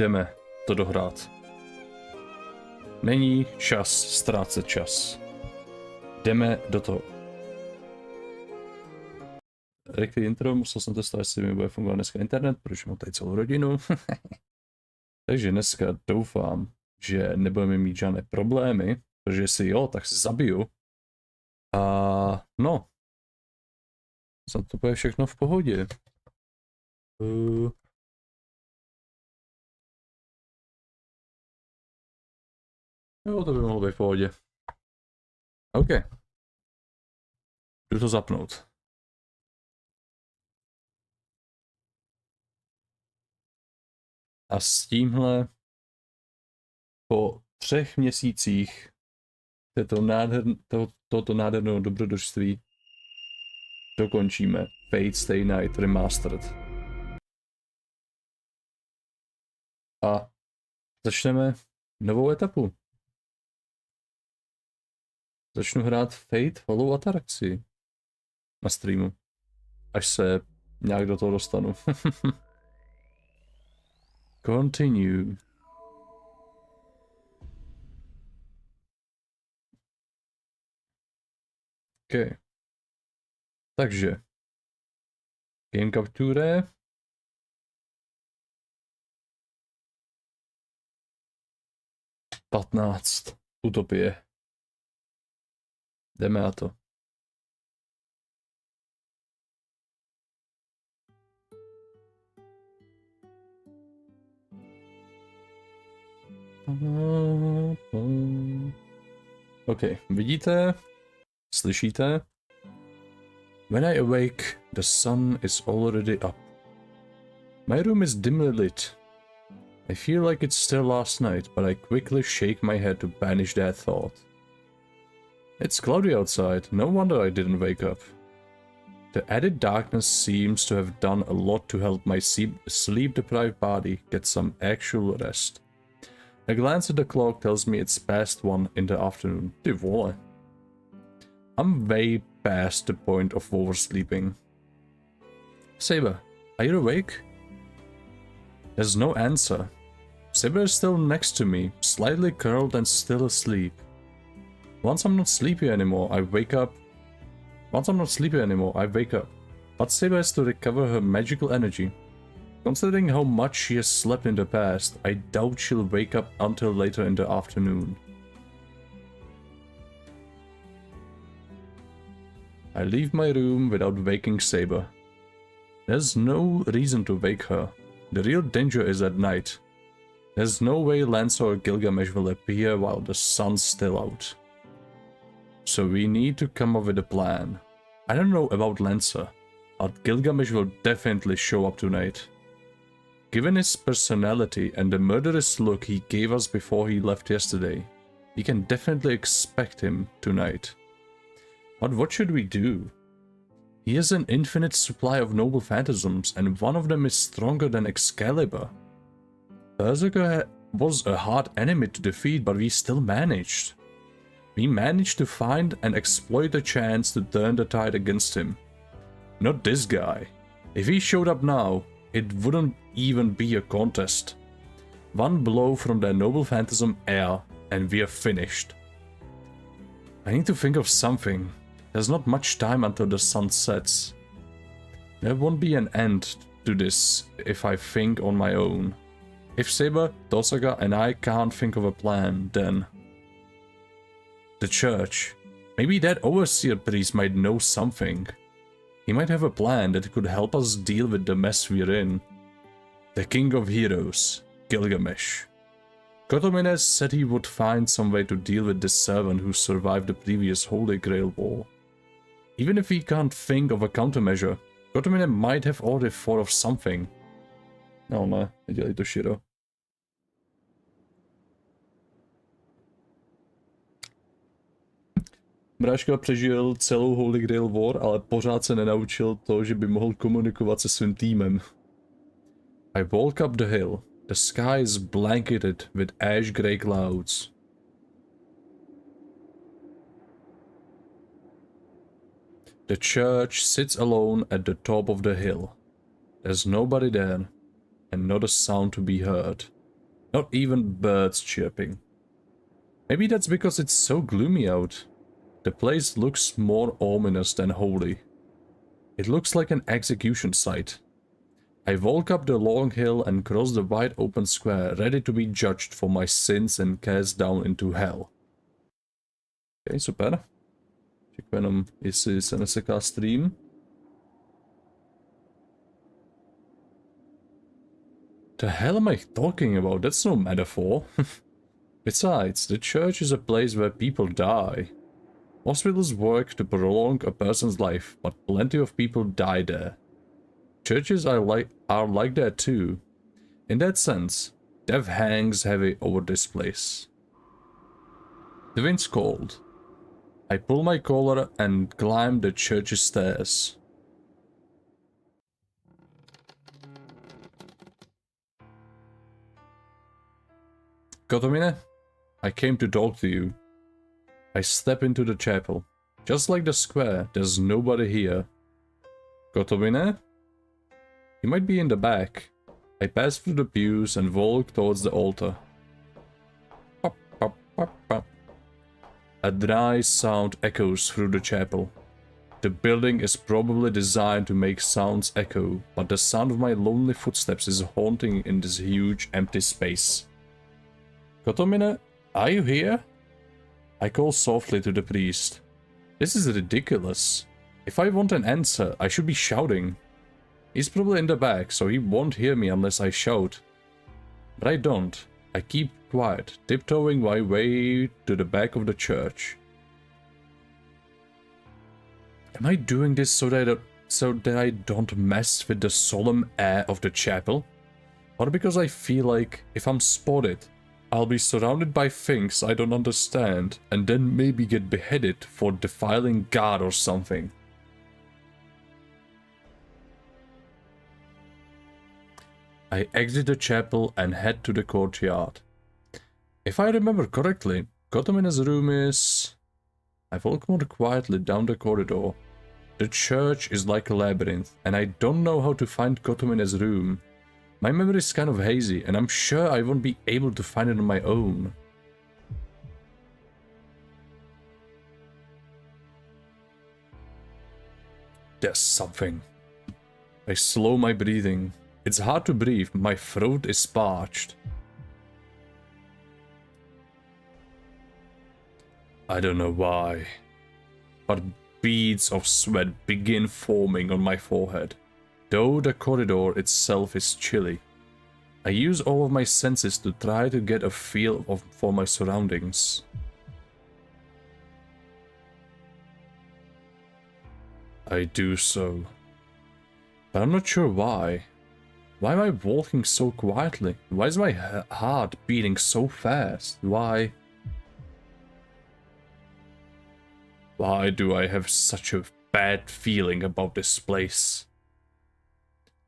jdeme to dohrát. Není čas ztrácet čas. Jdeme do toho. Rychlý intro, musel jsem testovat, jestli mi bude fungovat dneska internet, protože mám tady celou rodinu. Takže dneska doufám, že nebudeme mít žádné problémy, protože jestli jo, tak se zabiju. A no, za to bude všechno v pohodě. Jo, to by mohlo být v pohodě. OK. Jdu to zapnout. A s tímhle po 3 měsících tohoto nádherného dobrodružství dokončíme Fate Stay Night Remastered. A začneme novou etapu. Začnu hrát Fate Hollow Ataraxi na streamu, až se nějak do toho dostanu. Continue. OK. Takže. Game capture. Patnáct. Utopie. Jdeme na to. OK, vidíte? Slyšíte? When I awake, the sun is already up. My room is dimly lit. I feel like it's still last night, but I quickly shake my head to banish that thought. It's cloudy outside, no wonder I didn't wake up. The added darkness seems to have done a lot to help my sleep-deprived body get some actual rest. A glance at the clock tells me it's past 1 in the afternoon. Ty vole. I'm way past the point of oversleeping. Saber, are you awake? There's no answer. Saber is still next to me, slightly curled and still asleep. Once I'm not sleepy anymore, I wake up. But Saber has to recover her magical energy. Considering how much she has slept in the past, I doubt she'll wake up until later in the afternoon. I leave my room without waking Saber. There's no reason to wake her. The real danger is at night. There's no way Lancer or Gilgamesh will appear while the sun's still out. So we need to come up with a plan. I don't know about Lancer, but Gilgamesh will definitely show up tonight. Given his personality and the murderous look he gave us before he left yesterday, we can definitely expect him tonight. But what should we do? He has an infinite supply of noble phantasms, and one of them is stronger than Excalibur. Berserker was a hard enemy to defeat, but we still managed. We managed to find and exploit a chance to turn the tide against him. Not this guy. If he showed up now, it wouldn't even be a contest. One blow from their noble phantasm air, and we are finished. I need to think of something. There's not much time until the sun sets. There won't be an end to this if I think on my own. If Saber, Dosaka and I can't think of a plan, then... The church. Maybe that overseer priest might know something. He might have a plan that could help us deal with the mess we're in. The King of Heroes, Gilgamesh. Kotomines said he would find some way to deal with this servant who survived the previous Holy Grail War. Even if he can't think of a countermeasure, Kotomine might have already thought of something. No, ne, nedělej to širo. Mráška přežil celou Holy Grail War, ale pořád se nenaučil to, že by mohl komunikovat se svým týmem. I walk up the hill. The sky is blanketed with ash-grey clouds. The church sits alone at the top of the hill. There's nobody there, and not a sound to be heard. Not even birds chirping. Maybe that's because it's so gloomy out. The place looks more ominous than holy. It looks like an execution site. I walk up the long hill and cross the wide open square, ready to be judged for my sins and cast down into hell. Okay, super. Čekám jenom, jestli se neseká stream. The hell am I talking about? That's no metaphor. Besides, the church is a place where people die. Hospitals work to prolong a person's life, but plenty of people die there. Churches are like that too. In that sense, death hangs heavy over this place. The wind's cold. I pull my collar and climb the church's stairs. Kotomine, I came to talk to you. I step into the chapel. Just like the square, there's nobody here. Kotomine? He might be in the back. I pass through the pews and walk towards the altar. Pop, pop, pop, pop. A dry sound echoes through the chapel. The building is probably designed to make sounds echo, but the sound of my lonely footsteps is haunting in this huge empty space. Kotomine, are you here? I call softly to the priest. This is ridiculous. If I want an answer, I should be shouting. He's probably in the back, so he won't hear me unless I shout. But I don't. I keep quiet, tiptoeing my way to the back of the church. Am I doing this so that I don't mess with the solemn air of the chapel? Or because I feel like if I'm spotted, I'll be surrounded by things I don't understand and then maybe get beheaded for defiling God or something? I exit the chapel and head to the courtyard. If I remember correctly, Kotomine's room is... I walk more quietly down the corridor. The church is like a labyrinth, and I don't know how to find Kotomine's room. My memory is kind of hazy, and I'm sure I won't be able to find it on my own. There's something. I slow my breathing. It's hard to breathe, my throat is parched. I don't know why, but beads of sweat begin forming on my forehead, though the corridor itself is chilly. I use all of my senses to try to get a feel for my surroundings. I do so, but I'm not sure why. Why am I walking so quietly? Why is my heart beating so fast? Why do I have such a bad feeling about this place?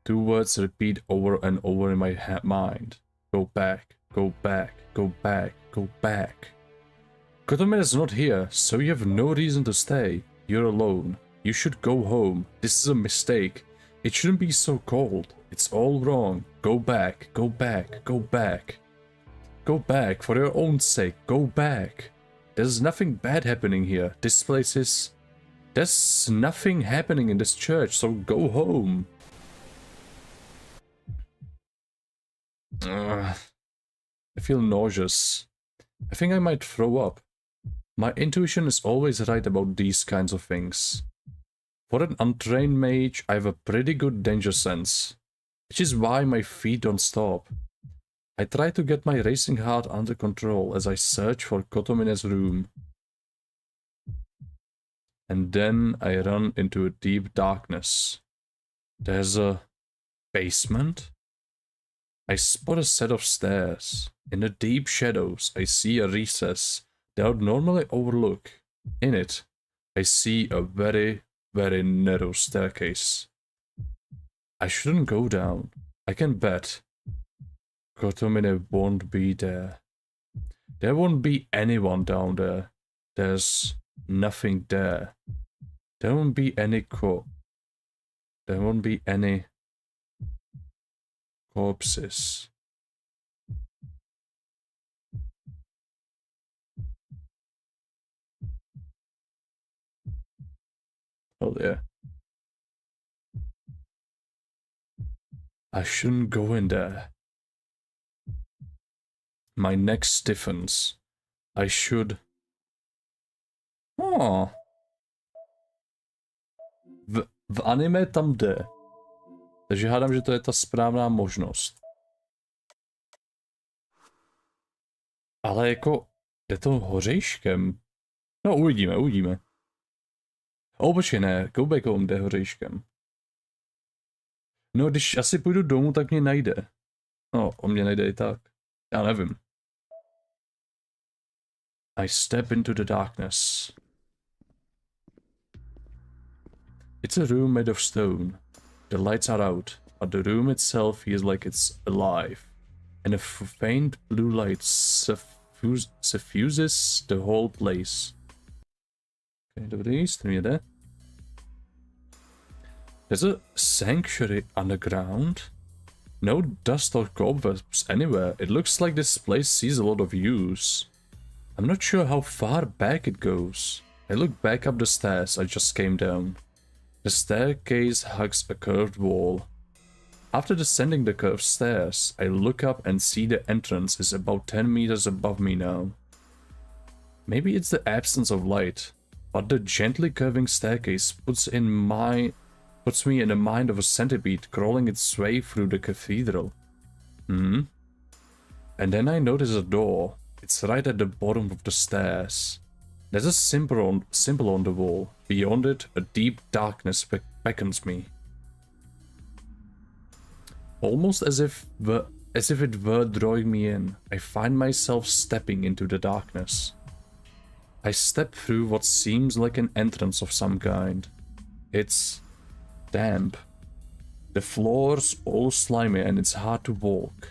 Two words repeat over and over in my mind. Go back, go back, go back, go back. Kotomine is not here, so you have no reason to stay. You're alone. You should go home. This is a mistake. It shouldn't be so cold. It's all wrong. Go back, go back, go back. Go back, for your own sake, go back. There's nothing bad happening here. This place is... There's nothing happening in this church, so go home. I feel nauseous. I think I might throw up. My intuition is always right about these kinds of things. For an untrained mage, I have a pretty good danger sense, which is why my feet don't stop. I try to get my racing heart under control as I search for Kotomine's room. And then I run into a deep darkness. There's a basement? I spot a set of stairs. In the deep shadows, I see a recess that I would normally overlook. In it, I see a very narrow staircase. I shouldn't go down. I can bet Kotomine won't be there. There won't be anyone down there. There's nothing there. There won't be any There won't be any corpses. Oh yeah. I shouldn't go in there. My neck stiffens. I should... Oh. V anime tam jde. Takže hádám, že to je ta správná možnost. Ale jako, jde to hořejškem. No, uvidíme. Počkej, ne, Go Back Home jde hořejškem. No, když asi půjdu domů, tak mě najde. No, on mě najde i tak. Já nevím. I step into the darkness. It's a room made of stone. The lights are out, but the room itself feels like it's alive. And a faint blue light suffuses the whole place. Okay, dobrý, stejně jde. There's a sanctuary underground. No dust or cobwebs anywhere. It looks like this place sees a lot of use. I'm not sure how far back it goes. I look back up the stairs I just came down. The staircase hugs a curved wall. After descending the curved stairs, I look up and see the entrance is about 10 meters above me now. Maybe it's the absence of light, but the gently curving staircase puts me in the mind of a centipede crawling its way through the cathedral. And then I notice a door. It's right at the bottom of the stairs. There's a symbol on the wall. Beyond it, a deep darkness beckons me. Almost as if it were drawing me in, I find myself stepping into the darkness. I step through what seems like an entrance of some kind. It's damp. The floor's all slimy and it's hard to walk.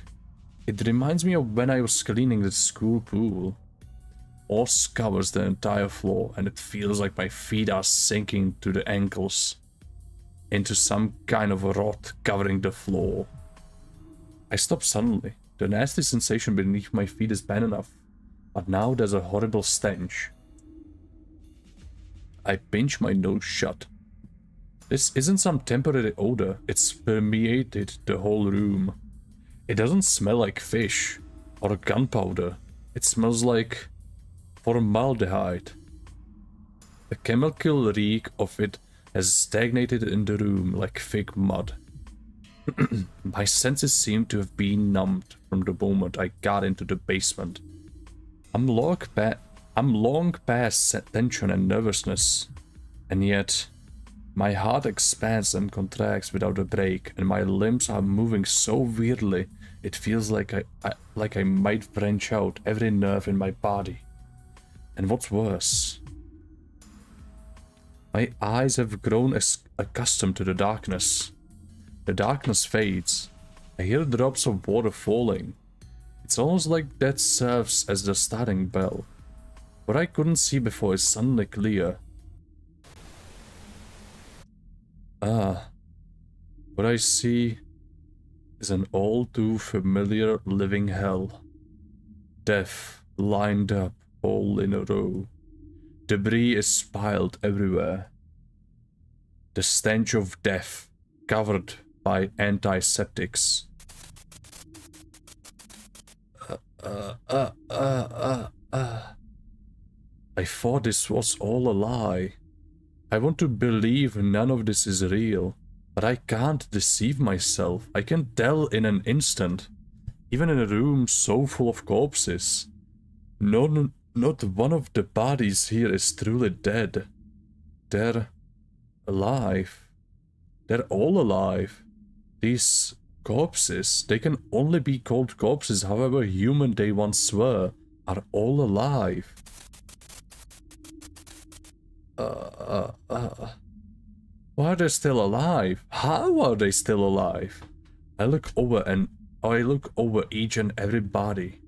It reminds me of when I was cleaning the school pool. Moss covers the entire floor and it feels like my feet are sinking to the ankles into some kind of a rot covering the floor. I stop suddenly. The nasty sensation beneath my feet is bad enough, but now there's a horrible stench. I pinch my nose shut. This isn't some temporary odor, it's permeated the whole room. It doesn't smell like fish or gunpowder. It smells like formaldehyde. The chemical reek of it has stagnated in the room like thick mud. My senses seem to have been numbed from the moment I got into the basement. I'm long past tension and nervousness, and yet my heart expands and contracts without a break, and my limbs are moving so weirdly it feels like I might wrench out every nerve in my body. And what's worse, my eyes have grown accustomed to the darkness. The darkness fades. I hear drops of water falling. It's almost like that serves as the starting bell. What I couldn't see before is suddenly clear. What I see is an all too familiar living hell. Death lined up all in a row. Debris is piled everywhere. The stench of death covered by antiseptics. I thought this was all a lie. I want to believe none of this is real, but I can't deceive myself. I can tell in an instant, even in a room so full of corpses. Not one of the bodies here is truly dead. They're alive. They're all alive. These corpses, they can only be called corpses, however human they once were, are all alive. Why are they still alive? How are they still alive? I look over each and every body.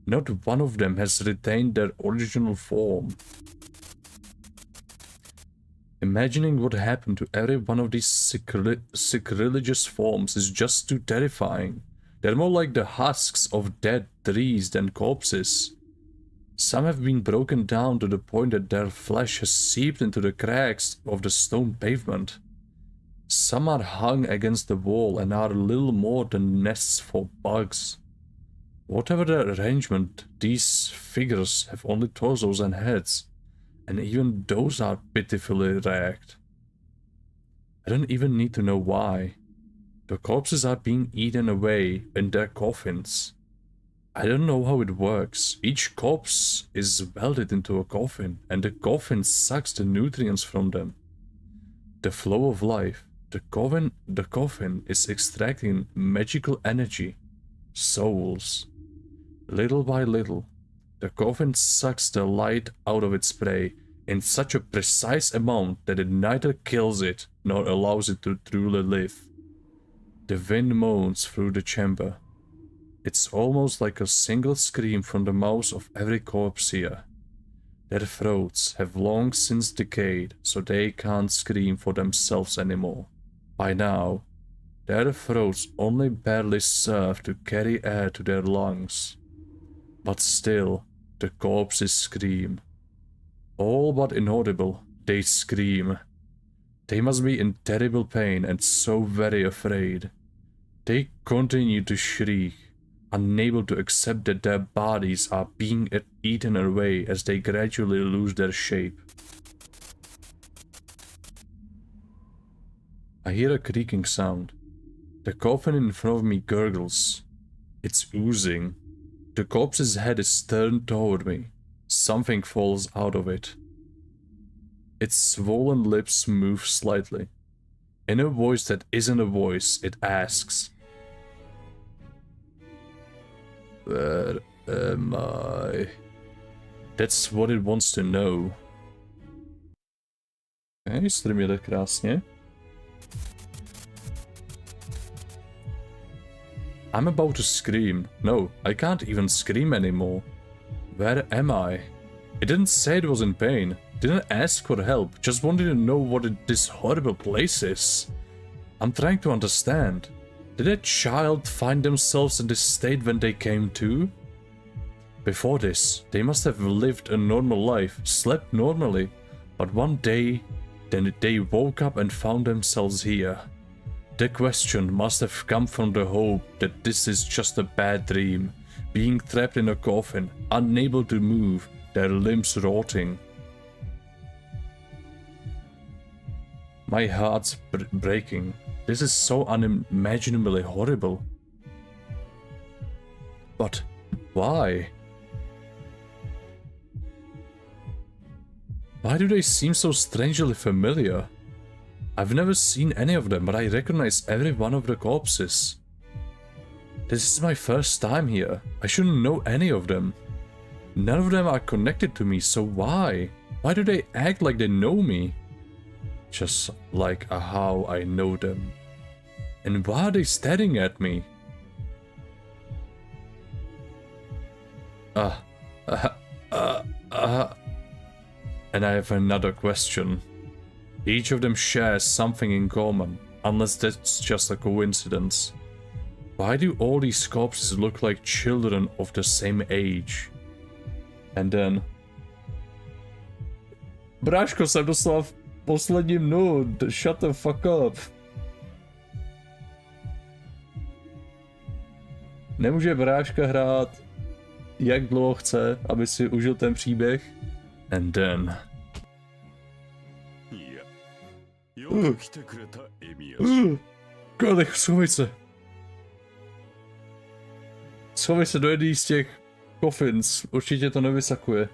Not one of them has retained their original form. Imagining what happened to every one of these sacrilegious forms is just too terrifying. They're more like the husks of dead trees than corpses. Some have been broken down to the point that their flesh has seeped into the cracks of the stone pavement. Some are hung against the wall and are little more than nests for bugs. Whatever the arrangement, these figures have only torsos and heads, and even those are pitifully ragged. I don't even need to know why. The corpses are being eaten away in their coffins. I don't know how it works. Each corpse is welded into a coffin, and the coffin sucks the nutrients from them. The flow of life. The coffin is extracting magical energy, souls. Little by little, the coffin sucks the light out of its prey in such a precise amount that it neither kills it nor allows it to truly live. The wind moans through the chamber. It's almost like a single scream from the mouths of every corpse here. Their throats have long since decayed, so they can't scream for themselves anymore. By now, their throats only barely serve to carry air to their lungs. But still, the corpses scream. All but inaudible, they scream. They must be in terrible pain and so very afraid. They continue to shriek, unable to accept that their bodies are being eaten away as they gradually lose their shape. I hear a creaking sound. The coffin in front of me gurgles. It's oozing. The corpse's head is turned toward me. Something falls out of it. Its swollen lips move slightly. In a voice that isn't a voice, it asks, "Where am I?" That's what it wants to know. Okay, stream jede krásně. I'm about to scream. No, I can't even scream anymore. Where am I? It didn't say it was in pain. Didn't ask for help. Just wanted to know what this horrible place is. I'm trying to understand. Did a child find themselves in this state when they came to? Before this, they must have lived a normal life, slept normally, but one day, then they woke up and found themselves here. The question must have come from the hope that this is just a bad dream, being trapped in a coffin, unable to move, their limbs rotting. My heart's breaking. This is so unimaginably horrible. But why? Why do they seem so strangely familiar? I've never seen any of them, but I recognize every one of the corpses. This is my first time here. I shouldn't know any of them. None of them are connected to me, so why? Why do they act like they know me? Just like how I know them. And why are they staring at me? And I have another question. Each of them shares something in common, unless that's just a coincidence. Why do all these corpses look like children of the same age? And then... Bráško, jsem dostal v posledním dnu, shut the fuck up. Nemůže bráška hrát jak dlouho chce, aby si užil ten příběh? And then... Kony, schovej se. Schovej se do jedný z těch coffins, určitě to nevysakuje.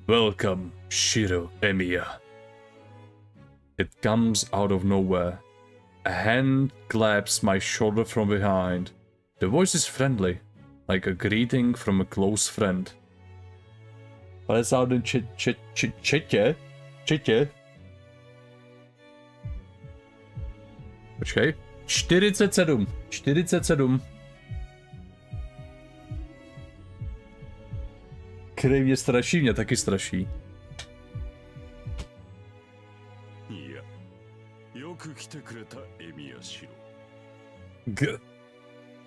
Welcome, Shiro Emiya. It comes out of nowhere. A hand claps my shoulder from behind. The voice is friendly, like a greeting from a close friend. 50 dní četě. Počkej. 47. Který mě straší, mě taky straší.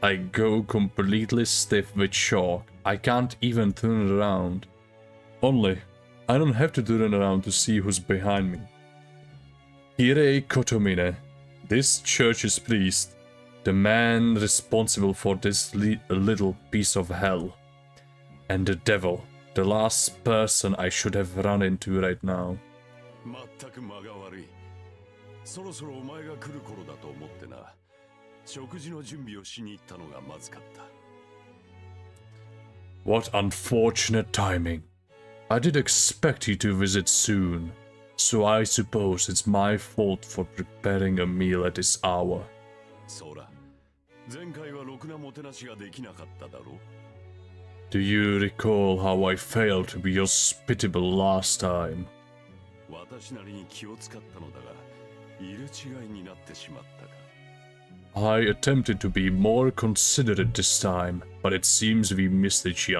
I go completely stiff with shock. I can't even turn around. Only, I don't have to turn around to see who's behind me. Hire Kotomine, this church's priest, the man responsible for this little piece of hell. And the devil, the last person I should have run into right now. What unfortunate timing. I did expect you to visit soon, so I suppose it's my fault for preparing a meal at this hour. Do you recall how I failed to be hospitable last time? I attempted to be more considerate this time, but it seems we missed each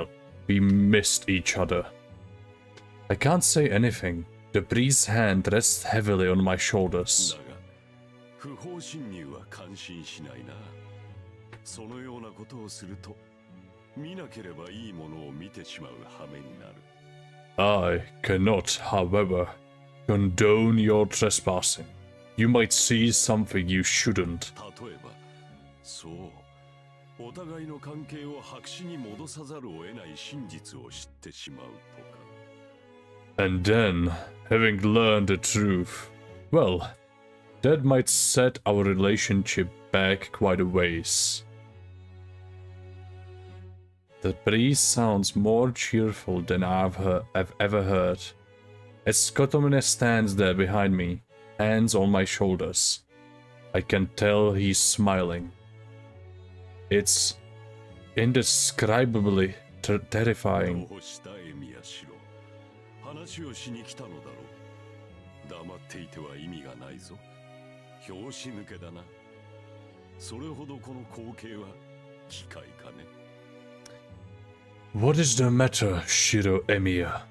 other. I can't say anything. The priest's hand rests heavily on my shoulders. I cannot, however, condone your trespassing. You might see something you shouldn't. And then, having learned the truth, well, that might set our relationship back quite a ways. The priest sounds more cheerful than I've ever heard. As Kotomine stands there behind me, hands on my shoulders, I can tell he's smiling. It's indescribably terrifying. What is the matter, Shiro Emiya?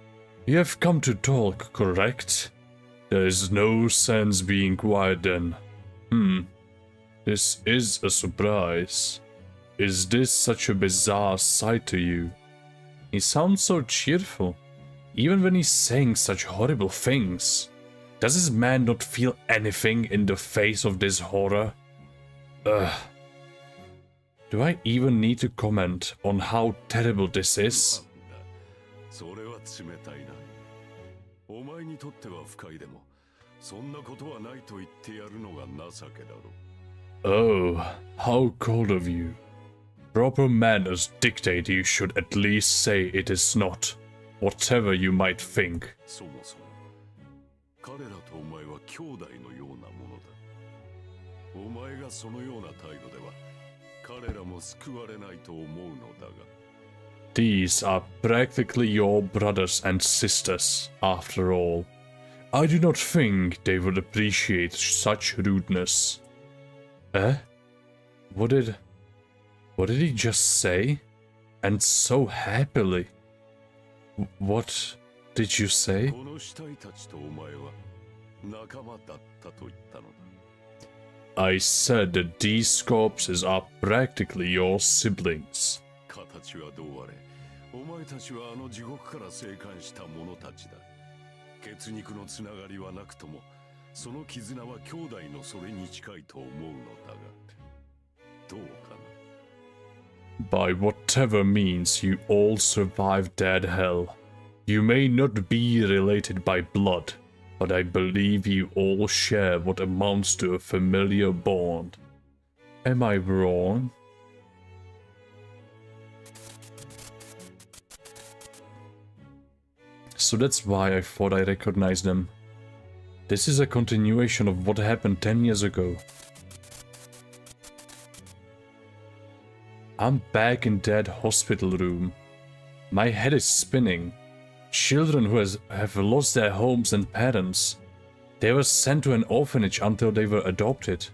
You have come to talk, correct? There is no sense being quiet then. This is a surprise. Is this such a bizarre sight to you? He sounds so cheerful, even when he's saying such horrible things. Does this man not feel anything in the face of this horror? Ugh. Do I even need to comment on how terrible this is? Oh, how cold of you. Proper manners dictate you should at least say it is not, whatever you might think. These are practically your brothers and sisters, after all. I do not think they would appreciate such rudeness. Eh? What did he just say? And so happily. What did you say? I said that these corpses are practically your siblings. By whatever means you all survived that hell. You may not be related by blood, but I believe you all share what amounts to a familiar bond. Am I wrong? So that's why I thought I recognized them. This is a continuation of what happened 10 years ago. I'm back in that hospital room. My head is spinning. Children who have lost their homes and parents. They were sent to an orphanage until they were adopted.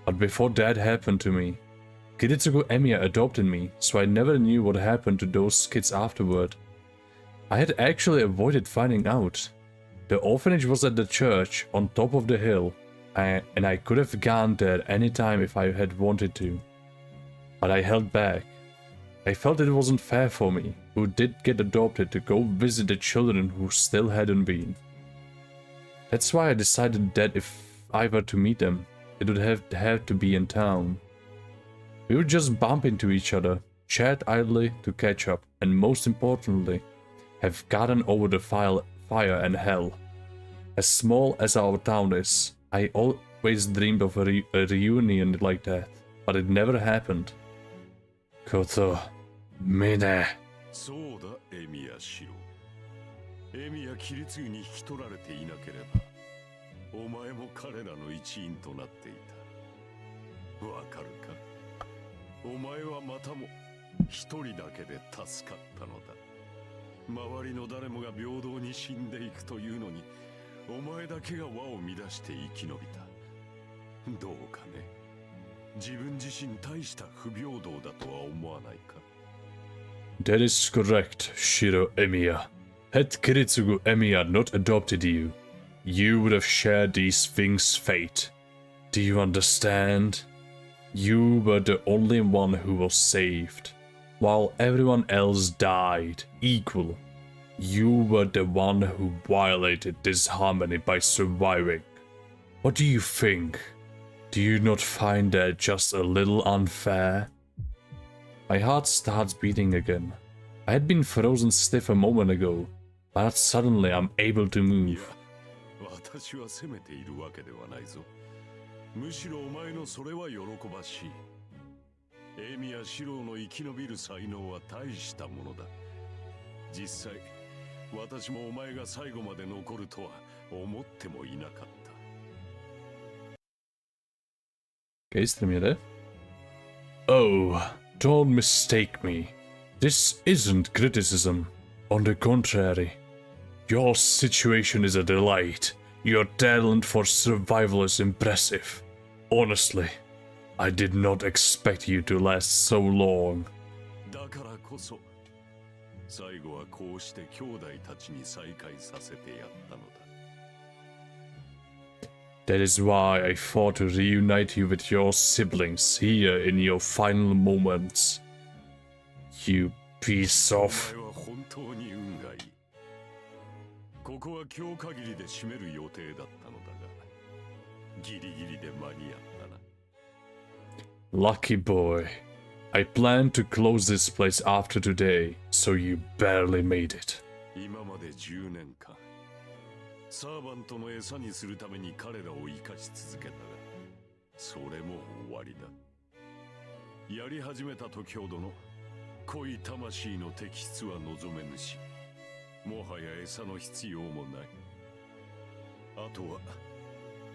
But before that happened to me, Kiritsugu Emiya adopted me, so I never knew what happened to those kids afterward. I had actually avoided finding out. The orphanage was at the church on top of the hill, and I could have gone there anytime if I had wanted to. but I held back. I felt it wasn't fair for me, who did get adopted, to go visit the children who still hadn't been. That's why I decided that if I were to meet them, it would have to be in town. We would just bump into each other, chat idly to catch up, and most importantly, have gotten over the fire and hell. As small as our town is, I always dreamed of a reunion like that, but it never happened. Koto, mine. そうだ、エミヤシロ。エミヤキリツグに引き取られていなければ、お前も彼らの一員となっていた。わかるか？お前はまたも一人だけで助かったのだ。周りの誰もが平等に死んでいくというのに、お前だけが輪を乱して生き延びた。どうかね。自分自身大した不平等だとは思わないか？ That is correct, Shiro Emiya. Had Kiritsugu Emiya not adopted you, you would have shared these things' fate. Do you understand? You were the only one who was saved, while everyone else died equal. You were the one who violated this harmony by surviving. What do you think? Do you not find that just a little unfair? My heart starts beating again. I had been frozen stiff a moment ago, but suddenly I'm able to move. 私は責めているわけではないぞ。むしろお前のそれは喜ばしい。エミやシローの生き延びる才能は大したものだ。実際、私もお前が最後まで残るとは思ってもいなかった。Geestremere? Oh, don't mistake me. This isn't criticism. On the contrary, your situation is a delight. Your talent for survival is impressive. Honestly, I did not expect you to last so long. だからこそ、最後はこうして兄弟たちに再会させてやったのだ。That is why I fought to reunite you with your siblings here in your final moments. You piece of... お前は本当に運がいい。ここは今日限りで閉める予定だったのだが、ギリギリで間に合ったな。Lucky boy. I planned to close this place after today, so you barely made it. 今まで10年間。サーバントの餌にするために彼らを生かし続けたが、それも終わりだ。やり始めた時ほどの濃い魂の摘出は望めぬし、もはや餌の必要もない。あとは、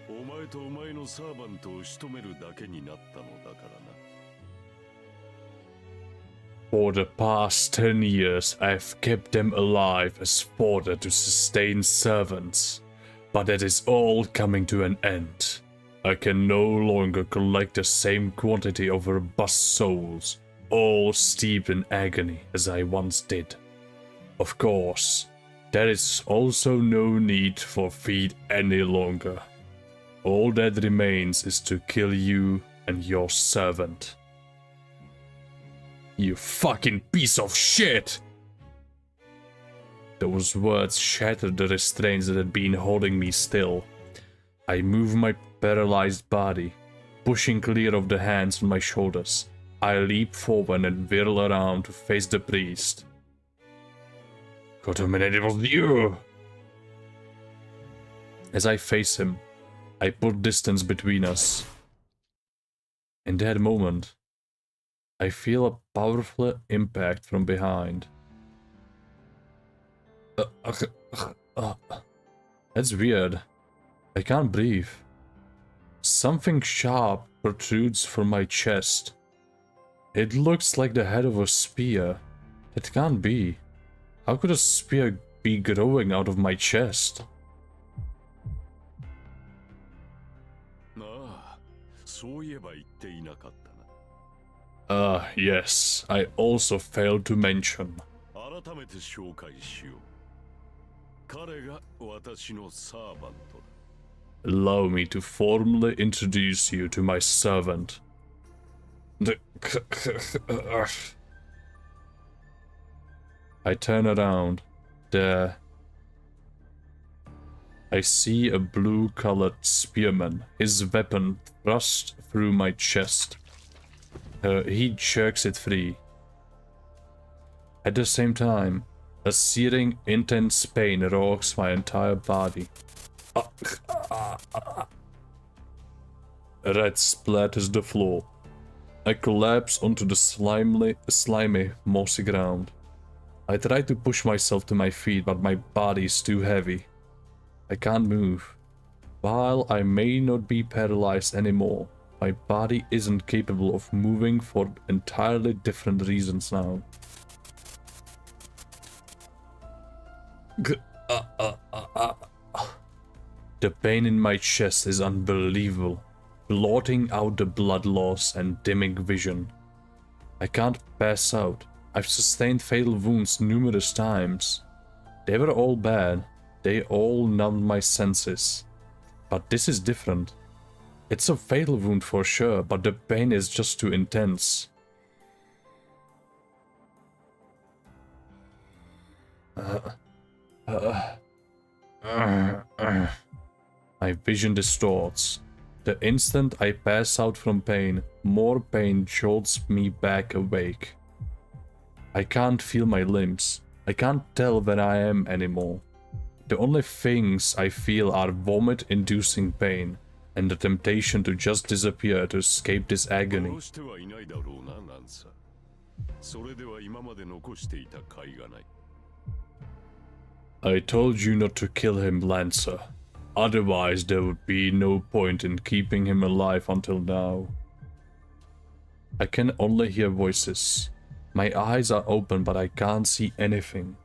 お前とお前のサーバントを仕留めるだけになったのだからな。For the past 10 years, I've kept them alive as fodder to sustain servants. But that is all coming to an end. I can no longer collect the same quantity of robust souls, all steeped in agony, as I once did. Of course, there is also no need for feed any longer. All that remains is to kill you and your servant. You fucking piece of shit! Those words shattered the restraints that had been holding me still. I move my paralyzed body, pushing clear of the hands on my shoulders. I leap forward and whirl around to face the priest. God, a minute, it was you! As I face him, I put distance between us. In that moment, I feel a powerful impact from behind. That's weird. I can't breathe. Something sharp protrudes from my chest. It looks like the head of a spear. That can't be. How could a spear be growing out of my chest? Yes, I also failed to mention. Allow me to formally introduce you to my servant. I turn around. There. I see a blue-colored spearman, his weapon thrust through my chest. He jerks it free. At the same time, a searing, intense pain rocks my entire body. Red splatters the floor. I collapse onto the slimy, mossy ground. I try to push myself to my feet, but my body is too heavy. I can't move. While I may not be paralyzed anymore, my body isn't capable of moving for entirely different reasons now. The pain in my chest is unbelievable, blotting out the blood loss and dimming vision. I can't pass out. I've sustained fatal wounds numerous times. They were all bad. They all numbed my senses. But this is different. It's a fatal wound for sure, but the pain is just too intense. My vision distorts. The instant I pass out from pain, more pain jolts me back awake. I can't feel my limbs. I can't tell where I am anymore. The only things I feel are vomit-inducing pain and the temptation to just disappear to escape this agony. I told you not to kill him, Lancer. Otherwise, there would be no point in keeping him alive until now. I can only hear voices. My eyes are open, but I can't see anything.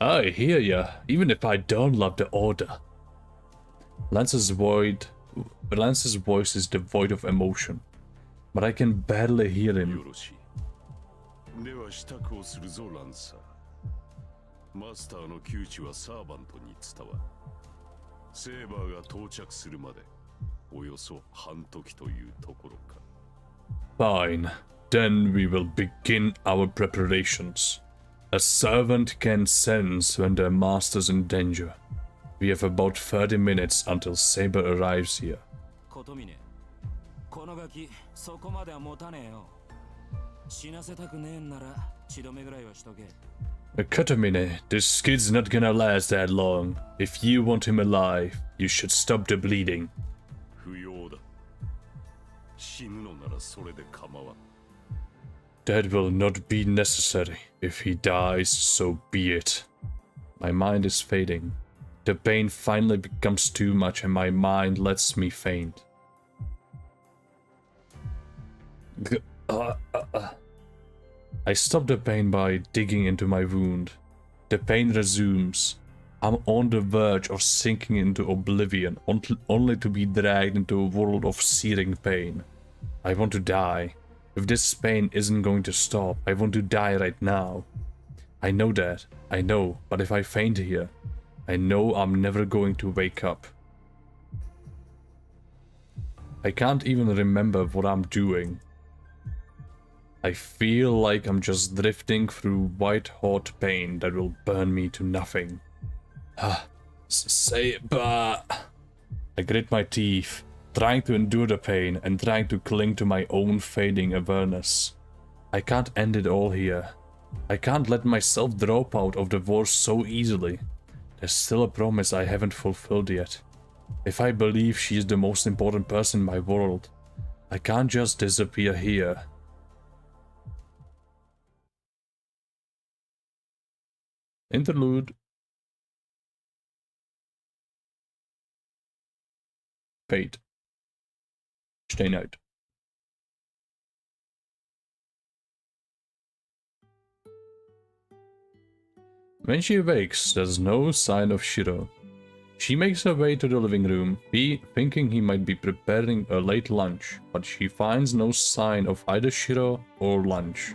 I hear ya, even if I don't love the order. Lance's voice is devoid of emotion, but I can barely hear him. Fine, then we will begin our preparations. A servant can sense when their master's in danger. We have about 30 minutes until Saber arrives here. Kotomine, this kid's not gonna last that long. If you want him alive, you should stop the bleeding. That will not be necessary. If he dies, so be it. My mind is fading. The pain finally becomes too much and my mind lets me faint. I stop the pain by digging into my wound. The pain resumes. I'm on the verge of sinking into oblivion, only to be dragged into a world of searing pain. I want to die. If this pain isn't going to stop, I want to die right now. I know that. I know, but if I faint here, I know I'm never going to wake up. I can't even remember what I'm doing. I feel like I'm just drifting through white-hot pain that will burn me to nothing. Saber! I grit my teeth, trying to endure the pain and trying to cling to my own fading awareness. I can't end it all here. I can't let myself drop out of the war so easily. There's still a promise I haven't fulfilled yet. If I believe she is the most important person in my world, I can't just disappear here. Interlude. Fate. Stay night. When she awakes, there's no sign of Shiro. She makes her way to the living room, thinking he might be preparing a late lunch, but she finds no sign of either Shiro or lunch.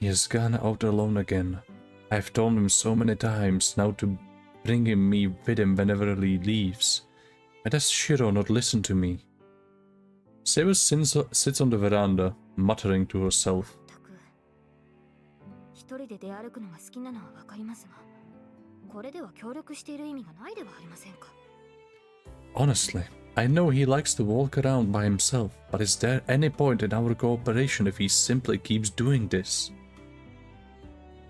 He has gone out alone again. I've told him so many times now to bring me with him whenever he leaves. Why does Shiro not listen to me? Saber sits on the veranda, muttering to herself. Honestly, I know he likes to walk around by himself, but is there any point in our cooperation if he simply keeps doing this?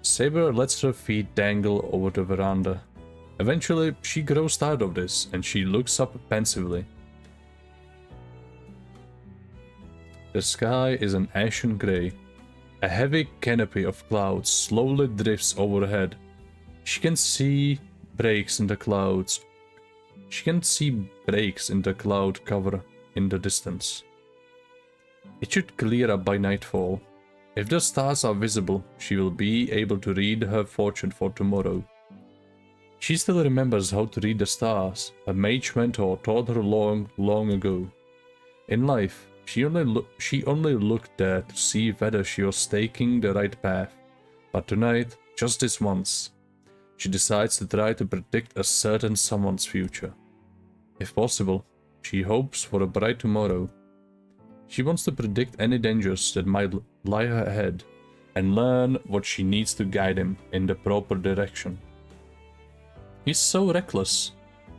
Saber lets her feet dangle over the veranda. Eventually, she grows tired of this, and she looks up pensively. The sky is an ashen grey. A heavy canopy of clouds slowly drifts overhead. She can see breaks in the clouds. She can see breaks in the cloud cover in the distance. It should clear up by nightfall. If the stars are visible, she will be able to read her fortune for tomorrow. She still remembers how to read the stars. A mage mentor taught her long ago. In life, she only looked there to see whether she was taking the right path. But tonight, just this once, she decides to try to predict a certain someone's future. If possible, she hopes for a bright tomorrow. She wants to predict any dangers that might lie ahead and learn what she needs to guide him in the proper direction. He's so reckless.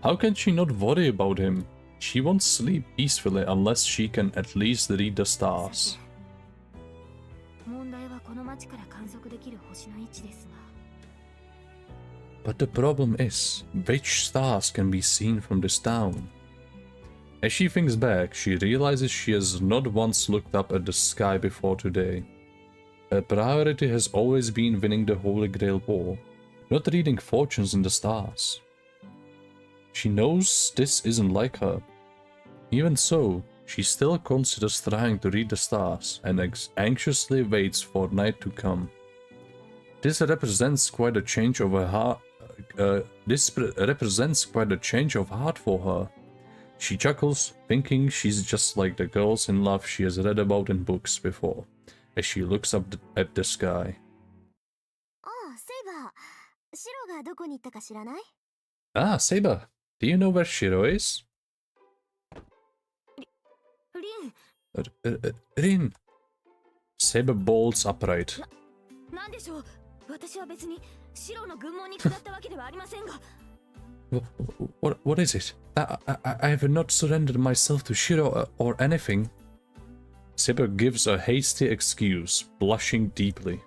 How can she not worry about him? She won't sleep peacefully unless she can at least read the stars. But the problem is, which stars can be seen from this town? As she thinks back, she realizes she has not once looked up at the sky before today. Her priority has always been winning the Holy Grail War, not reading fortunes in the stars. She knows this isn't like her. Even so, she still considers trying to read the stars and anxiously waits for night to come. This represents quite a change of heart. For her. She chuckles, thinking she's just like the girls in love she has read about in books before, as she looks up at the sky. Ah, Saber, do you know where Shiro is? Rin. Saber bolts upright. What is it? I have not surrendered myself to Shiro or anything. Saber gives a hasty excuse, blushing deeply.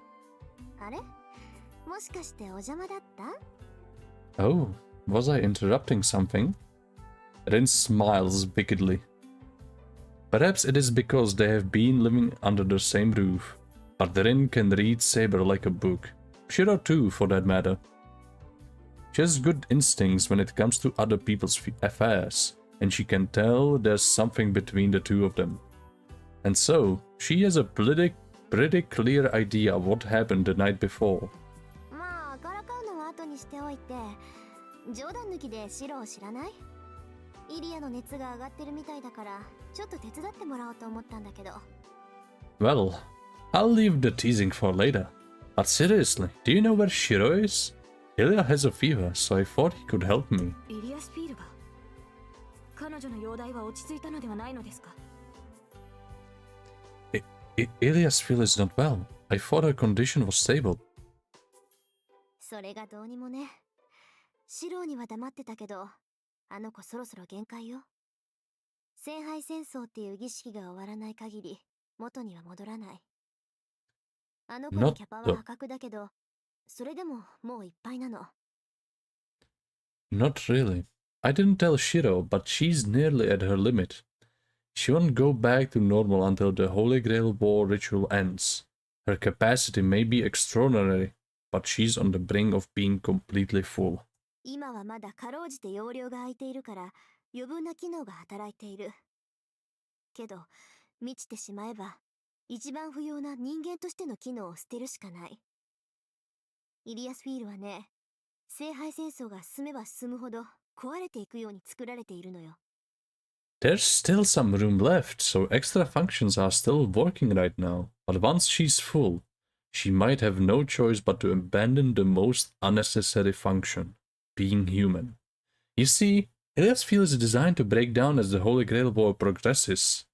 Oh, was I interrupting something? Rin smiles wickedly. Perhaps it is because they have been living under the same roof, but Rin can read Saber like a book. Shiro too, for that matter. She has good instincts when it comes to other people's affairs, and she can tell there's something between the two of them. And so, she has a pretty clear idea of what happened the night before. Well, I'll leave the teasing for later. But seriously, do you know where Shiro is? Ilya has a fever, so I thought he could help me. Ilya's fever is not well. I thought her condition was stable. Not really. I didn't tell Shiro, but she's nearly at her limit. She won't go back to normal until the Holy Grail War ritual ends. Her capacity may be extraordinary, but she's on the brink of being completely full. There's still some room left, so extra functions are still working right now, but once she's full, she might have no choice but to abandon the most unnecessary function, being human. You see, Ilya's field is designed to break down as the Holy Grail war progresses.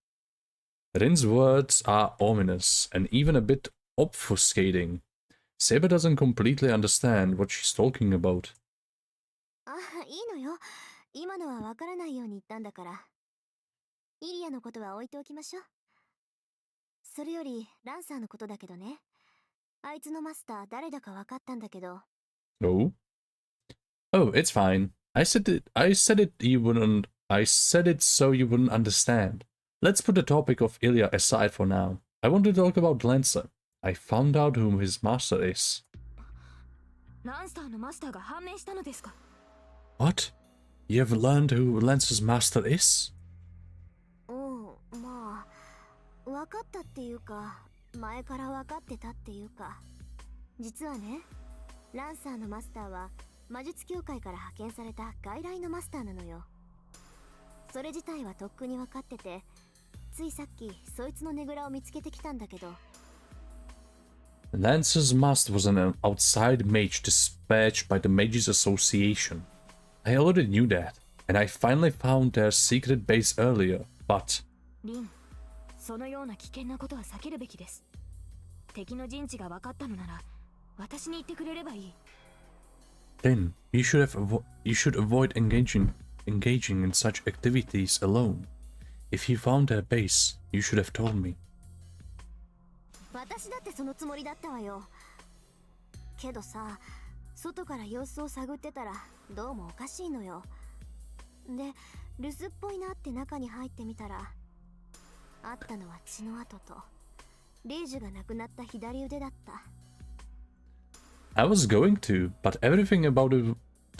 Rin's words are ominous and even a bit obfuscating. Saber doesn't completely understand what she's talking about. いいのよ。今のはわからないように言ったんだから。イリアのことは置いておきましょう。それより、ランサーのことだけどね。あいつのマスター誰だかわかったんだけど。Oh? Oh, it's fine. I said it so you wouldn't understand. Let's put the topic of Ilya aside for now. I want to talk about Lancer. I found out who his master is. ランサーのマスターが判明したのですか? What? You have learned who Lancer's master is? まあ、わかったっていうか、前からわかってたっていうか。実はね、ランサーのマスターは魔術協会から派遣された外来のマスターなのよ。それ自体はとっくにわかってて、ついさっきそいつのねぐらを見つけてきたんだけど。Lancer's master was an outside mage dispatched by the Mages Association. I already knew that, and I finally found their secret base earlier, but... リン、そのような危険なことは避けるべきです。敵の陣地が分かったのなら、私に言ってくれればいい。Then, you should avoid engaging in such activities alone. If you found their base, you should have told me. 私だってそのつもりだったわよ。けどさ、外から様子を探ってたらどうもおかしいのよ。で、留守っぽいなって中に入ってみたら、あったのは血の跡と、レイジュが亡くなった左腕だった。I was going to, but everything about it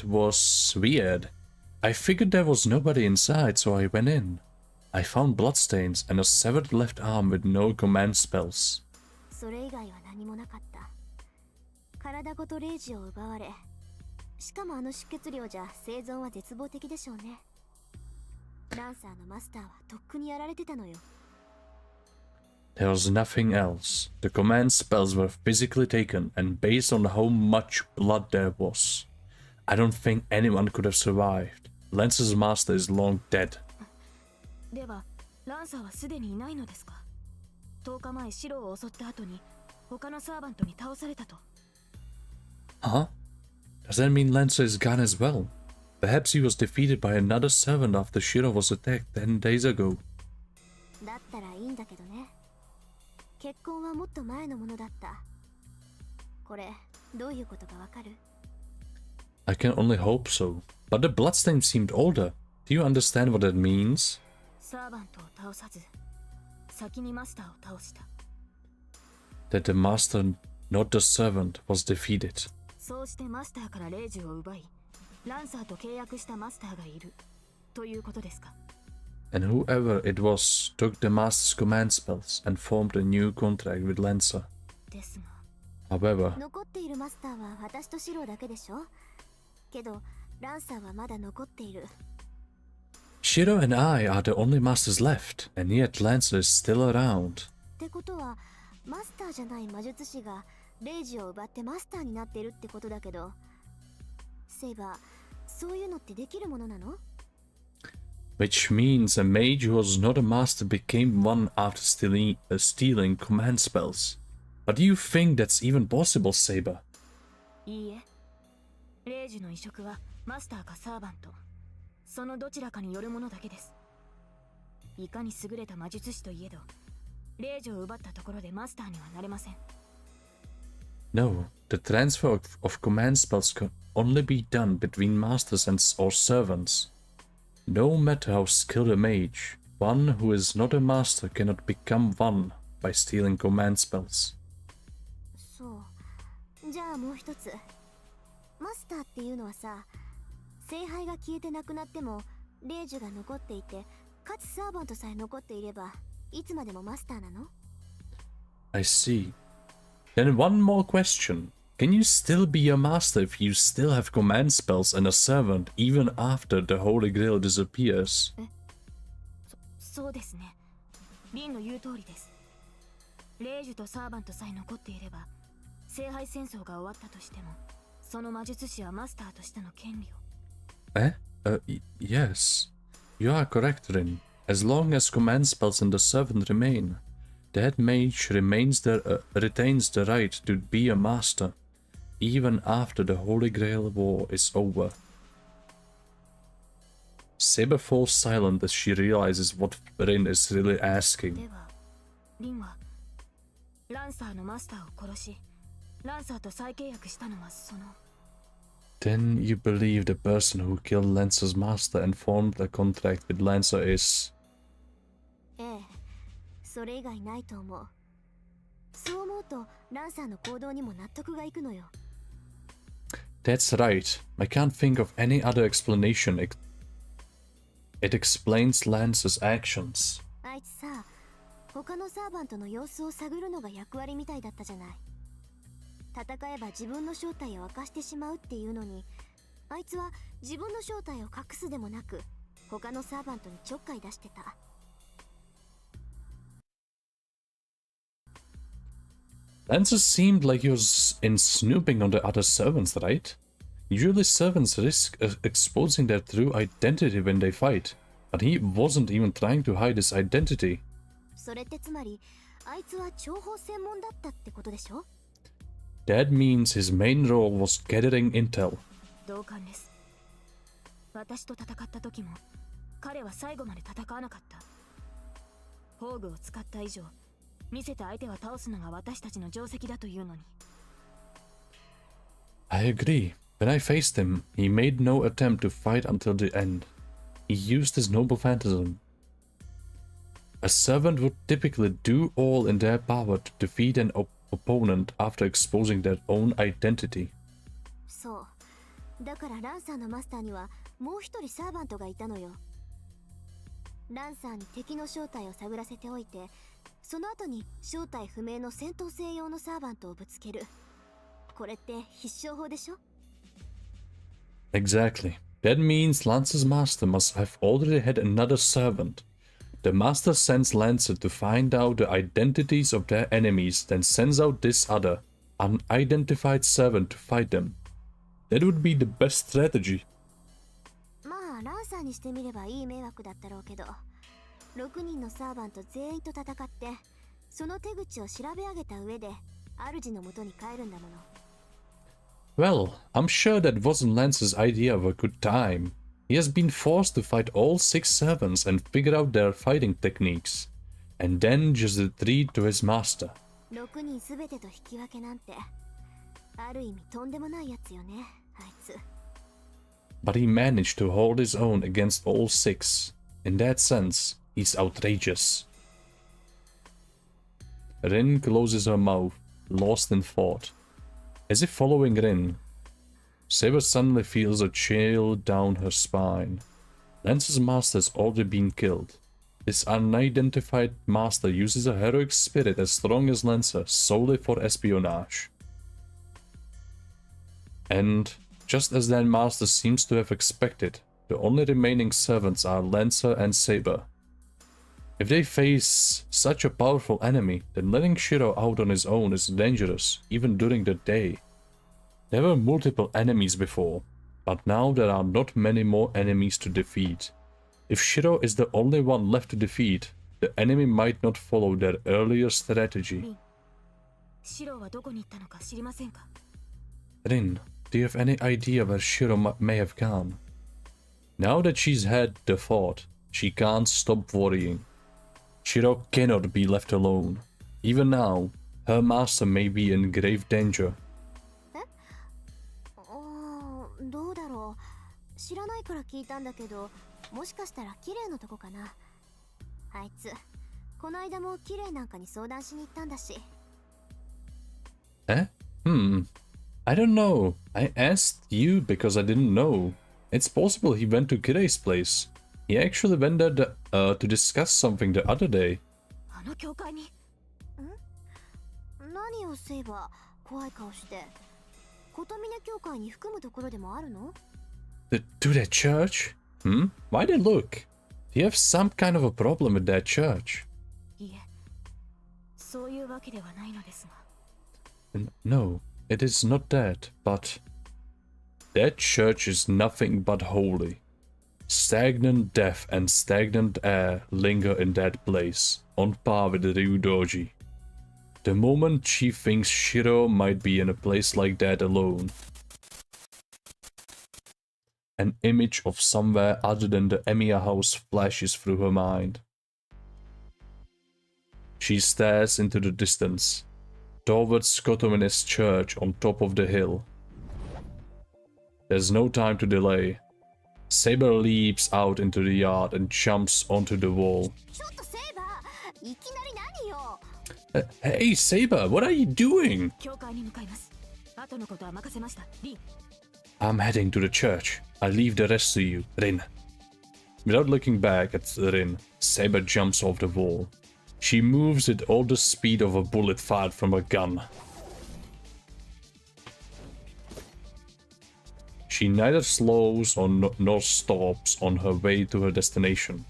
was weird. I figured there was nobody inside, so I went in. I found bloodstains and a severed left arm with no command spells. それ以外は何もなかった。体ごとレイジを奪われ、しかもあの出血量じゃ生存は絶望的でしょうね。ランサーのマスターはとっくにやられてたのよ。There was nothing else. The command spells were physically taken, and based on how much blood there was, I don't think anyone could have survived. Lancer's master is long dead. では、ランサーはすでにいないのですか？10日前、シロを襲った後に、他のサーバントに倒されたと。Huh? Does that mean Lancer is gone as well? Perhaps he was defeated by another servant after Shiro was attacked 10 days ago. だったらいいんだけどね。結婚はもっと前のものだった。これ、どういうことかわかる？ I can only hope so. But the bloodstain seemed older. Do you understand what that means? サーバントを倒さず、先にマスターを倒した。That the master, not the servant, was defeated. そうしてマスターからレイジを奪い、ランサーと契約したマスターがいるということですか？ And whoever it was took the master's command spells and formed a new contract with Lancer. ですが、 However, 残っているマスターは私とシロだけでしょ？けど、ランサーはまだ残っている。Shiro and I are the only masters left, and yet Lancer is still around. ってことは、マスターじゃない魔術師がレイジを奪ってマスターになっているってことだけど、セイバー、そういうのってできるものなの？ Which means a mage who was not a master became one after stealing command spells. But do you think that's even possible, Saber? いいえ。レイジの移植はマスターかサーバント、そのどちらかによるものだけです。いかに優れた魔術師といえど、レイジを奪ったところでマスターにはなれません。No, the transfer of command spells can only be done between masters or servants. No matter how skilled a mage, one who is not a master cannot become one by stealing command spells. そう。じゃあもう一つ。マスターっていうのはさ、聖杯が消えてなくなっても、レイジュが残っていて、かつサーバントさえ残っていれば、いつまでもマスターなの？ I see. Then one more question. Can you still be a master if you still have command spells and a servant even after the Holy Grail disappears? そうですね。リンの言う通りです。レイジュとサーバントさえ残っていれば、聖杯戦争が終わったとしても、その魔術師はマスターとしての権利を。Yes. You are correct, Rin. As long as command spells in the servant remain, the head mage retains the right to be a master, even after the Holy Grail War is over. Saber falls silent as she realizes what Rin is really で asking. は、リンはランサーのマスターを殺し、ランサーと再契約したのはその。Then you believe the person who killed Lancer's master and formed a contract with Lancer is... ええ、それ以外ないと思う。そう思うとランサーの行動にも納得がいくのよ。That's right. I can't think of any other explanation. It explains Lancer's actions. あいつさ、他のサーバントの様子を探るのが役割みたいだったじゃない。戦えば自分の正体を明かしてしまうっていうのに、あいつは自分の正体を隠すでもなく、他のサーバントにちょっかい出してた。Lancer seemed like he was in snooping on the other servants, right? Usually servants risk exposing their true identity when they fight, but he wasn't even trying to hide his identity. それってつまり、あいつは諜報専門だったってことでしょ？ That means his main role was gathering intel. 同感です。私と戦った時も、彼は最後まで戦わなかった。宝具を使った以上、見せた相手は倒すのが私たちの定石だというのに。I agree. When I faced him, he made no attempt to fight until the end. He used his noble phantasm. A servant would typically do all in their power to defeat an opponent after exposing their own identity. そう。だからランサーのマスターにはもう一人サーバントがいたのよ。ランサーに敵の正体を探らせておいて、その後に正体不明の戦闘性用のサーバントをぶつける。これって必勝法でしょ？ Exactly. That means Lancer's master must have already had another servant. The master sends Lancer to find out the identities of their enemies, then sends out this other, unidentified servant to fight them. That would be the best strategy. まあランサーにしてみればいい迷惑だったろうけど、6人のサーバント全員と戦って、その手口を調べ上げた上で、主の元に帰るんだもの。Well, I'm sure that wasn't Lancer's idea of a good time. He has been forced to fight all 6 servants and figure out their fighting techniques, and then just retreat to his master. 6人すべてと引き分けなんて、ある意味とんでもないやつよね、あいつ。But he managed to hold his own against all 6. In that sense, he's outrageous. Rin closes her mouth, lost in thought. As if following Rin, Saber suddenly feels a chill down her spine. Lancer's master has already been killed. This unidentified master uses a heroic spirit as strong as Lancer solely for espionage. And, just as that master seems to have expected, the only remaining servants are Lancer and Saber. If they face such a powerful enemy, then letting Shiro out on his own is dangerous, even during the day. There were multiple enemies before, but now there are not many more enemies to defeat. If Shiro is the only one left to defeat, the enemy might not follow their earlier strategy. シロはどこに行ったのか知りませんか？ Rin, do you have any idea where Shiro may have gone? Now that she's had the thought, she can't stop worrying. Shiro cannot be left alone. Even now, her master may be in grave danger. どうだろう。知らないから聞いたんだけど、もしかしたら綺麗のとこかな。あいつ、この間も綺麗なんかに相談しに行ったんだし。I don't know. I asked you because I didn't know. It's possible he went to Kirei's place. He actually went there to discuss something the other day. あの教会に？何をすれば怖い顔して。琴峰教会に含むところでもあるの？ To that church? Why'd they look? Do you have some kind of a problem with that church? いえ、そういうわけではないのですが。No, it is not that, but... That church is nothing but holy. Stagnant death and stagnant air linger in that place, on par with the Ryudoji. The moment she thinks Shiro might be in a place like that alone, an image of somewhere other than the Emiya house flashes through her mind. She stares into the distance, towards Kotomine's church on top of the hill. There's no time to delay. Saber leaps out into the yard and jumps onto the wall. Hey Saber, what are you doing? I'm heading to the church. I'll leave the rest to you, Rin. Without looking back at Rin, Saber jumps off the wall. She moves with all the speed of a bullet fired from a gun. She neither slows nor stops on her way to her destination.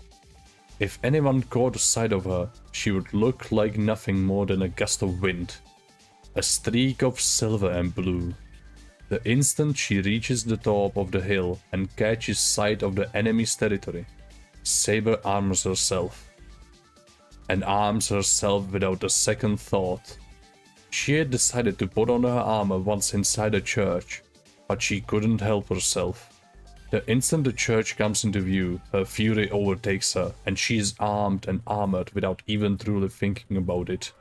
If anyone caught sight of her, she would look like nothing more than a gust of wind. A streak of silver and blue. The instant she reaches the top of the hill and catches sight of the enemy's territory, Saber arms herself. And arms herself without a second thought. She had decided to put on her armor once inside the church, but she couldn't help herself. The instant the church comes into view, her fury overtakes her, and she is armed and armored without even truly thinking about it.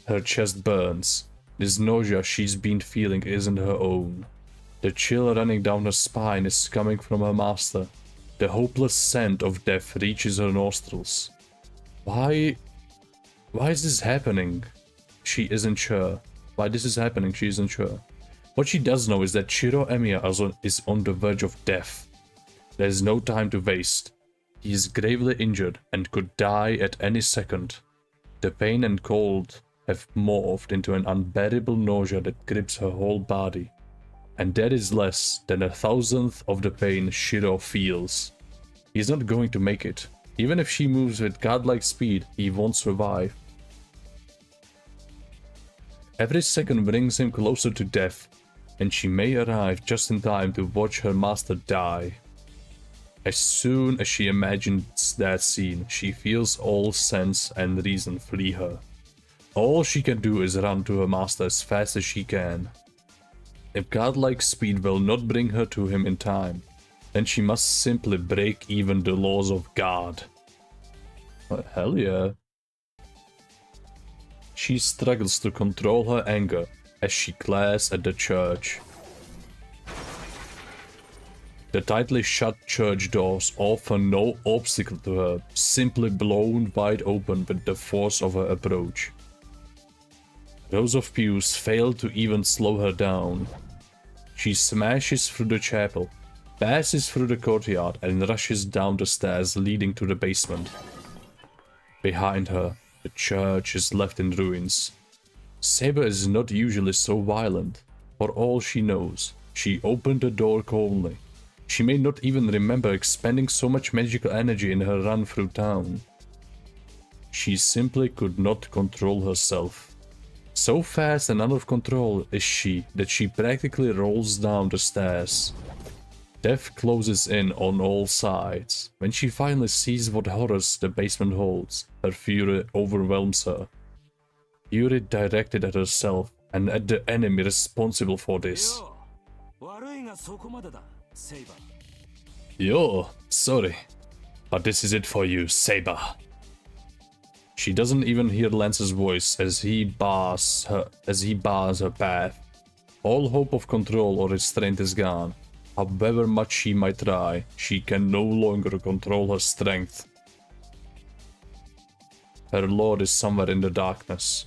Her chest burns. This nausea she's been feeling isn't her own. The chill running down her spine is coming from her master. The hopeless scent of death reaches her nostrils. Why is this happening? She isn't sure. Why this is happening, she isn't sure. What she does know is that Shiro Emiya is on the verge of death. There is no time to waste. He is gravely injured and could die at any second. The pain and cold have morphed into an unbearable nausea that grips her whole body. And that is less than 1,000th of the pain Shiro feels. He is not going to make it. Even if she moves with godlike speed, he won't survive. Every second brings him closer to death, and she may arrive just in time to watch her master die. As soon as she imagines that scene, she feels all sense and reason flee her. All she can do is run to her master as fast as she can. If godlike speed will not bring her to him in time, then she must simply break even the laws of God. Well, hell yeah. She struggles to control her anger as she glares at the church. The tightly shut church doors offer no obstacle to her, simply blown wide open with the force of her approach. Rows of pews fail to even slow her down. She smashes through the chapel, passes through the courtyard, and rushes down the stairs leading to the basement. Behind her, the church is left in ruins. Saber is not usually so violent. For all she knows, she opened the door calmly. She may not even remember expending so much magical energy in her run through town. She simply could not control herself. So fast and out of control is she that she practically rolls down the stairs. Death closes in on all sides. When she finally sees what horrors the basement holds, her fury overwhelms her. Fury directed at herself and at the enemy responsible for this. Yo, sorry, but this is it for you, Saber. She doesn't even hear Lance's voice as he bars her path. All hope of control or restraint is gone. However much she might try, she can no longer control her strength. Her lord is somewhere in the darkness.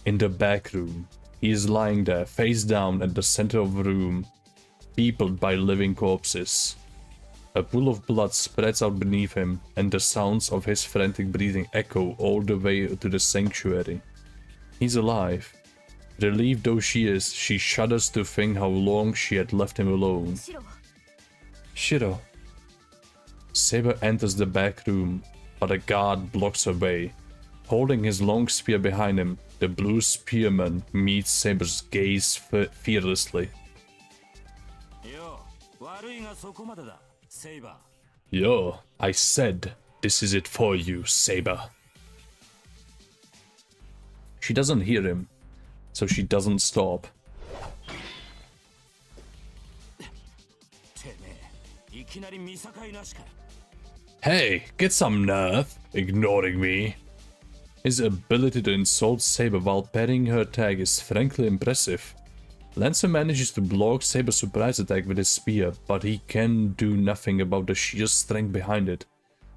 In the back room. He is lying there, face down at the center of the room, peopled by living corpses. A pool of blood spreads out beneath him, and the sounds of his frantic breathing echo all the way to the sanctuary. He's alive. Relieved though she is, she shudders to think how long she had left him alone. Shiro. Saber enters the back room, but a guard blocks her way. Holding his long spear behind him, The blue spearman meets Saber's gaze fearlessly. よ、悪いがそこまでだ、セイバ Yo, I said, this is it for you, Saber. She doesn't hear him, so she doesn't stop. てめえ、いきなり見境なしか。 Hey, get some nerve, ignoring me. His ability to insult Saber while parrying her attack is frankly impressive. Lancer manages to block Saber's surprise attack with his spear, but he can do nothing about the sheer strength behind it,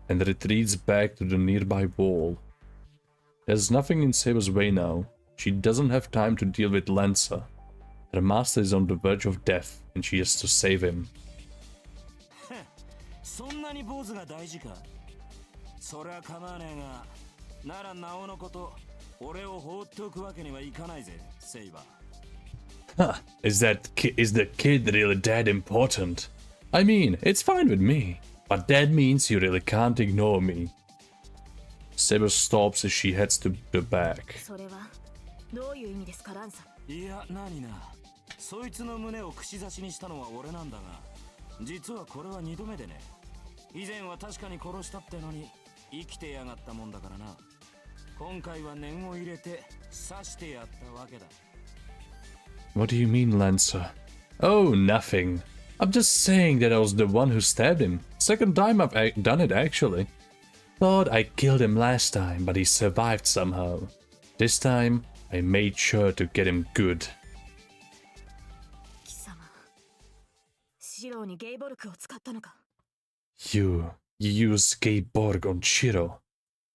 and retreats back to the nearby wall. There's nothing in Saber's way now. She doesn't have time to deal with Lancer. Her master is on the verge of death, and she has to save him. そんなに坊主が大事か。そりゃ構わねえが、ならなおのこと、俺を放っておくわけにはいかないぜ、セイバー。 Huh, is the kid really that important? I mean, it's fine with me, but that means you really can't ignore me. Saber stops as she heads to the back. それはどういう意味ですか、ランさん。いや、何な。そいつの胸を串刺しにしたのは俺なんだが、実はこれは二度目でね。以前は確かに殺したってのに生きてやがったもんだからな。今回は念を入れて刺してやったわけだ。 What do you mean, Lancer? Oh, nothing. I'm just saying that I was the one who stabbed him. Second time I've done it, actually. Thought I killed him last time, but he survived somehow. This time, I made sure to get him good. 貴様、シローにゲイボルクを使ったのか。 You used Gay Borg on Shiro.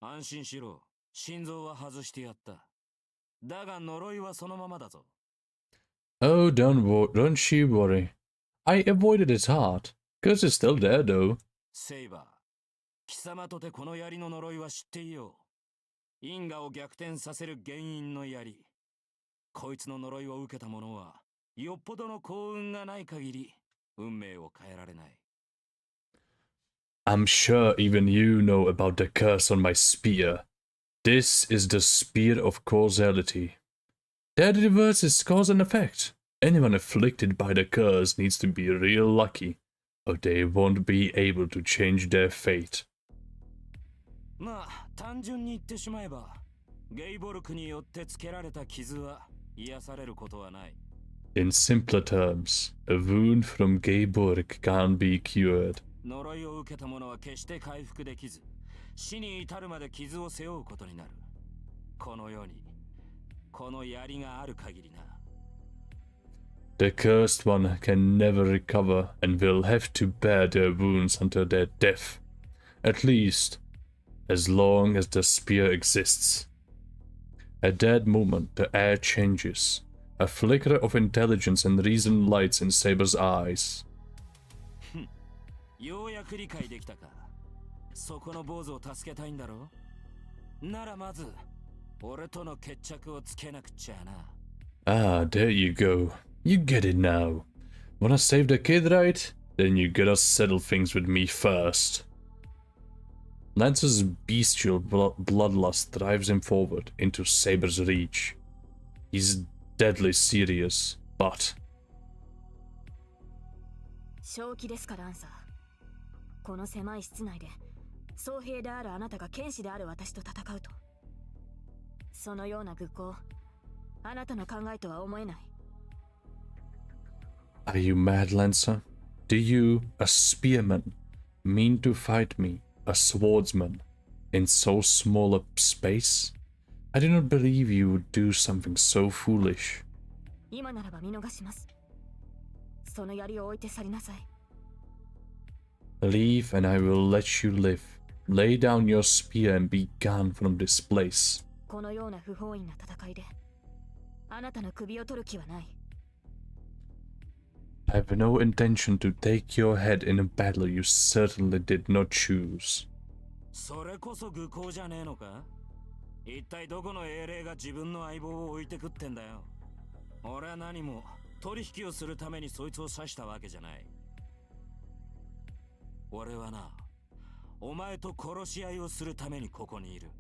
安心しろ。心臓は外してやった。だが呪いはそのままだぞ。 Oh, don't you worry. I avoided its heart. Curse is still there, though. セイバー、貴様とてこの槍の呪いは知っていよう。因果を逆転させる原因の槍。こいつの呪いを受けた者は、よっぽどの幸運がない限り、運命を変えられない。 I'm sure even you know about the curse on my spear. This is the spear of causality. That reverses cause and effect. Anyone afflicted by the curse needs to be real lucky, or they won't be able to change their fate. まあ、単純に言ってしまえば、ゲイボルクによってつけられた傷は癒されることはない。 In simpler terms, a wound from Gayborg can't be cured. 呪いを受けた者は決して回復できず、死に至るまで傷を背負うことになる。この世に、この槍がある限りな。 The cursed one can never recover and will have to bear their wounds until their death. At least, as long as the spear exists. At that moment, the air changes. A flicker of intelligence and reason lights in Saber's eyes. ようやく理解できたか。そこの坊主を助けたいんだろう。ならまず、俺との決着をつけなくちゃな。 Ah, there you go. You get it now. Wanna save the kid, right? Then you gotta settle things with me first. Lancer's bestial bloodlust drives him forward into Saber's reach. He's deadly serious, but... 正気ですか、ランサー。この狭い室内で、僧兵であるあなたが剣士である私と戦うと。そのような愚行、あなたの考えとは思えない。 Are you mad, Lancer? Do you, a spearman, mean to fight me, a swordsman, in so small a space? I do not believe you would do something so foolish. 今ならば見逃します。その槍を置いて去りなさい。 Leave and I will let you live. Lay down your spear and be gone from this place. このような不本意な戦いで、あなたの首を取る気はない。 I have no intention to take your head in a battle you certainly did not choose. それこそ愚行じゃねえのか。一体どこの英霊が自分の相棒を置いてくってんだよ。俺は何も取引をするためにそいつを刺したわけじゃない。俺はな、お前と殺し合いをするためにここにいる。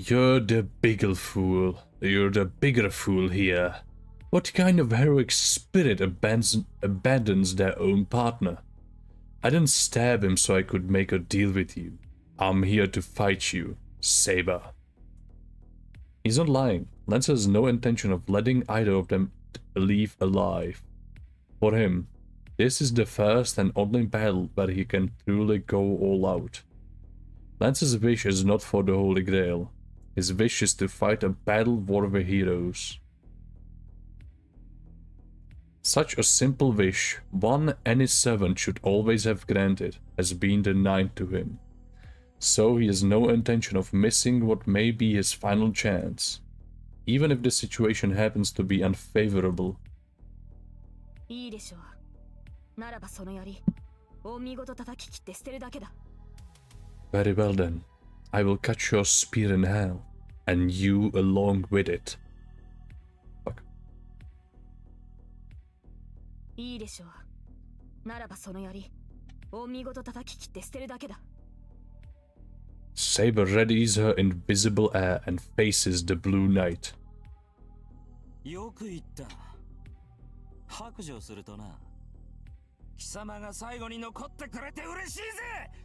You're the bigger fool. You're the bigger fool here. What kind of heroic spirit abandons their own partner? I didn't stab him so I could make a deal with you. I'm here to fight you, Saber. He's not lying. Lance has no intention of letting either of them leave alive. For him, this is the first and only battle where he can truly go all out. Lance's wish is not for the Holy Grail. His wish is to fight a battle worthy heroes. Such a simple wish, one any servant should always have granted, has been denied to him. So he has no intention of missing what may be his final chance, even if the situation happens to be unfavorable. いいでしょう。ならばその槍、お見事叩き切って捨てるだけだ。Very well then. I will cut your spear in hell, and you along with it. Fuck. いいでしょう。ならばその槍、お見事叩き切って捨てるだけだ。Saber readies her invisible air and faces the blue knight. よく言った。白状するとな。貴様が最後に残ってくれて嬉しいぜ、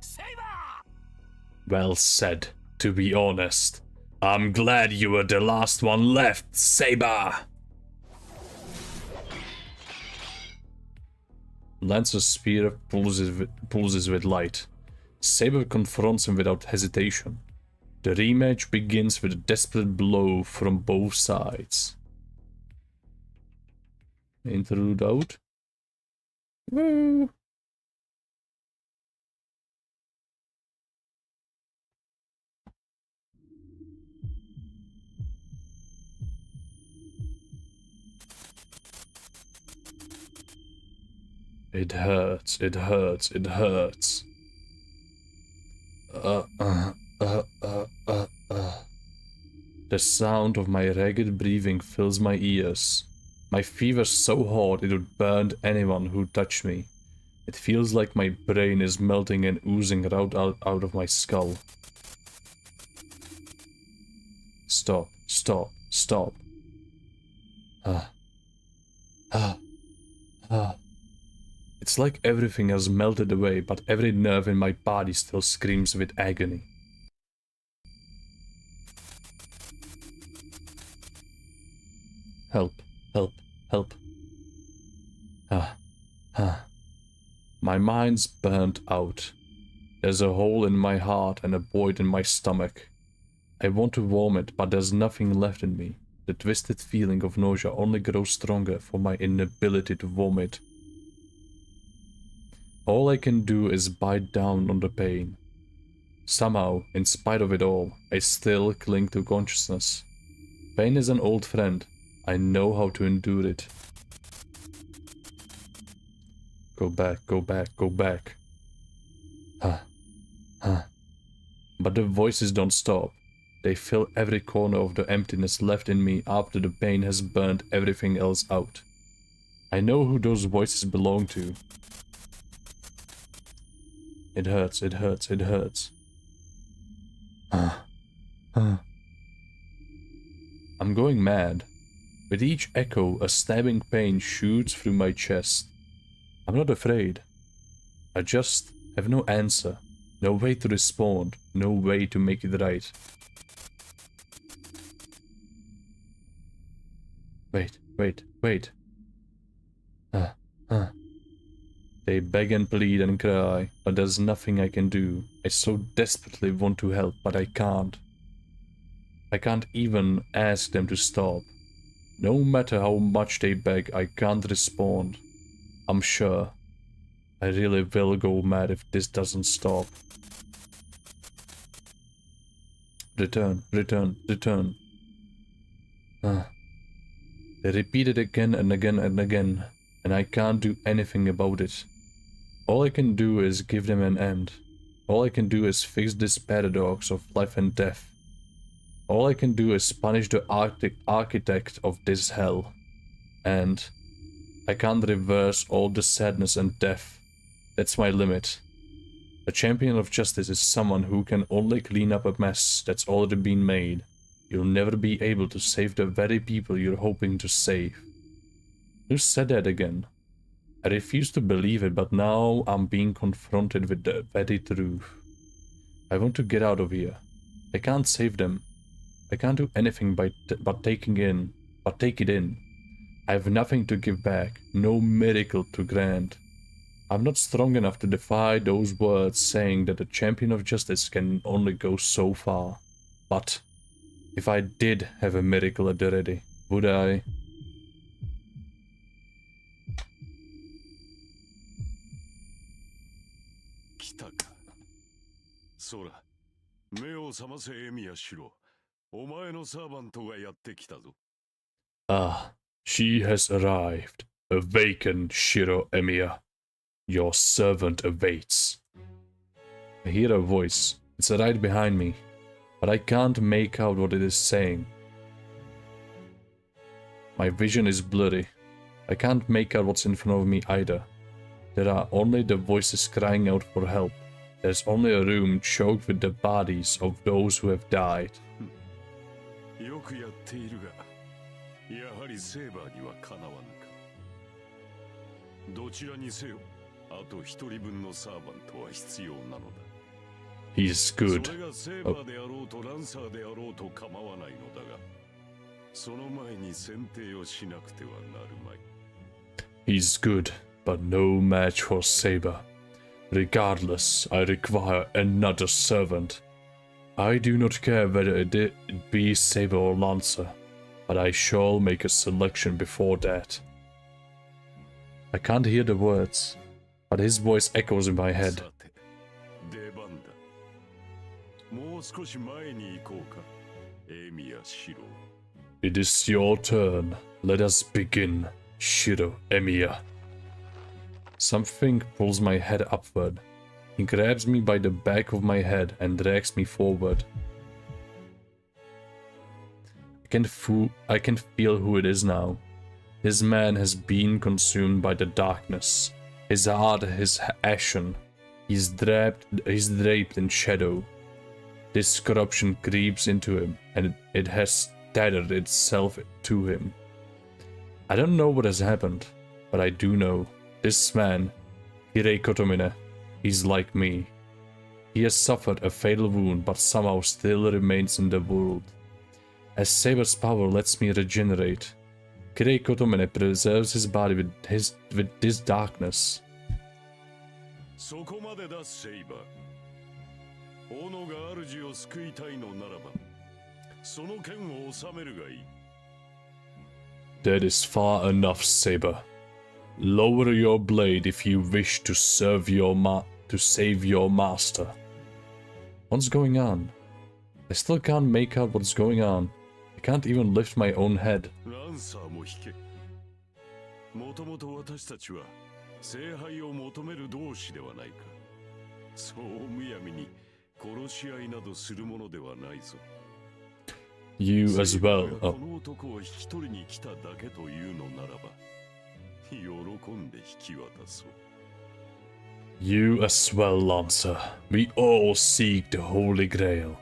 セイバー! Well said, to be honest. I'm glad you were the last one left, Saber! Lance's spear pulses with light. Saber confronts him without hesitation. The rematch begins with a desperate blow from both sides. Interlude out. Woo! It hurts, it hurts, it hurts. The sound of my ragged breathing fills my ears. My fever's so hot it would burn anyone who touched me. It feels like my brain is melting and oozing out of my skull. Stop, stop, stop. It's like everything has melted away, but every nerve in my body still screams with agony. Help, help, help. My mind's burnt out. There's a hole in my heart and a void in my stomach. I want to vomit, but there's nothing left in me. The twisted feeling of nausea only grows stronger for my inability to vomit. All I can do is bite down on the pain. Somehow, in spite of it all, I still cling to consciousness. Pain is an old friend. I know how to endure it. Go back, go back, go back. But the voices don't stop. They fill every corner of the emptiness left in me after the pain has burned everything else out. I know who those voices belong to. It hurts, it hurts, it hurts. I'm going mad. With each echo, a stabbing pain shoots through my chest. I'm not afraid. I just have no answer, no way to respond, no way to make it right. Wait, wait, wait. They beg and plead and cry, but there's nothing I can do. I so desperately want to help, but I can't. I can't even ask them to stop. No matter how much they beg, I can't respond. I'm sure I really will go mad if this doesn't stop. Return, return, return. They repeat it again and again and again, and I can't do anything about it. All I can do is give them an end. All I can do is fix this paradox of life and death. All I can do is punish the architect of this hell. And I can't reverse all the sadness and death. That's my limit. A champion of justice is someone who can only clean up a mess that's already been made. You'll never be able to save the very people you're hoping to save. Who said that again? I refuse to believe it, but now I'm being confronted with the very truth. I want to get out of here. I can't save them. I can't do anything but take it in. I have nothing to give back, no miracle to grant. I'm not strong enough to defy those words saying that a champion of justice can only go so far. But if I did have a miracle at the ready, would I? Sora, 目を覚ませエミヤシロ。お前のサーバントがやってきたぞ。Ah, she has arrived. Awaken, Shiro Emiya. Your servant awaits. I hear a voice. It's right behind me, but I can't make out what it is saying. My vision is blurry. I can't make out what's in front of me either. There are only the voices crying out for help. There's only a room choked with the bodies of those who have died. よくやっているが、やはりセーバーにはかなわぬか。どちらにせよ、あと一人分のサーバントは必要なのだ。He's good. それがセーバーであろうとランサーであろうと構わないのだが、その前に選定をしなくてはなるまい。He's good, but no match for Saber. Regardless, I require another servant. I do not care whether it be Saber or Lancer, but I shall make a selection before that. I can't hear the words, but his voice echoes in my head. さて、出番だ。もう少し前に行こうか、エミヤシロ。It is your turn. Let us begin, Shiro Emiya. Something pulls my head upward. He grabs me by the back of my head and drags me forward. I can feel who it is now. This man has been consumed by the darkness. His heart is ashen. He's draped in shadow. This corruption creeps into him, and it has tethered itself to him. I don't know what has happened, but I do know. This man, Hirei Kotomine, he's like me. He has suffered a fatal wound, but somehow still remains in the world. As Saber's power lets me regenerate, Hirei Kotomine preserves his body with this darkness. そこまでだ、セイバー。斧が主を救いたいのならば、その剣を収めるがいい。That is far enough, Saber. Lower your blade if you wish to save your master. What's going on? I still can't make out what's going on. I can't even lift my own head. ランサーも引け。もともと私たちは聖杯を求める同志ではないか。そうむやみに殺し合いなどするものではないぞ。You as well. この男を引き取りに来ただけというのならば。喜んで引き渡そう。You as well, Lancer. We all seek the Holy Grail.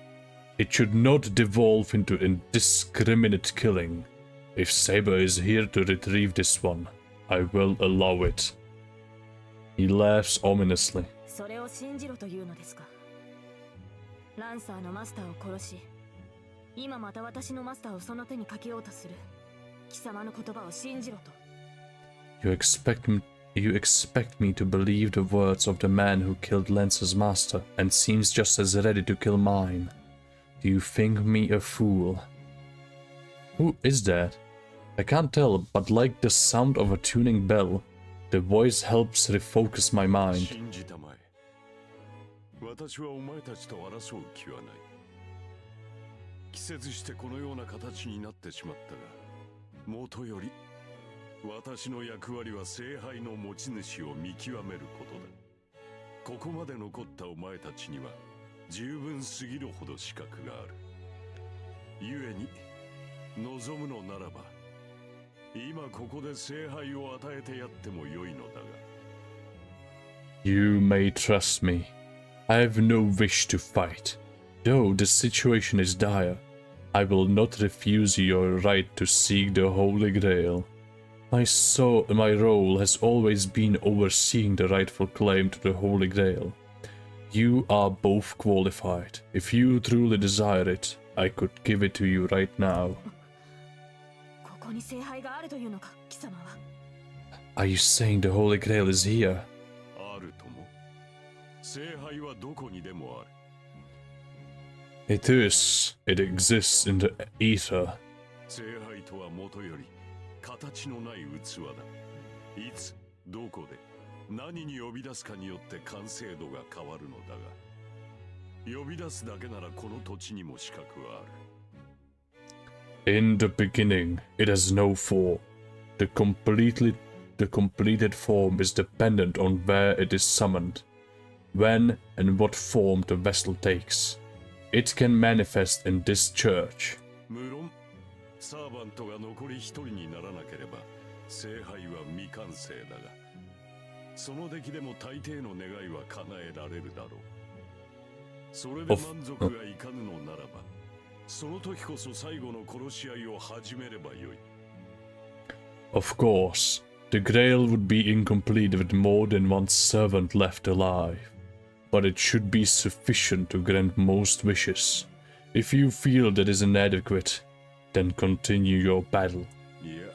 It should not devolve into indiscriminate killing. If Saber is here to retrieve this one, I will allow it. He laughs ominously. それを信じろというのですか。ランサーのマスターを殺し、今また私のマスターをその手にかけようとする。貴様の言葉を信じろと。You expect me to believe the words of the man who killed Lancer's master and seems just as ready to kill mine. Do you think me a fool? Who is that? I can't tell, but like the sound of a tuning bell, the voice helps refocus my mind. 信じたまえ。私はお前たちと争う気はない。季節してこのような形になってしまったが、もとより私の役割は聖杯の持ち主を見極めることだ。ここまで残ったお前たちには十分すぎるほど資格がある。故に望むのならば今ここで聖杯を与えてやってもよいのだが。 You may trust me. I have no wish to fight. Though the situation is dire, I will not refuse your right to seek the Holy Grail. My role has always been overseeing the rightful claim to the Holy Grail. You are both qualified. If you truly desire it, I could give it to you right now. ここに聖杯があるというのか、貴様は。Are you saying the Holy Grail is here? あるとも。聖杯はどこにでもある。It is. It exists in the ether. 聖杯とはもとより形のない器だ。いつ、どこで、何に呼び出すかによって完成度が変わるのだが、呼び出すだけならこの土地にも資格はある。In the beginning, it has no form. The completed form is dependent on where it is summoned, when and what form the vessel takes. It can manifest in this church. 無論、サーバントが残り一人にならなければ、聖杯は未完成だが、その出来でも大抵の願いは叶えられるだろう。それで満足がいかぬのならば、その時こそ最後の殺し合いを始めればよい。Of course, the Grail would be incomplete with more than one servant left alive, but it should be sufficient to grant most wishes. If you feel that is inadequate, then continue your battle. いや、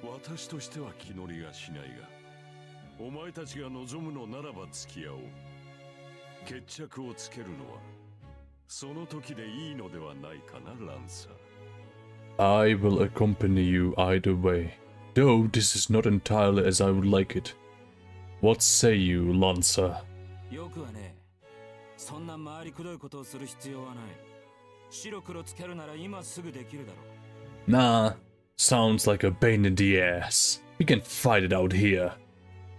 私としては気乗りがしないが、お前たちが望むのならば付き合おう。決着をつけるのは、その時でいいのではないかな、ランサー。I will accompany you either way, though this is not entirely as I would like it. What say you, Lancer? よくはね、そんな回りくどいことをする必要はない。白黒つけるなら今すぐできるだろう。Nah, sounds like a pain in the ass. We can fight it out here.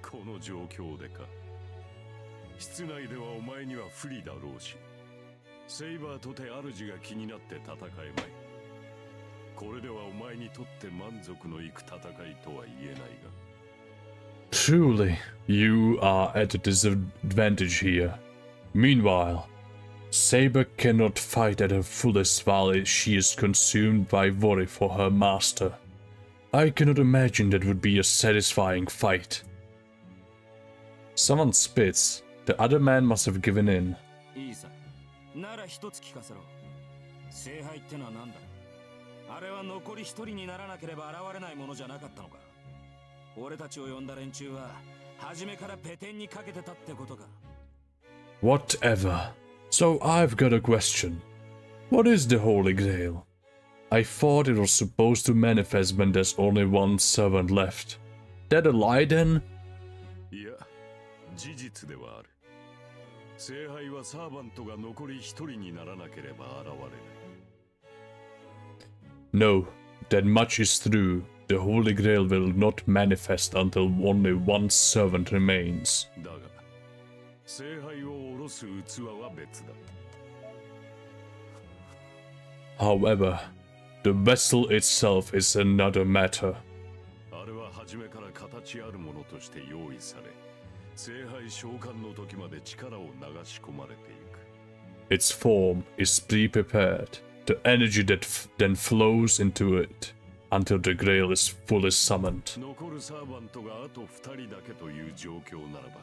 この状況でか。室内ではお前には不利だろうし、セイバーとて主が気になって戦えまい。これではお前にとって満足のいく戦いとは言えないが。Truly, you are at a disadvantage here. Meanwhile, Saber cannot fight at her fullest while she is consumed by worry for her master. I cannot imagine that would be a satisfying fight. Someone spits. The other man must have given in. いいさ。なら一つ聞かせろ。聖杯ってのは何だ？あれは残り一人にならなければ現れないものじゃなかったのか。俺たちを呼んだ連中は初めからペテンにかけてたってことか。Whatever. So I've got a question. What is the Holy Grail? I thought it was supposed to manifest when there's only one servant left. That a lie then? いや、事実ではある。聖杯はサーバントが残り一人にならなければ現れない。No, that much is true. The Holy Grail will not manifest until only one servant remains. だが、聖杯を下ろす器は別だ。However, the vessel itself is another matter. あれは初めから形あるものとして用意され、聖杯召喚の時まで力を流し込まれていく。Its form is pre-prepared. The energy that then flows into it until the Grail is fully summoned. 残るサーバントがあと2人だけという状況ならば、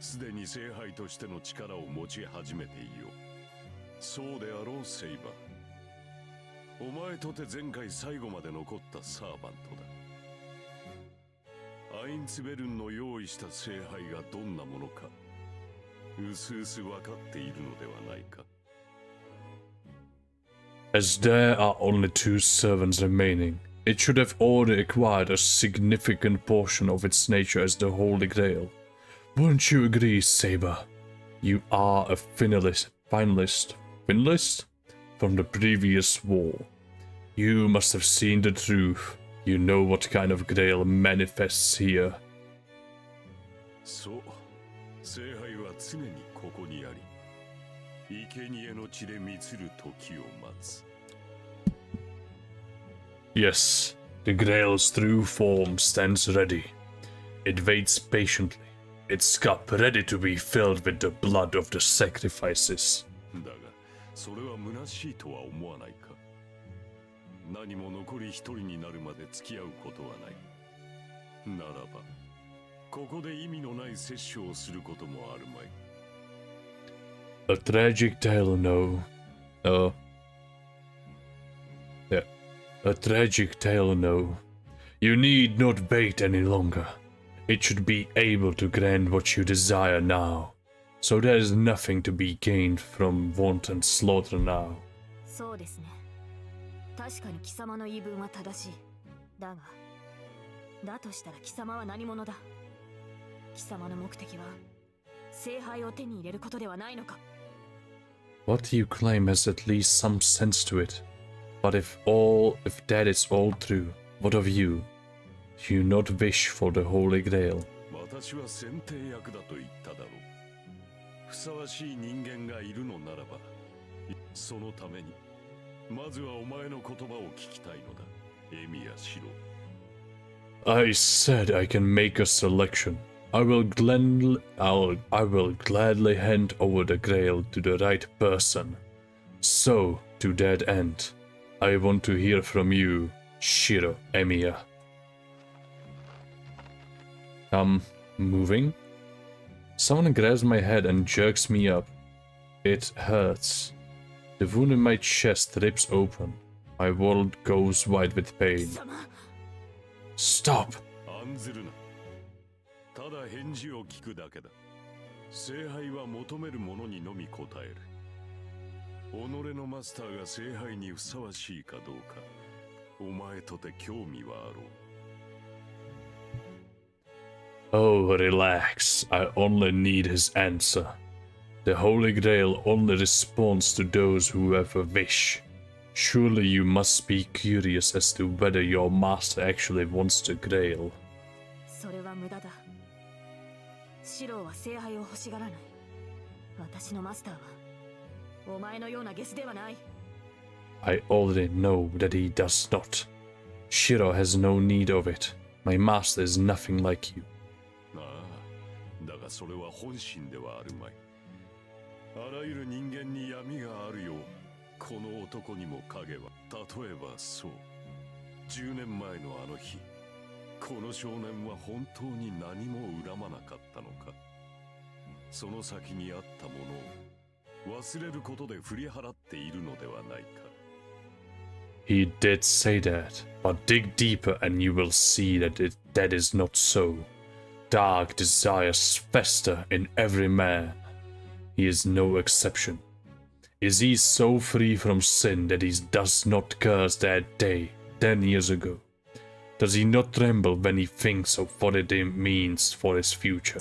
すでに聖杯としての力を持ち始めていよう。そうであろう、セイバー。お前とて前回最後まで残ったサーバントだ。アインツベルンの用意した聖杯がどんなものか、うすうす分かっているのではないか。As there are only 2 servants remaining, it should have already acquired a significant portion of its nature as the Holy Grail. Wouldn't you agree, Saber? You are a finalist from the previous war. You must have seen the truth. You know what kind of Grail manifests here. そう、聖杯は常にここにあり、生贄の地で満つる時を待つ。Yes, the Grail's true form stands ready. It waits patiently, its cup ready to be filled with the blood of the sacrifices. だがそれは虚しいとは思わないか。何も残り一人になるまで付き合うことはない。ならばここで意味のない摂取をすることもあるまい。A tragic tale, no. Yeah. A tragic tale, no. You need not wait any longer. It should be able to grant what you desire now. So there is nothing to be gained from wanton slaughter now. そうですね。確かに貴様の言い分は正しい。だが、だとしたら貴様は何者だ？貴様の目的は聖杯を手に入れることではないのか？ What you claim has at least some sense to it. But if that is all true, what of you? Do you not wish for the Holy Grail? 私は選定役だと言っただろう。ふさわしい人間がいるのならば、そのためにまずはお前の言葉を聞きたいのだ、エミヤシロ。I said I can make a selection. I will gladly hand over the Grail to the right person. So, to that end, I want to hear from you, Shiro Emiya. Moving? Someone grabs my head and jerks me up. It hurts. The wound in my chest rips open. My world goes wide with pain. Stop! 案ずるな。ただ返事を聞くだけだ。聖杯は求める者にのみ答える。己のマスターが聖杯にふさわしいかどうか、お前とて興味はあろう。Oh, relax. I only need his answer. The Holy Grail only responds to those who have a wish. Surely you must be curious as to whether your master actually wants the Grail. それは無駄だ。シローは聖杯を欲しがらない。私のマスターはお前のようなゲスではない。I already know that he does not. Shiro has no need of it. My master is nothing like you. ああ、だがそれは本心ではあるまい。あらゆる人間に闇があるよう、この男にも影は。例えばそう、10年前のあの日、この少年は本当に何も恨まなかったのか。その先にあったものを忘れることで振り払っているのではないか。He did say that, but dig deeper and you will see that that is not so. Dark desires fester in every man. He is no exception. Is he so free from sin that he does not curse that day, 10 years ago? Does he not tremble when he thinks of what it means for his future?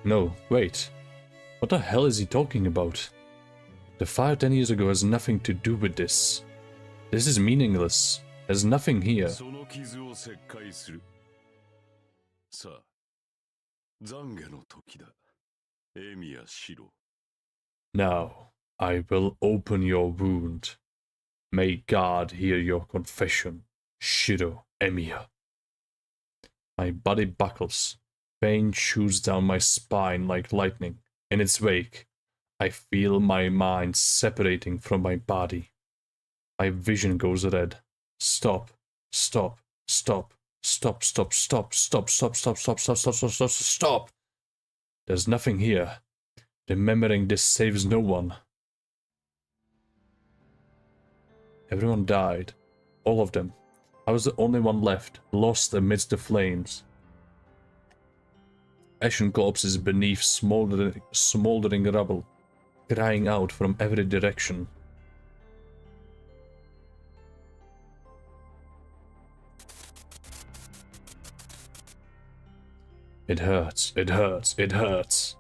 No, wait. What the hell is he talking about? The fire 10 years ago has nothing to do with this. This is meaningless. There's nothing here. その傷を切開する。さあ、懺悔の時だ。エミヤシロ。Now, I will open your wound. May God hear your confession, Shiro Emiya. My body buckles. Pain shoots down my spine like lightning. In its wake, I feel my mind separating from my body. My vision goes red. Stop, stop, stop, stop, stop, stop, stop, stop, stop, stop, stop, stop, stop, stop, stop. There's nothing here. Remembering this saves no one. Everyone died. All of them. I was the only one left, lost amidst the flames. Ashen corpses beneath smoldering rubble, crying out from every direction. It hurts, it hurts, it hurts.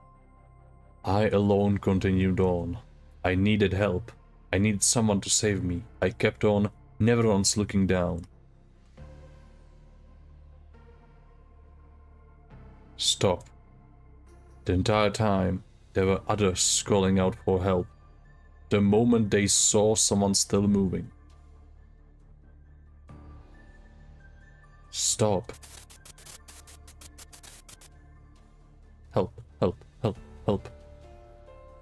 I alone continued on. I needed help. I needed someone to save me. I kept on, never once looking down. Stop. The entire time, there were others calling out for help. The moment they saw someone still moving. Stop. help.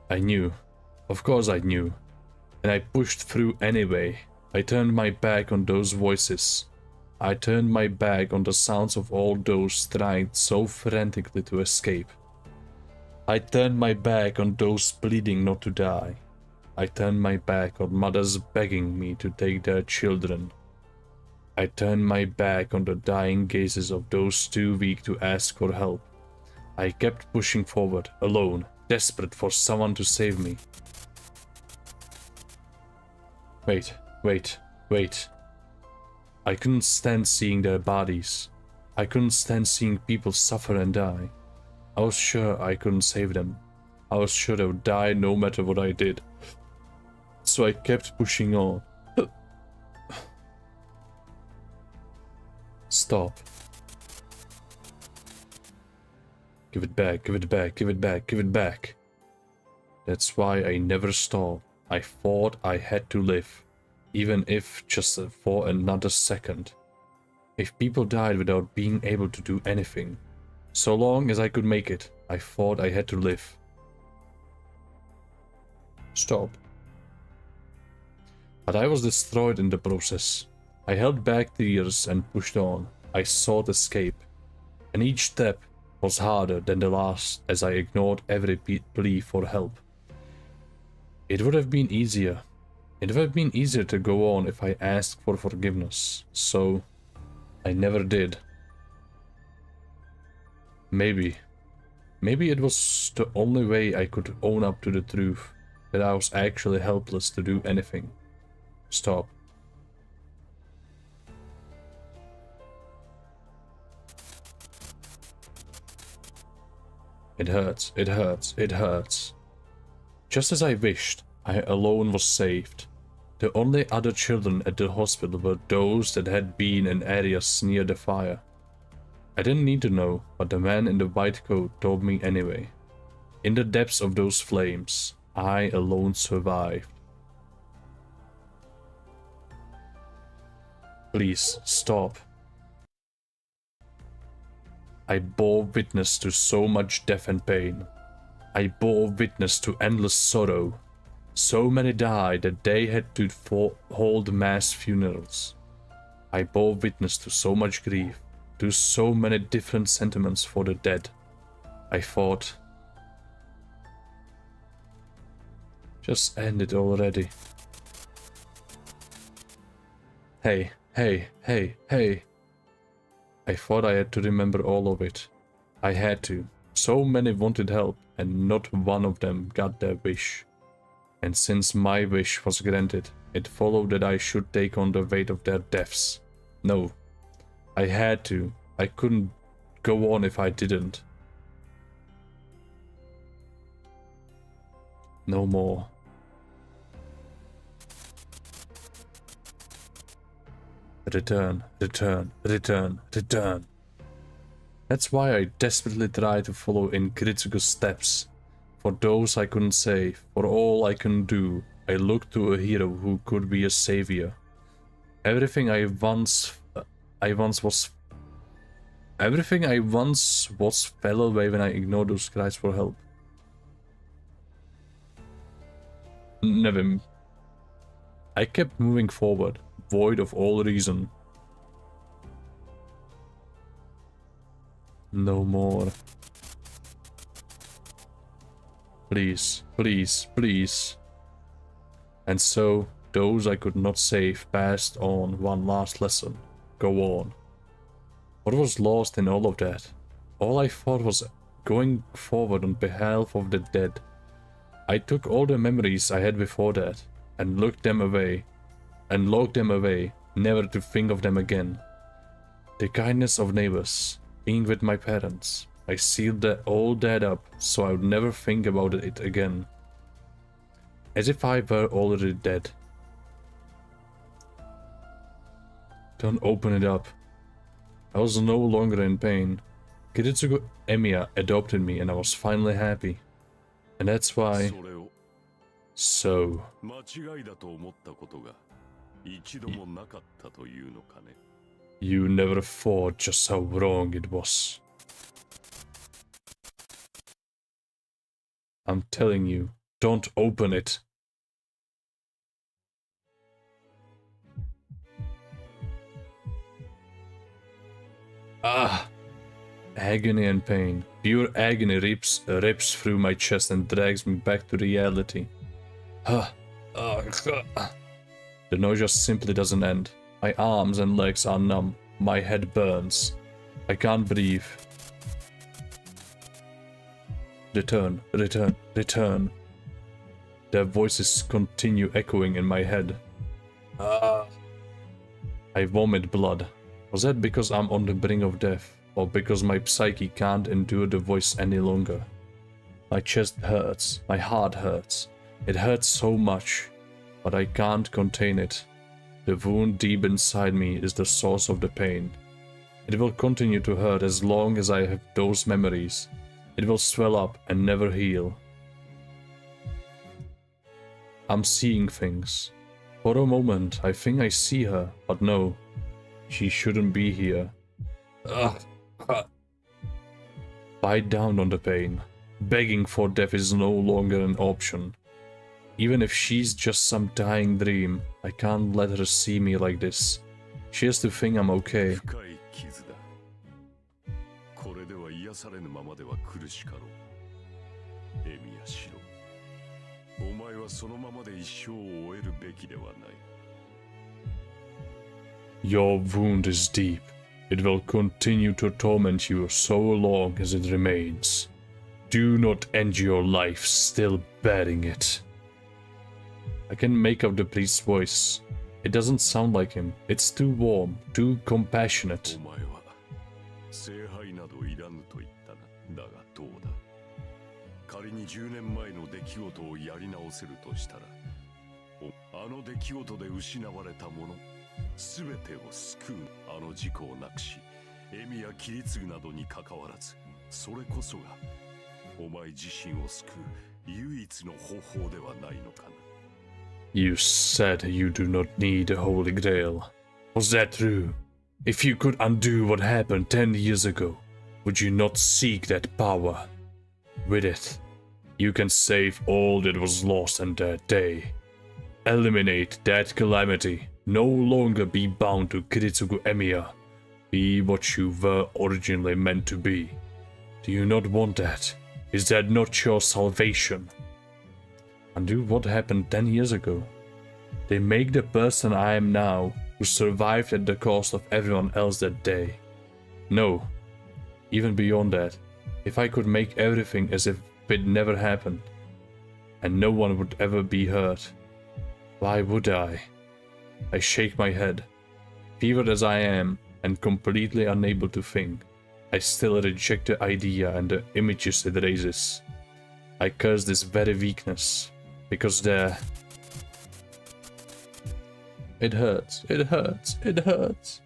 I knew. Of course I knew. And I pushed through anyway. I turned my back on those voices. I turned my back on the sounds of all those trying so frantically to escape. I turned my back on those pleading not to die. I turned my back on mothers begging me to take their children. I turned my back on the dying gazes of those too weak to ask for help. I kept pushing forward, alone, desperate for someone to save me. Wait. I couldn't stand seeing their bodies. I couldn't stand seeing people suffer and die. I was sure I couldn't save them. I was sure they would die no matter what I did. So I kept pushing on. Stop. Give it back, give it back, give it back, give it back. That's why I never stopped. I thought I had to live. Even if just for another second. If people died without being able to do anything. So long as I could make it, I thought I had to live. Stop. But I was destroyed in the process. I held back tears and pushed on. I sought escape. And each step was harder than the last as I ignored every plea for help. It would have been easier. It would have been easier to go on if I asked for forgiveness. So, I never did. Maybe it was the only way I could own up to the truth. That I was actually helpless to do anything. Stop. It hurts, it hurts, it hurts. Just as I wished, I alone was saved. The only other children at the hospital were those that had been in areas near the fire. I didn't need to know, but the man in the white coat told me anyway. In the depths of those flames, I alone survived. Please, stop. I bore witness to so much death and pain. I bore witness to endless sorrow. So many died that they had to hold mass funerals. I bore witness to so much grief, to so many different sentiments for the dead. I thought, just end it already. Hey. I thought I had to remember all of it. I had to. So many wanted help, and not one of them got their wish. And since my wish was granted, it followed that I should take on the weight of their deaths. No, I had to. I couldn't go on if I didn't. No more. Return. That's why I desperately try to follow in Kritsuko's steps. For those I couldn't save, for all I couldn't do, I looked to a hero who could be a savior. Everything I once was fell away when I ignored those cries for help. Never. I kept moving forward, void of all reason. No more. Please. And so, those I could not save passed on one last lesson. Go on. What was lost in all of that? All I thought was going forward on behalf of the dead. I took all the memories I had before that, and locked them away, never to think of them again. The kindness of neighbors, being with my parents, I sealed all that up so I would never think about it again. As if I were already dead. Don't open it up. I was no longer in pain. Kiritsugo Emiya adopted me and I was finally happy. And that's why... So... You never thought just how wrong it was. I'm telling you, don't open it. Ah! Agony and pain. Pure agony rips through my chest and drags me back to reality. The noise just simply doesn't end. My arms and legs are numb. My head burns. I can't breathe. Return, return, return. Their voices continue echoing in my head. I vomit blood. Was that because I'm on the brink of death? Or because my psyche can't endure the voice any longer? My chest hurts. My heart hurts. It hurts so much, but I can't contain it. The wound deep inside me is the source of the pain. It will continue to hurt as long as I have those memories. It will swell up and never heal. I'm seeing things. For a moment, I think I see her, but no. She shouldn't be here. Bite down on the pain. Begging for death is no longer an option. Even if she's just some dying dream, I can't let her see me like this. She has to think I'm okay. 深い傷だ。これでは癒されぬままでは苦しかろう。エミヤシロ。お前はそのままで一生を終えるべきではない。Your wound is deep. It will continue to torment you so long as it remains. Do not end your life still bearing it. I can make out the priest's voice. It doesn't sound like him. It's too warm, too compassionate. お前は聖杯などいらぬと言ったな。だがどうだ。仮に10年前の出来事をやり直せるとしたら、あの出来事で失われたもの、すべてを救う。あの事故をなくし、エミやキリツグなどに関わらず、それこそがお前自身を救う唯一の方法ではないのかな。You said you do not need the Holy Grail. Was that true? If you could undo what happened 10 years ago, would you not seek that power? With it, you can save all that was lost in that day. Eliminate that calamity. No longer be bound to Kiritsugu Emiya. Be what you were originally meant to be. Do you not want that? Is that not your salvation? Undo what happened 10 years ago. They make the person I am now, who survived at the cost of everyone else that day. No. Even beyond that, if I could make everything as if it never happened, and no one would ever be hurt, why would I? I shake my head. Fevered as I am, and completely unable to think, I still reject the idea and the images it raises. I curse this very weakness, because there... It hurts, it hurts, it hurts.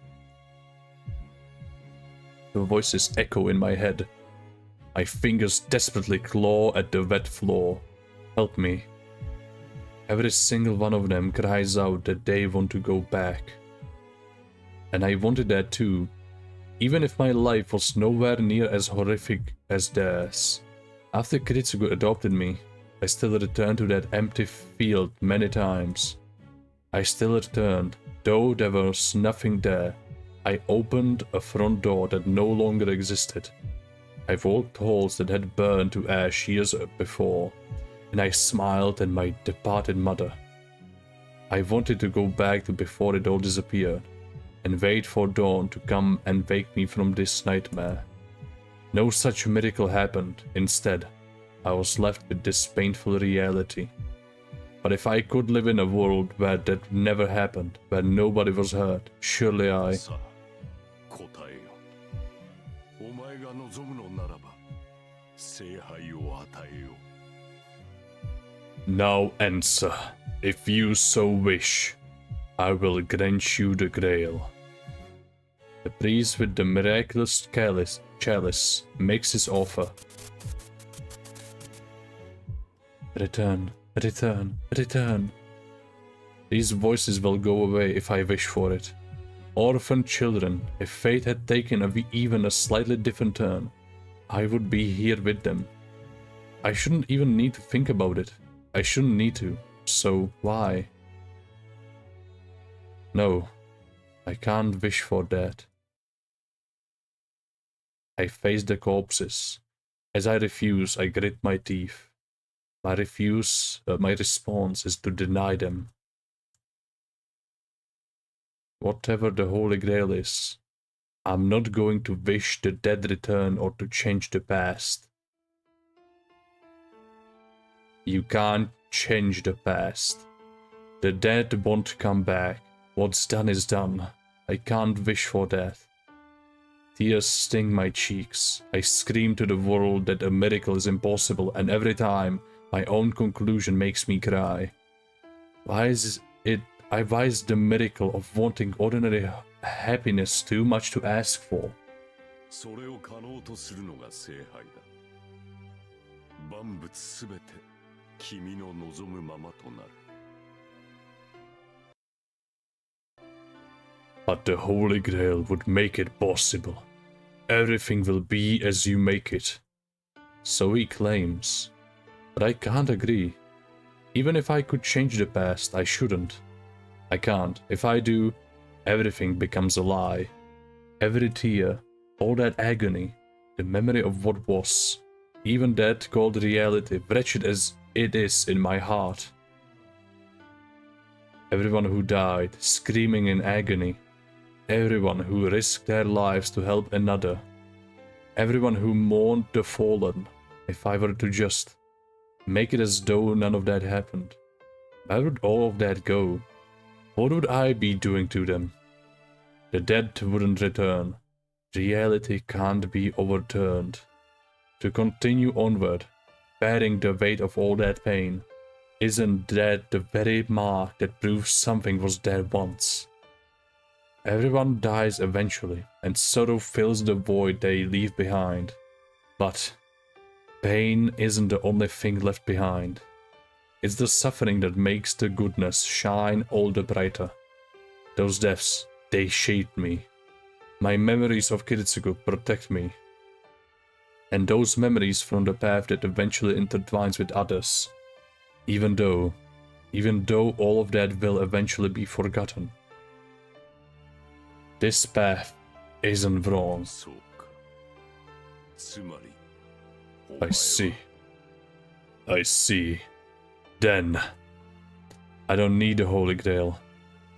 The voices echo in my head. My fingers desperately claw at the wet floor. Help me. Every single one of them cries out that they want to go back. And I wanted that too, even if my life was nowhere near as horrific as theirs. After Kiritsugu adopted me, I still returned to that empty field many times. I still returned, though there was nothing there. I opened a front door that no longer existed. I walked halls that had burned to ash years before, and I smiled at my departed mother. I wanted to go back to before it all disappeared, and wait for dawn to come and wake me from this nightmare. No such miracle happened. Instead, I was left with this painful reality. But if I could live in a world where that never happened, where nobody was hurt, surely I... さあ、答えよ。お前が望むのならば、聖杯を与えよう。 Now answer. If you so wish, I will grant you the grail. The priest with the miraculous chalice makes his offer. Return, return, return. These voices will go away if I wish for it. Orphan children, if fate had taken even a slightly different turn, I would be here with them. I shouldn't even need to think about it. I shouldn't need to. So why? No, I can't wish for that. I face the corpses. As I refuse, I grit my teeth. My response is to deny them. Whatever the Holy Grail is, I'm not going to wish the dead return or to change the past. You can't change the past. The dead won't come back. What's done is done. I can't wish for that. Tears sting my cheeks. I scream to the world that a miracle is impossible, and every time, my own conclusion makes me cry. Why is the miracle of wanting ordinary happiness too much to ask for? それを可能とするのが聖杯だ。万物すべて君の望むままとなる。But the Holy Grail would make it possible. Everything will be as you make it. So he claims. But I can't agree. Even if I could change the past, I shouldn't. I can't. If I do, everything becomes a lie. Every tear, all that agony, the memory of what was, even that called reality, wretched as it is in my heart. Everyone who died, screaming in agony. Everyone who risked their lives to help another. Everyone who mourned the fallen. If I were to just make it as though none of that happened, where would all of that go? What would I be doing to them? The dead wouldn't return. Reality can't be overturned. To continue onward, bearing the weight of all that pain, isn't that the very mark that proves something was there once? Everyone dies eventually, and sorrow fills the void they leave behind. But pain isn't the only thing left behind. It's the suffering that makes the goodness shine all the brighter. Those deaths, they shaped me. My memories of Kiritsugu protect me. And those memories from the path that eventually intertwines with others. Even though all of that will eventually be forgotten. This path isn't wrong. I see. I see. Then, I don't need the Holy Grail.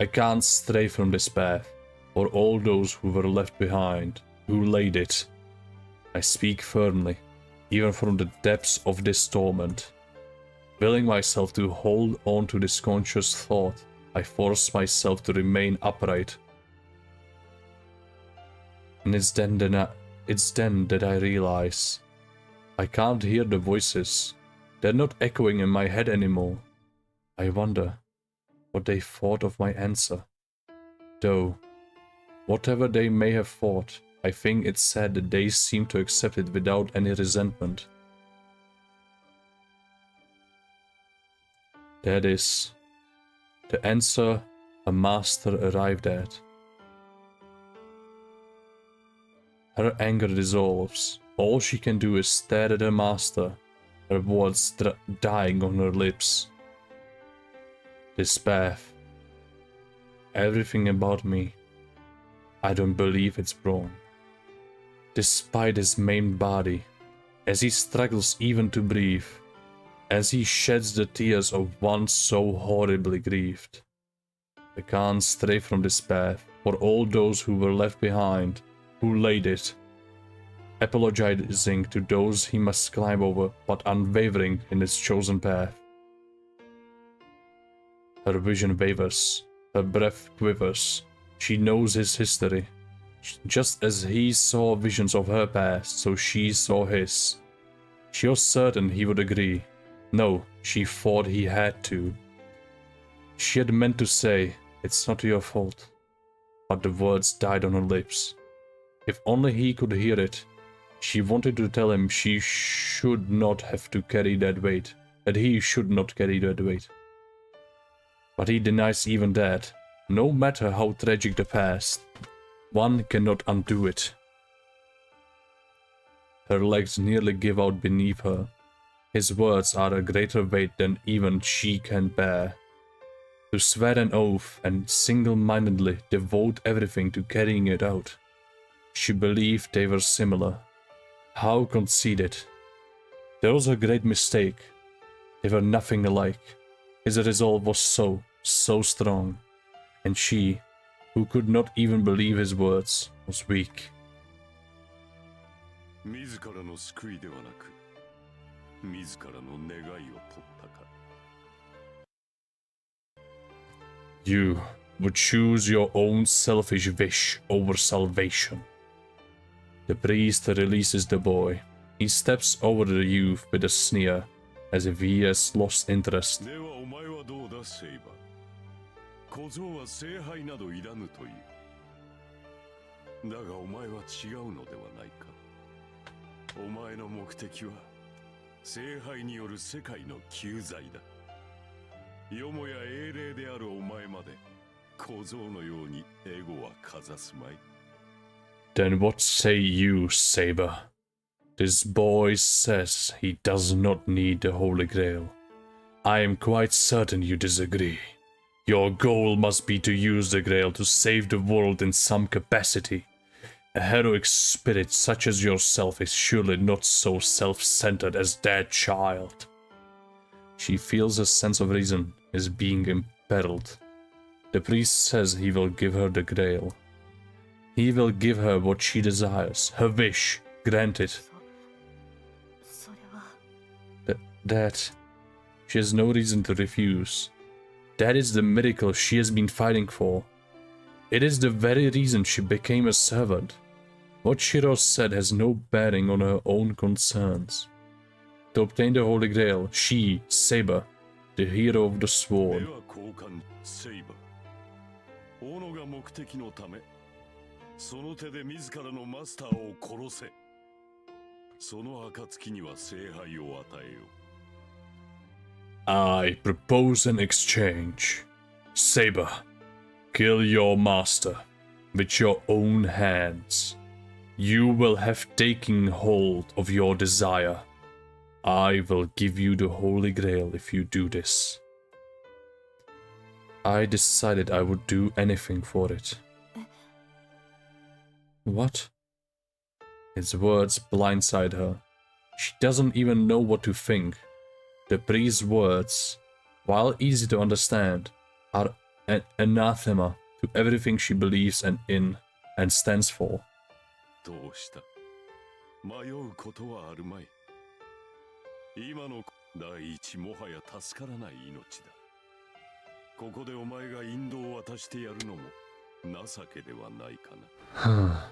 I can't stray from this path, or all those who were left behind, who laid it. I speak firmly, even from the depths of this torment. Willing myself to hold on to this conscious thought, I force myself to remain upright. And it's then that I realize I can't hear the voices. They're not echoing in my head anymore. I wonder what they thought of my answer. Though, whatever they may have thought, I think it's sad that they seem to accept it without any resentment. That is the answer a master arrived at. Her anger dissolves. All she can do is stare at her master, her words dying on her lips. This path, everything about me, I don't believe it's wrong. Despite his maimed body, as he struggles even to breathe, as he sheds the tears of one so horribly grieved. I can't stray from this path for all those who were left behind, who laid it, apologizing to those he must climb over, but unwavering in his chosen path. Her vision wavers, her breath quivers. She knows his history. Just as he saw visions of her past, so she saw his. She was certain he would agree. No, she thought he had to. She had meant to say, "It's not your fault," but the words died on her lips. If only he could hear it. She wanted to tell him she should not have to carry that weight, that he should not carry that weight. But he denies even that. No matter how tragic the past, one cannot undo it. Her legs nearly give out beneath her. His words are a greater weight than even she can bear. To swear an oath and single-mindedly devote everything to carrying it out. She believed they were similar. How conceited. That was a great mistake. They were nothing alike. His resolve was so strong. And she, who could not even believe his words, was weak. 自らの救いではなく、自らの願いを取ったか。You would choose your own selfish wish over salvation. The priest releases the boy. He steps over the youth with a sneer, as if he has lost interest. ではお前はどうだ、セイバー。小僧は聖杯などいらぬという。だがお前は違うのではないか。お前の目的は聖杯による世界の救済だ。よもや英霊であるお前まで小僧のようにエゴはかざすまい。Then what say you, Saber? This boy says he does not need the Holy Grail. I am quite certain you disagree. Your goal must be to use the Grail to save the world in some capacity. A heroic spirit such as yourself is surely not so self-centered as that child. She feels a sense of reason is being imperiled. The priest says he will give her the Grail. He will give her what she desires, her wish, granted. それは That she has no reason to refuse. That is the miracle she has been fighting for. It is the very reason she became a servant. What Shiro said has no bearing on her own concerns. To obtain the Holy Grail, she, Saber, the hero of the sword. では交換セイバー。斧が目的のため、その手で自らのマスターを殺せ。その暁には聖杯を与えよう。I propose an exchange. Saber, kill your master with your own hands. You will have taken hold of your desire. I will give you the Holy Grail if you do this. I decided I would do anything for it. What? His words blindside her. She doesn't even know what to think. The priest's words, while easy to understand, are an anathema to everything she believes in and stands for. どうした？迷うことはあるまい。今の第一もはや助からない命だ。ここでお前が引導を渡してやるのも情けではないかな。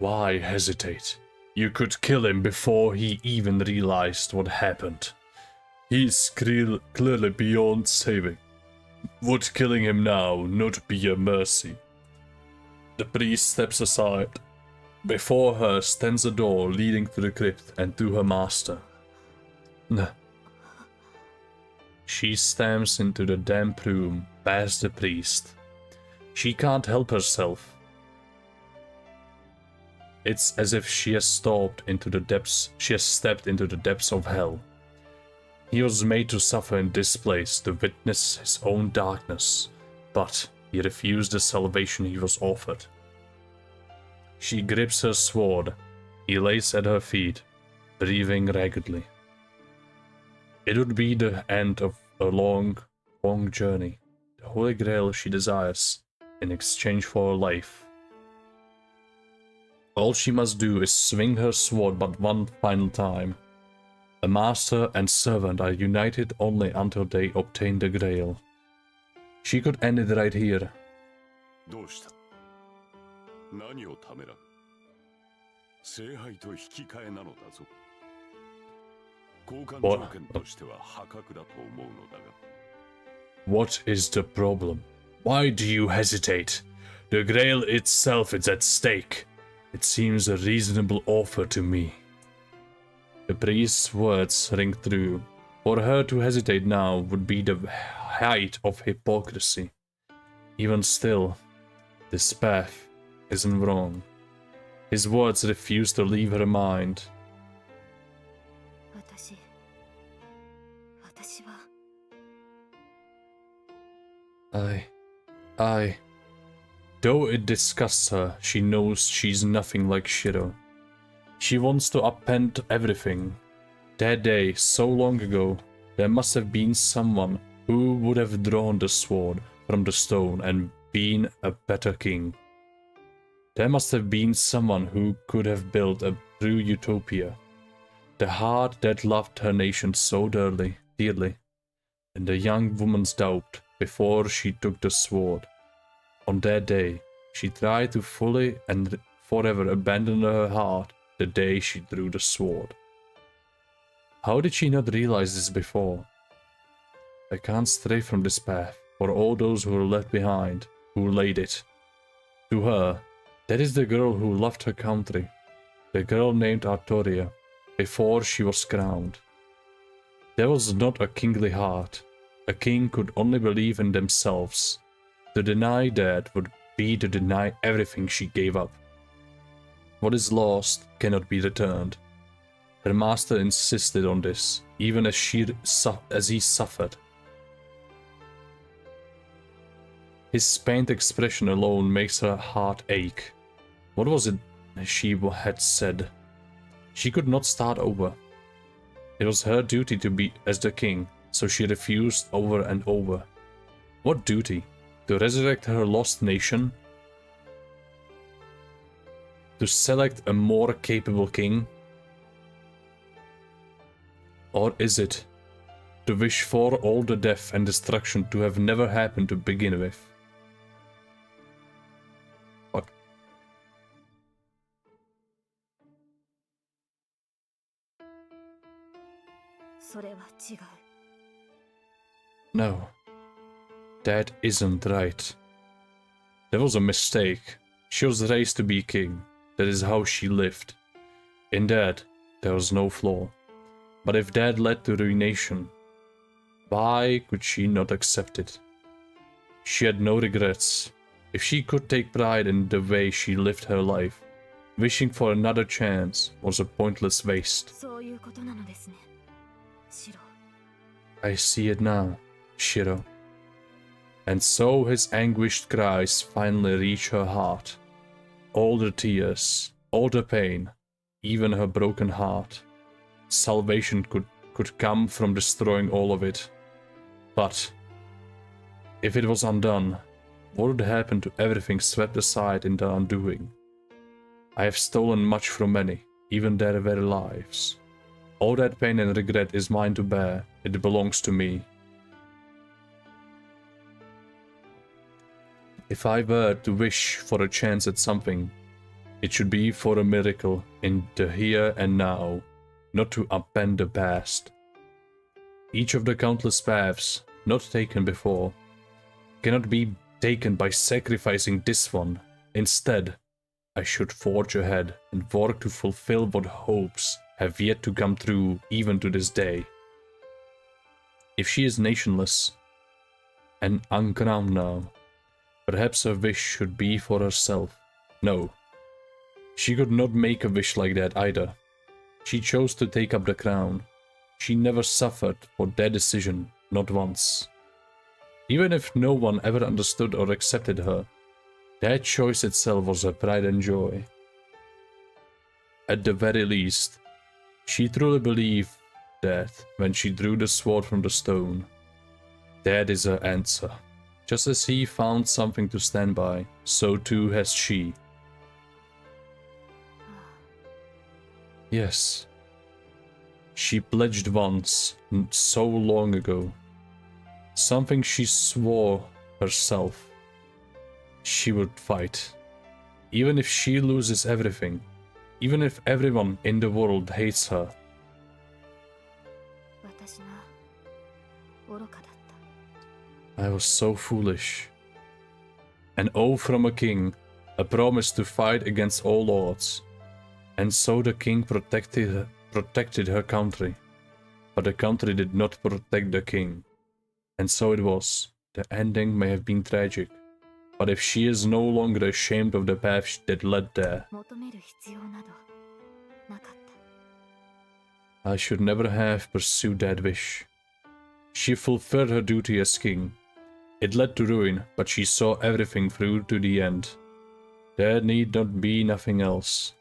Why hesitate? You could kill him before he even realized what happened. He's clearly beyond saving. Would killing him now not be a mercy? The priest steps aside. Before her stands a door leading to the crypt and to her master. She stamps into the damp room past the priest. She can't help herself. It's as if she has stepped into the depths of hell. He was made to suffer in this place, to witness his own darkness, but he refused the salvation he was offered. She grips her sword. He lays at her feet, breathing raggedly. It would be the end of a long, long journey. The Holy Grail she desires, in exchange for her life. All she must do is swing her sword but one final time. A master and servant are united only until they obtain the Grail. She could end it right here. どうした？何をためらう？聖杯と引き換えなのだぞ。交換条件としては破格だと思うのだが。What is the problem? Why do you hesitate? The Grail itself is at stake. It seems a reasonable offer to me. The priest's words ring true. For her to hesitate now would be the height of hypocrisy. Even still, this path isn't wrong. His words refuse to leave her mind. 私私は Though it disgusts her, she knows she's nothing like Shiro. She wants to upend everything. That day, so long ago, there must have been someone who would have drawn the sword from the stone and been a better king. There must have been someone who could have built a true utopia. The heart that loved her nation so dearly, and the young woman's doubt before she took the sword. On that day, she tried to fully and forever abandon her heart the day she drew the sword. How did she not realize this before? I can't stray from this path, for all those who were left behind, who laid it. To her, that is the girl who loved her country, the girl named Artoria, before she was crowned. There was not a kingly heart. A king could only believe in themselves. To deny that would be to deny everything she gave up. What is lost cannot be returned. Her master insisted on this, even as he suffered. His pained expression alone makes her heart ache. What was it she had said? She could not start over. It was her duty to be as the king, so she refused over and over. What duty? To resurrect her lost nation? To select a more capable king? Or is it to wish for all the death and destruction to have never happened to begin with? Fuck. No. That isn't right. That was a mistake. She was raised to be king. That is how she lived. In that, there was no flaw. But if that led to ruination, why could she not accept it? She had no regrets. If she could take pride in the way she lived her life, wishing for another chance was a pointless waste. I see it now, Shiro. And so his anguished cries finally reach her heart. All the tears, all the pain, even her broken heart. Salvation could come from destroying all of it. But if it was undone, what would happen to everything swept aside in the undoing? I have stolen much from many, even their very lives. All that pain and regret is mine to bear. It belongs to me. If I were to wish for a chance at something, it should be for a miracle in the here and now, not to upend the past. Each of the countless paths not taken before cannot be taken by sacrificing this one. Instead, I should forge ahead and work to fulfill what hopes have yet to come true even to this day. If she is nationless and uncrowned now, perhaps her wish should be for herself. No, she could not make a wish like that either. She chose to take up the crown. She never suffered for that decision, not once. Even if no one ever understood or accepted her, that choice itself was her pride and joy. At the very least, she truly believed that when she drew the sword from the stone. That is her answer. Just as he found something to stand by, so too has she. Yes. She pledged once, so long ago. Something she swore herself. She would fight. Even if she loses everything. Even if everyone in the world hates her. I was so foolish. An oath from a king, a promise to fight against all odds. And so the king protected her country. But the country did not protect the king. And so it was. The ending may have been tragic. But if she is no longer ashamed of the path that led there, I should never have pursued that wish. She fulfilled her duty as king. It led to ruin, but she saw everything through to the end. There need not be nothing else.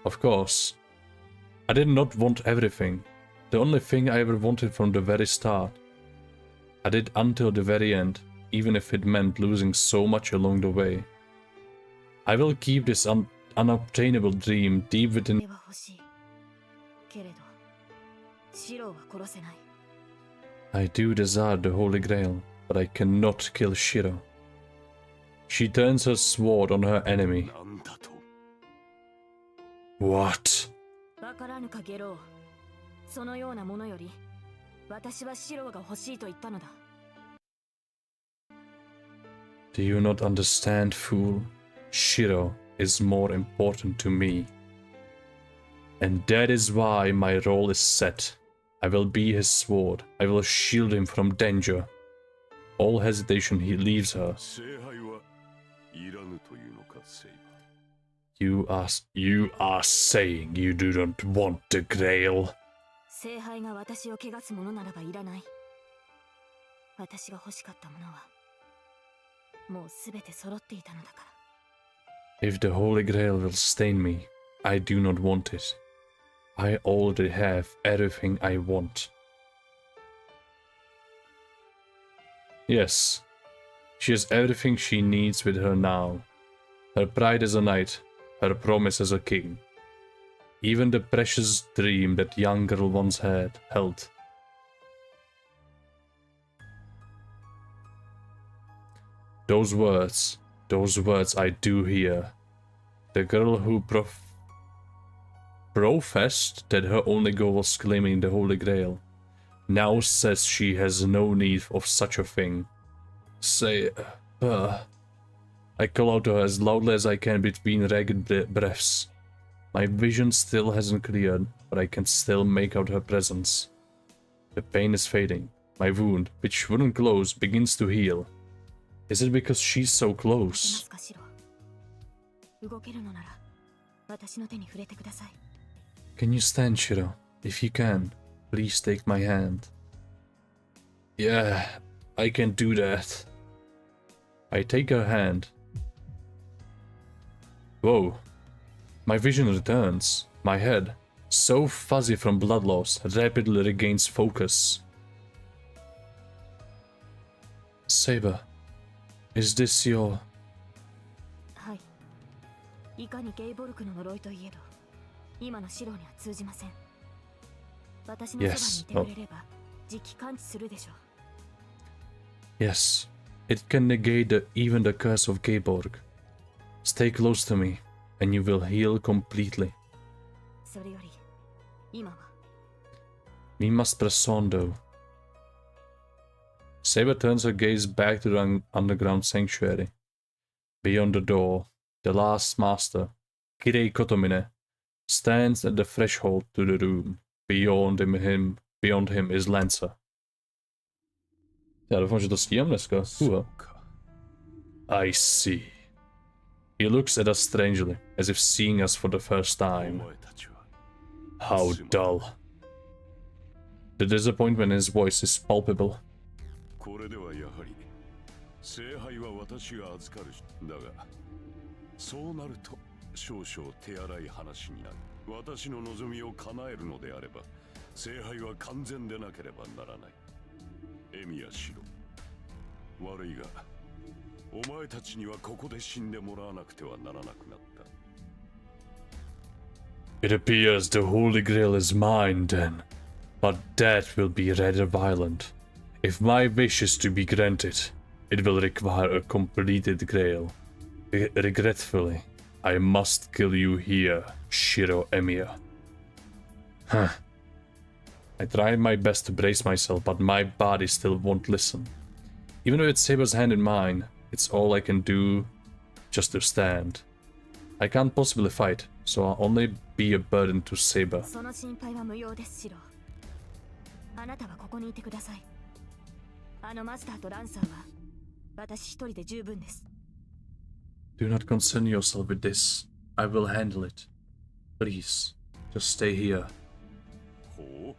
Of course, I did not want everything. The only thing I ever wanted from the very start. I did until the very end, even if it meant losing so much along the way. I will keep this unobtainable dream deep within. は欲しいけれどシローは殺せない I do desire the Holy Grail, but I cannot kill Shiro. She turns her sword on her enemy. なんだと What? わからぬかゲローそのようなものより私はシローが欲しいと言ったのだ Do you not understand, fool? Shiro is more important to me. And that is why my role is set. I will be his sword. I will shield him from danger. All hesitation he leaves her. 聖杯はいらぬというのかセイバ You are saying you do not want the Grail. 聖杯が私を汚すものならばいらない私が欲しかったものはもうすべて揃っていたのだから If the Holy Grail will stain me, I do not want it. I already have everything I want. Yes, she has everything she needs with her now. Her pride as a knight, her promise as a king. Even the precious dream that young girl once held. Those words I do hear. The girl who professed that her only goal was claiming the Holy Grail, now says she has no need of such a thing. I call out to her as loudly as I can between ragged breaths. My vision still hasn't cleared, but I can still make out her presence. The pain is fading. My wound, which wouldn't close, begins to heal. Is it because she's so close? かシロー動けるのなら私の手に触れてください Can you stand, Shiro? If you can, please take my hand. Yeah, I can do that. I take her hand. Whoa. My vision returns. My head, so fuzzy from blood loss, rapidly regains focus. Saber, is this your... はいいかにゲイボルクの呪いといえど今のシローには通じません私のそばにいてくれればじき感知するでしょう Yes, it can negate even the curse of Gayborg. Stay close to me, and you will heal completely. それより今は We must press on though. Saber turns her gaze back to the underground sanctuary. Beyond the door, the last master, Kirei Kotomine, stands at the threshold to the room. Beyond him is Lancer. Já doufám, že to stíhám dneska. I see. He looks at us strangely, as if seeing us for the first お time. 前たちは How dull. The disappointment in his voice is palpable. これではやはり聖杯は私が預かるだがそうなると少々手荒い話になる私の望みを叶えるのであれば聖杯は完全でなければならないエミヤシロ悪いがお前たちにはここで死んでもらわなくてはならなくなった It appears the Holy Grail is mine then, but that will be rather violent. If my wish is to be granted, it will require a completed Grail. Regretfully, I must kill you here, Shiro Emiya. Huh. I tried my best to brace myself, but my body still won't listen. Even with Saber's hand in mine, it's all I can do just to stand. I can't possibly fight, so I'll only be a burden to Saber. その心配は無用ですシローあなたはここにいてくださいあのマスターとランサーは私一人で十分です Do not concern yourself with this. I will handle it. Please, just stay here. ほう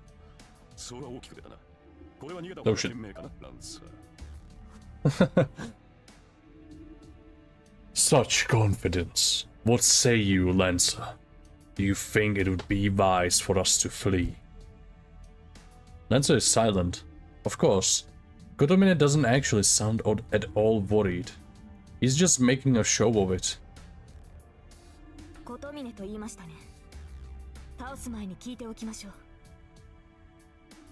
それは大きく出たな。これは逃げた方 Oh が shit. 賢明かな、ランサー。Such confidence. What say you, Lancer? Do you think it would be wise for us to flee? Lancer is silent. Of course. Kotomine doesn't actually sound at all worried. He's just making a show of it. 琴峰と言いましたね。倒す前に聞いておきましょう。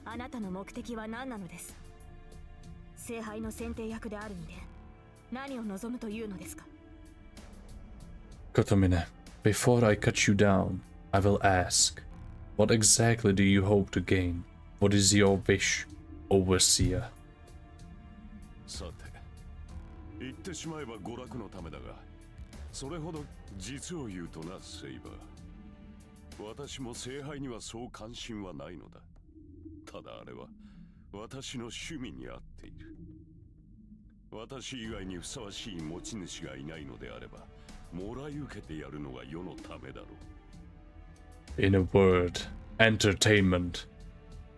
あなたの目的は何なのです？聖杯の選定役である身で何を望むというのですか？ Kotomine, before I cut you down, I will ask, what exactly do you hope to gain? What is your wish, Overseer? さて、言ってしまえば娯楽のためだが、それほど実を言うとな、セイバー。私も聖杯にはそう関心はないのだ。ただあれは私の趣味に合っている。私以外にふさわしい持ち主がいないのであれば、もらい受けてやるのが世のためだろう。In a word, entertainment.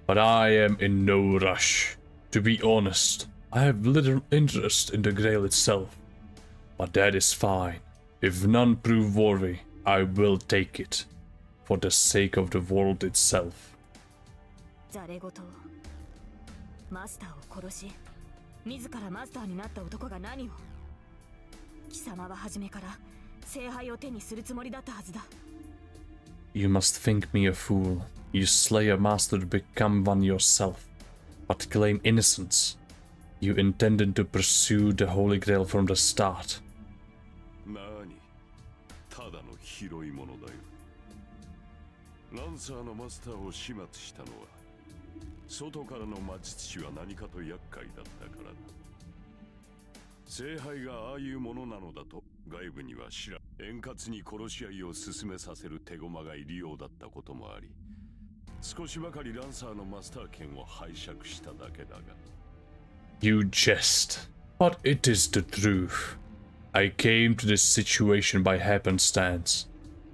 But I am in no rush. To be honest, I have little interest in the grail itself. But that is fine. If none prove worthy, I will take it. For the sake of the world itself. ザレ言をマスターを殺し自らマスターになった男が何を？貴様は初めから聖杯を手にするつもりだったはずだ。 You must think me a fool. You slay a master to become one yourself, but claim innocence. You intended to pursue the Holy Grail from the start. なに、ただの拾い物だよ。ランサーのマスターを始末したのは、外からの魔術師は何かと厄介だったからだ。聖杯がああいうものなのだと外部には知ら、円滑に殺し合いを進めさせる手駒がいるようだったこともあり、少しばかりランサーのマスター権を拝借しただけだが。You jest, but it is the truth. I came to this situation by happenstance.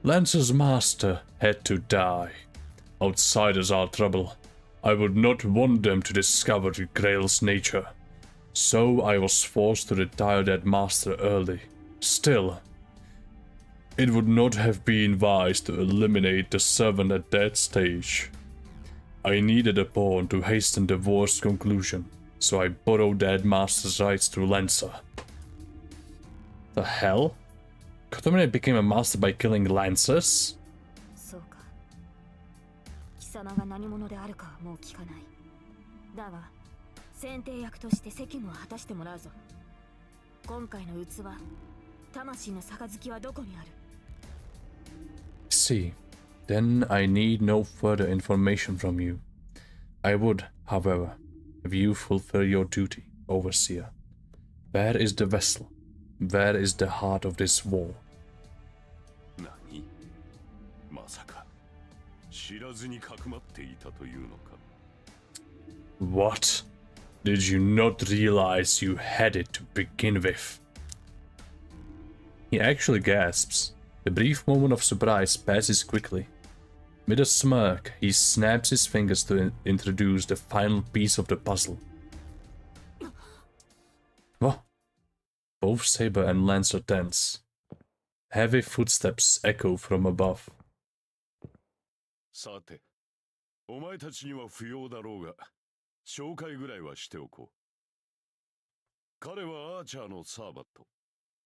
Lancer's master had to die. Outsiders are trouble. I would not want them to discover the Grail's nature. So I was forced to retire that master early. Still, it would not have been wise to eliminate the servant at that stage. I needed a pawn to hasten the war's conclusion, so I borrowed that master's rights through Lancer. The hell? Kotomine became a master by killing Lancers? そうか。貴様が何者であるかはもう聞かない。だが、選定役として責務を果たしてもらうぞ。今回の器、魂の杯はどこにある？ See, then I need no further information from you. I would, however, have you fulfill your duty, Overseer. Where is the vessel? Where is the heart of this war? 何？まさか知らずにかくまっていたというのか。 What? Did you not realize you had it to begin with? He actually gasps. The brief moment of surprise passes quickly. With a smirk, he snaps his fingers to introduce the final piece of the puzzle. What? Both Saber and Lancer tense. Heavy footsteps echo from above. さて、お前たちには不要だろうが、紹介ぐらいはしておこう。彼はアーチャーのサーバット。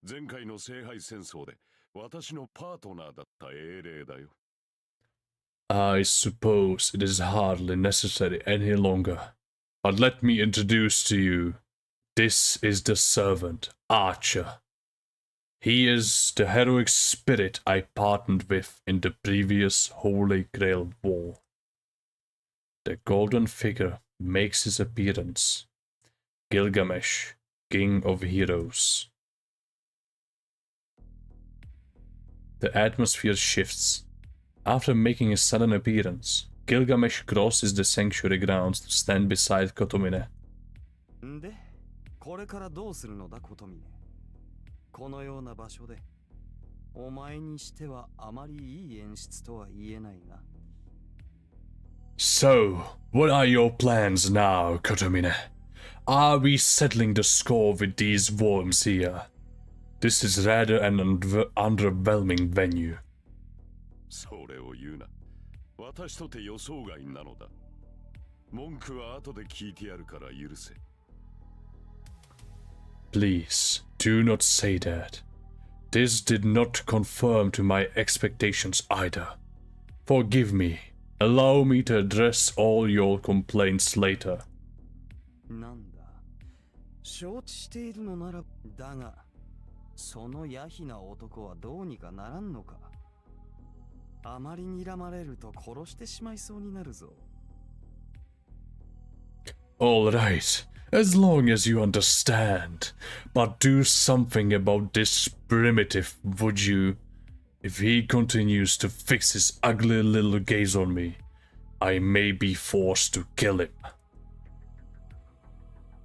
前回の聖杯戦争で私のパートナーだった英霊だよ。I suppose it is hardly necessary any longer. But let me introduce to you. This is the servant, Archer. He is the heroic spirit I partnered with in the previous Holy Grail War. The golden figure makes his appearance. Gilgamesh, King of Heroes. The atmosphere shifts. After making his sudden appearance, Gilgamesh crosses the sanctuary grounds to stand beside Kotomine. んで、これからどうするのだ、琴峰。このような場所で、お前にしてはあまりいい演出とは言えないな。So, what are your plans now, Kotomine? Are we settling the score with these worms here? This is rather an underwhelming venue. それを言うな。私とて予想外なのだ。文句は後で聞いてやるから許せ。Please, do not say that. This did not conform to my expectations either. Forgive me. Allow me to address all your complaints later. なんだ。承知しているのなら、だが、そのヤヒな男はどうにかならんのか。あまり睨まれると殺してしまいそうになるぞ。All right, as long as you understand. But do something about this primitive, would you? If he continues to fix his ugly little gaze on me, I may be forced to kill him.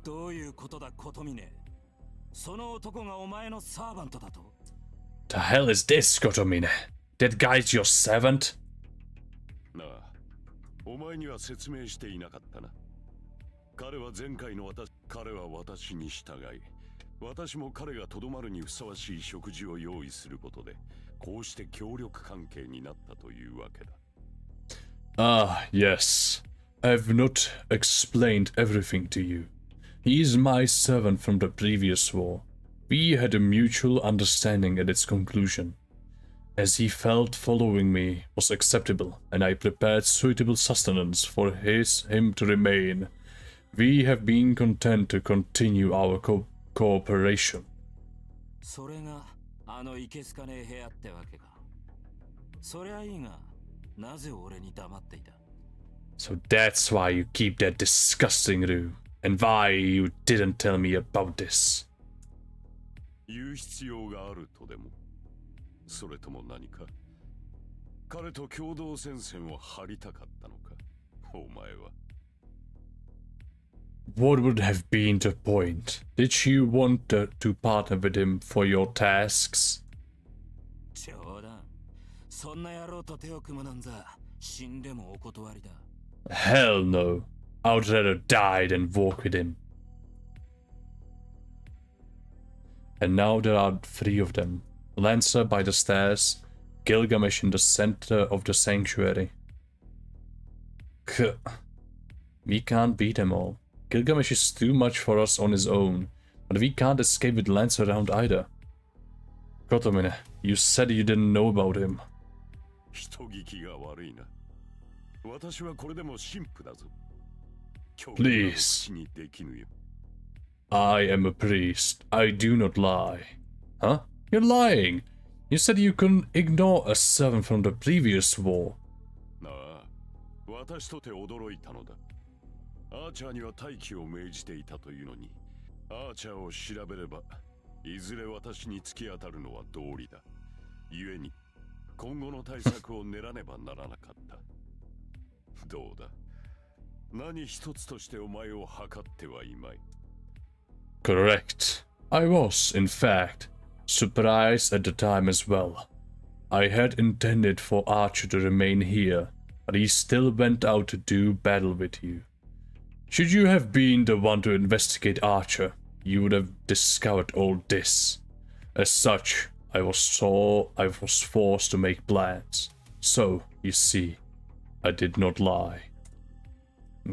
どういうことだ、コトミネ。その男がお前のサーバントだと。 The hell is this, Kotomine? That guy's your servant? なあ、お前には説明していなかったな。彼は前回の彼は私に従い、私も彼がとどまるにふさわしい食事を用意することで、こうして協力関係になったというわけだ。Ah, yes. I've not explained everything to you. He is my servant from the previous war. We had a mutual understanding at its conclusion. As he felt following me was acceptable, and I prepared suitable sustenance for him to remain. We have been content to continue our cooperation. それがあのいけすかねえ部屋ってわけか。そりゃいいが、なぜ俺に黙っていた？ So that's why you keep that disgusting room, and why you didn't tell me about this. 言う必要があるとでも、それとも何か？彼と共同戦線を張りたかったのか？お前は。What would have been the point? Did you want to partner with him for your tasks? 冗談。そんな野郎と手を組むなんざ、死んでもお断りだ。Hell no. I'd rather die than walk with him. And now there are 3 of them. Lancer by the stairs, Gilgamesh in the center of the sanctuary. We can't beat them all. Gilgamesh is too much for us on his own, but we can't escape with Lancer around either. Kotomine, you said you didn't know about him. 人聞きが悪いな。私はこれでも神父だぞ。 Please. にできぬよ。 I am a priest. I do not lie. Huh? You're lying. You said you couldn't ignore a servant from the previous war. なあ、私とて驚いたのだ。アーチャーには待機を命じていたというのに、アーチャーを調べれば、いずれ私に突き当たるのは道理だ。故に、今後の対策を練らねばならなかった。どうだ？何一つとしてお前を測ってはいまい。Correct. I was, in fact, surprised at the time as well. I had intended for Archer to remain here, but he still went out to do battle with you. Should you have been the one to investigate Archer, you would have discovered all this. As such, I was forced to make plans. So, you see, I did not lie.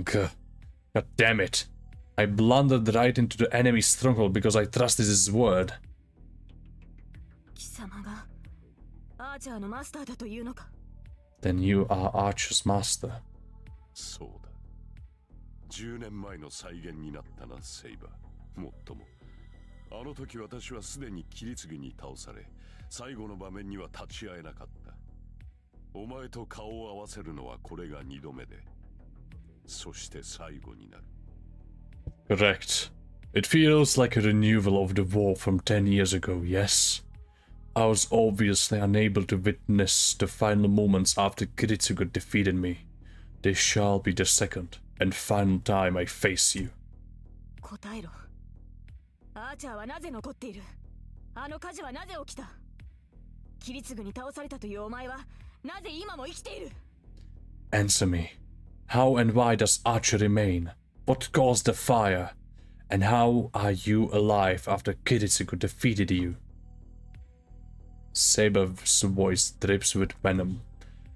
God damn it. I blundered right into the enemy's stronghold because I trusted his word. 貴様がアーチャーのマスターだというのか？ Then you are Archer's master. そうだ。10年前の再現になったな、セイバー。もっとも、あの時私はすでにキリツグに倒され、最後の場面には立ち会えなかった。お前と顔を合わせるのはこれが2度目で、そして最後になる。Correct. It feels like a renewal of the war from 10 years ago, yes? I was obviously unable to witness the final moments after Kiritsuga defeated me. This shall be the second and final time I face you. 答えろ。アーチャーはなぜ残っている？あの火事はなぜ起きた？キリツグに倒されたというお前はなぜ今も生きている？ Answer me. How and why does Archer remain? What caused the fire? And how are you alive after Kiritsugu defeated you? Saber's voice drips with venom.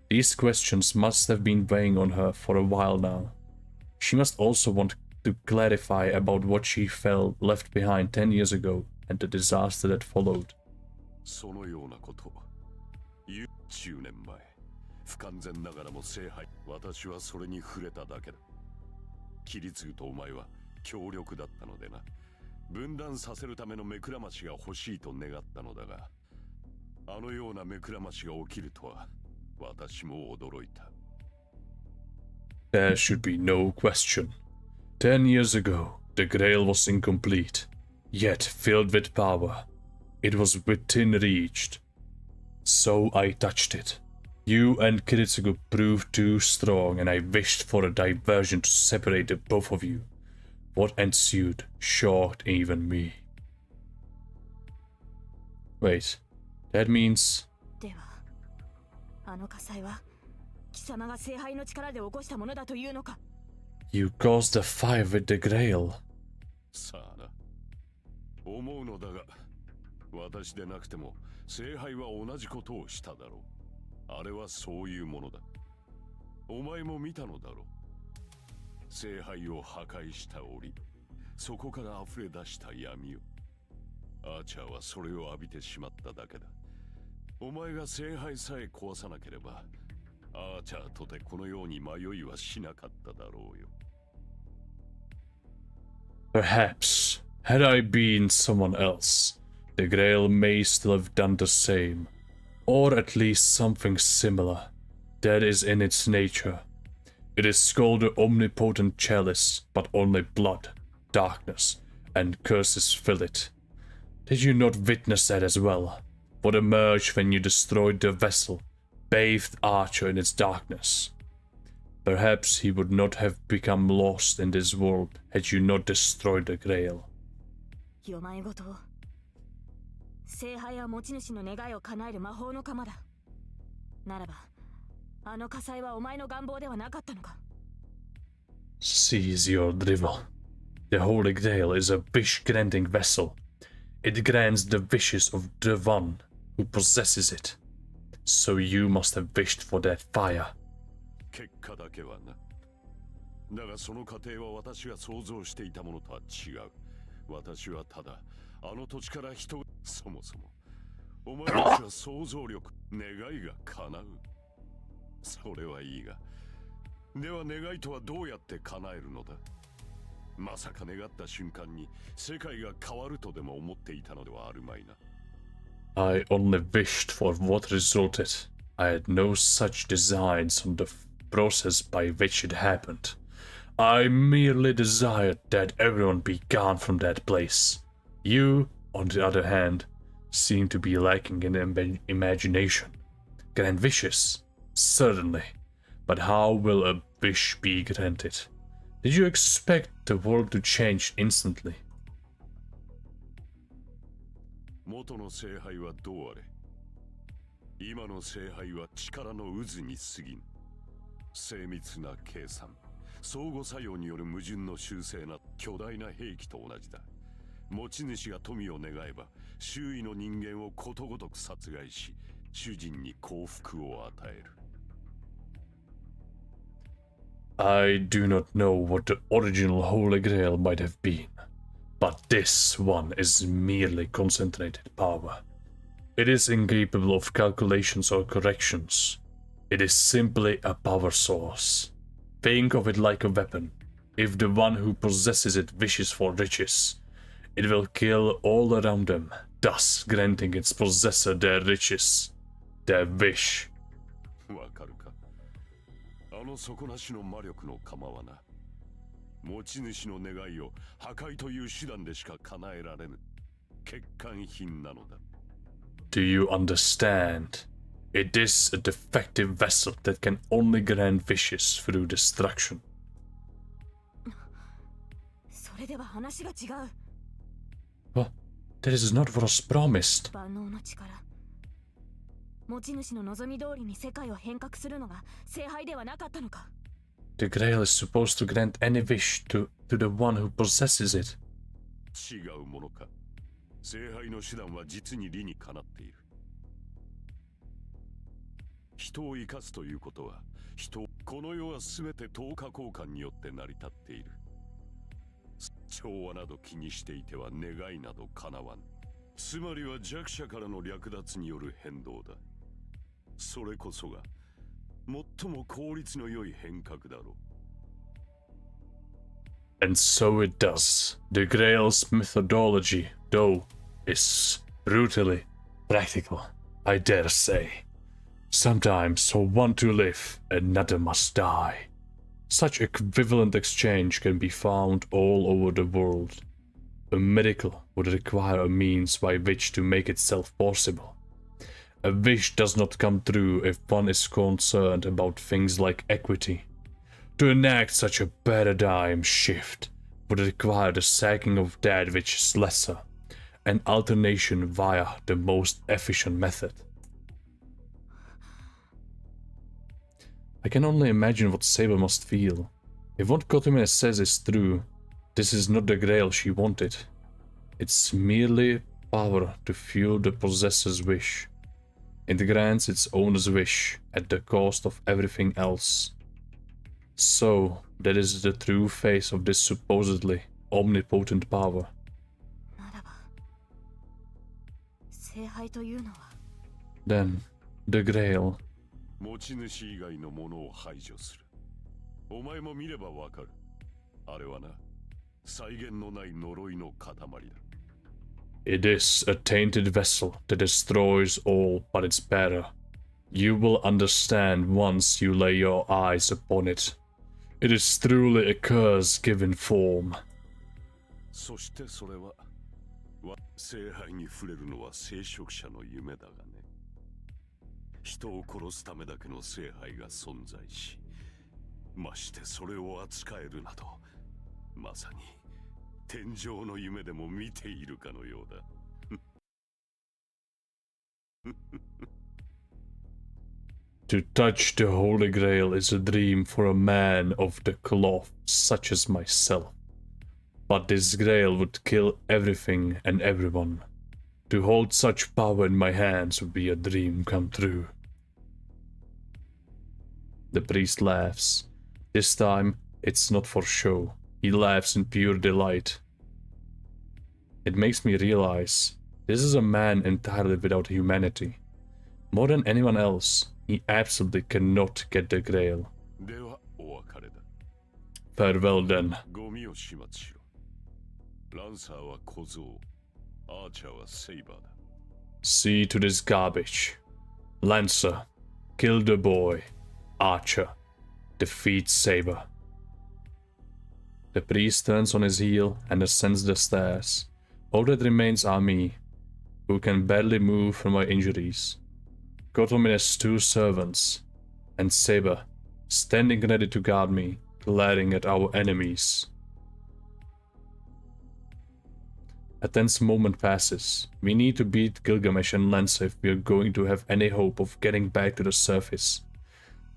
These questions must have been weighing on her for a while now. She must also want to clarify about what she felt left behind 10 years ago and the disaster that followed. そのようなこと10年前不完全ながらも聖杯私はそれに触れただけだキリツグとお前は強力だったのでな分断させるための目くらましが欲しいと願ったのだがあのような目くらましが起きるとは私も驚いた There should be no question. 10 years ago, the grail was incomplete, yet filled with power. It was within reach. So I touched it. You and Kiritsugu proved too strong, and I wished for a diversion to separate the both of you. What ensued shocked even me. Wait, that means... ではあの火災は貴様が聖杯の力で起こしたものだというのか You caused the fire with the grail. さあな思うのだが私でなくても聖杯は同じことをしただろうあれはそういうものだお前も見たのだろう聖杯を破壊した折そこから溢れ出した闇をアーチャーはそれを浴びてしまっただけだお前が聖杯さえ壊さなければアーチャーとてこのように迷いはしなかっただろうよ Perhaps, had I been someone else, the grail may still have done the same, or at least something similar. That is in its nature. It is called the omnipotent chalice, but only blood, darkness, and curses fill it. Did you not witness that as well? What emerged when you destroyed the vessel, bathed Archer in its darkness? Perhaps he would not have become lost in this world had you not destroyed the grail. よまいごと聖杯は持ち主の願いを叶える魔法の鎌だならばあの火災はお前の願望ではなかったのか Cease your drivel. The Holy Grail is a wish-granting vessel. It grants the wishes of the one who possesses it. So you must have wished for that fire. 結果だけはなだがその過程は私が想像していたものとは違う私はただあの土地から人そもそもお前たちは想像力願いが叶うそれはいいがでは願いとはどうやって叶えるのだまさか願った瞬間に世界が変わるとでも思っていたのではあるまいな I only wished for what resulted. I had no such designs on the process by which it happened. I merely desired that everyone be gone from that place. You, on the other hand, seem to be lacking in imagination. Grant wishes, certainly, but how will a wish be granted? Did you expect the world to change instantly? 元の聖杯はどうあれ今の聖杯は力の渦に過ぎん精密な計算相互作用による矛盾の修正な巨大な兵器と同じだ持ち主が富を願えば周囲の人間をことごとく殺害し主人に幸福を与える I do not know what the original Holy Grail might have been, but this one is merely concentrated power. It is incapable of calculations or corrections. It is simply a power source. Think of it like a weapon. If the one who possesses it wishes for riches, it will kill all around them, thus granting its possessor their riches, their wish. わかるかあの底なしの魔力の構わな持ち主の願いを破壊という手段でしか叶えられぬ欠陥品なのだ Do you understand? It is a defective vessel that can only grant wishes through destruction. それでは話が違う What? That is not what was promised. 万能の力持ち主の望み通りに世界を変革するのが聖杯ではなかったのか The grail is supposed to grant any wish to the one who possesses it. 違うものか。聖杯の手段は実に理にかなっている。人を生かすということは、この世は全て等価交換によって成り立っている。調和など気にしていては願いなど叶わぬ。つまりは弱者からの略奪による変動だ。それこそが最も効率の良い変革だろう。And so it does. The grail's methodology, though, is brutally practical, I dare say. Sometimes for one to live, another must die. Such equivalent exchange can be found all over the world. A miracle would require a means by which to make itself possible. A wish does not come true if one is concerned about things like equity. To enact such a paradigm shift would require the sacking of that which is lesser, and alternation via the most efficient method. I can only imagine what Saber must feel. If what Kotomine says is true, this is not the grail she wanted. It's merely power to fuel the possessor's wish. It grants its owner's wish at the cost of everything else. So, that is the true face of this supposedly omnipotent power. ならば聖杯というのは Then, the grail. 持ち主以外のものを排除する。お前も見ればわかる。あれはな、際限のない呪いの塊だ。It is a tainted vessel that destroys all but its bearer. You will understand once you lay your eyes upon it. It is truly a curse given form. そしてそれは、聖杯に触れるのは聖職者の夢だがね。人を殺すためだけの聖杯が存在し、ましてそれを扱えるなど、まさに天上の夢でも見ているかのようだ。To touch the Holy Grail is a dream for a man of the cloth such as myself. But this Grail would kill everything and everyone. To hold such power in my hands would be a dream come true. The priest laughs. This time, it's not for show. He laughs in pure delight. It makes me realize this is a man entirely without humanity. More than anyone else, he absolutely cannot get the Grail. ではお別れだ。 Farewell then. ゴミを始末しろ。ランサーは小僧、アーチャーはセイバーだ。 See to this garbage. Lancer, kill the boy. Archer, defeat Saber. The priest turns on his heel and ascends the stairs. All that remains are me, who can barely move from my injuries. Kotomine's 2 servants, and Saber, standing ready to guard me, glaring at our enemies. A tense moment passes. We need to beat Gilgamesh and Lancer if we are going to have any hope of getting back to the surface.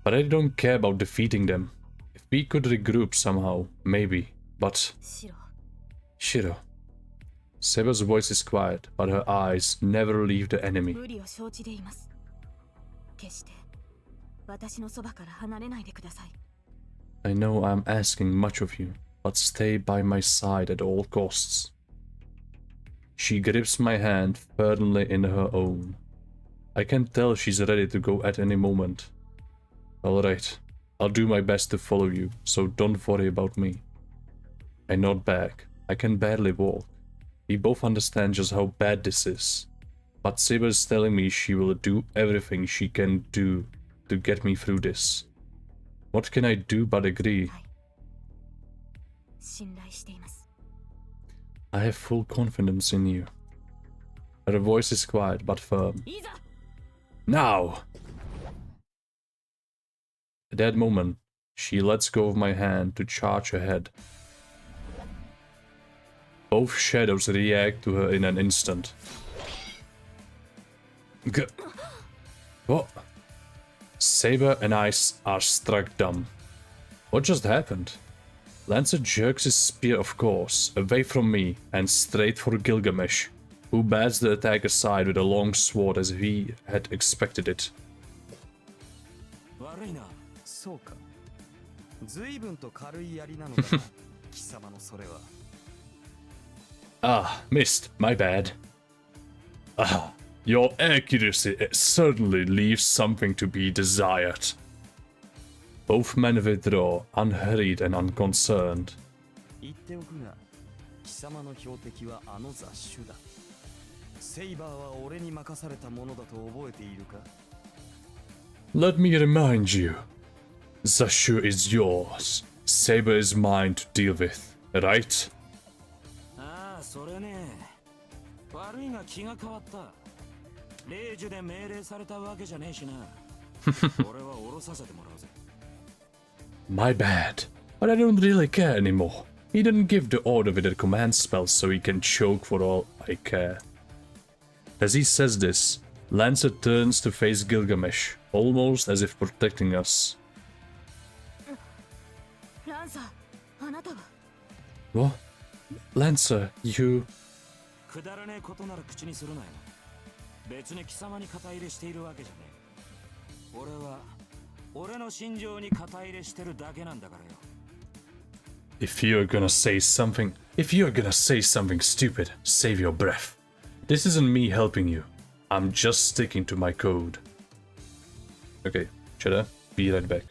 But I don't care about defeating them. If we could regroup somehow, maybe. But... シロ Shiro. Saber's voice is quiet, but her eyes never leave the enemy. 無理を承知でいます。決して私のそばから離れないでください。 I know I'm asking much of you, but stay by my side at all costs. She grips my hand firmly in her own. I can tell she's ready to go at any moment. Alright, I'll do my best to follow you, so don't worry about me. I nod back. I can barely walk. We both understand just how bad this is. But Saber is telling me she will do everything she can do to get me through this. What can I do but agree? 信頼しています。 I have full confidence in you. Her voice is quiet but firm. いざ Now! At that moment, she lets go of my hand to charge ahead. Both shadows react to her in an instant. What? Saber and I are struck dumb. What just happened? Lancer jerks his spear, of course, away from me and straight for Gilgamesh, who bats the attack aside with a long sword as if he had expected it. 悪いな。そうか。随分と軽い槍なのだな、貴様のそれは。Ah, missed. My bad. Ah, your accuracy certainly leaves something to be desired. Both men withdraw, unhurried and unconcerned. 言っておくが、貴様の標的はあの雑種だ。セイバーは俺に任されたものだと覚えているか？ Let me remind you. Zashu is yours. Saber is mine to deal with, right? ああ、それね。悪いが気が変わった。令樹で命令されたわけじゃねえしな。俺は降ろさせてもらうぜ。My bad. But I don't really care anymore. He didn't give the order with a command spell, so he can choke for all I care. As he says this, Lancer turns to face Gilgamesh, almost as if protecting us. ランサー、あなたは What? Lancer, you... くだらねえことなら口にするなよ。別に貴様に肩入れしているわけじゃねえ。俺の心情に肩入れしてるだけなんだからよ。If you're gonna say something stupid, save your breath. This isn't me helping you. I'm just sticking to my code. Okay, Cheddar, be right back.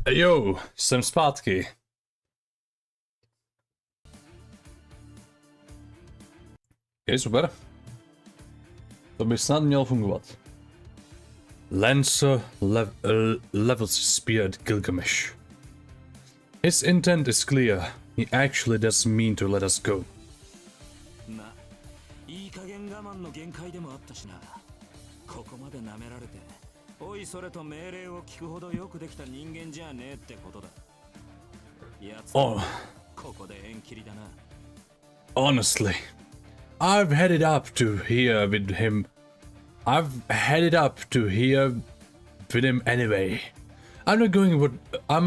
Jo, jsem zpátky. Ok, super. To by snad mělo fungovat. Lancer levels his spear at Gilgamesh. His intent is clear. He actually doesn't mean to let us go. まあいい加減我慢の限界でもあったしな。ここまで舐められておいそれと命令を聞くほどよくできた人間じゃねえってことだ。やつはここで縁切りだな。 Honestly, I've headed up to here with him. I've headed up to here with him anyway. I'm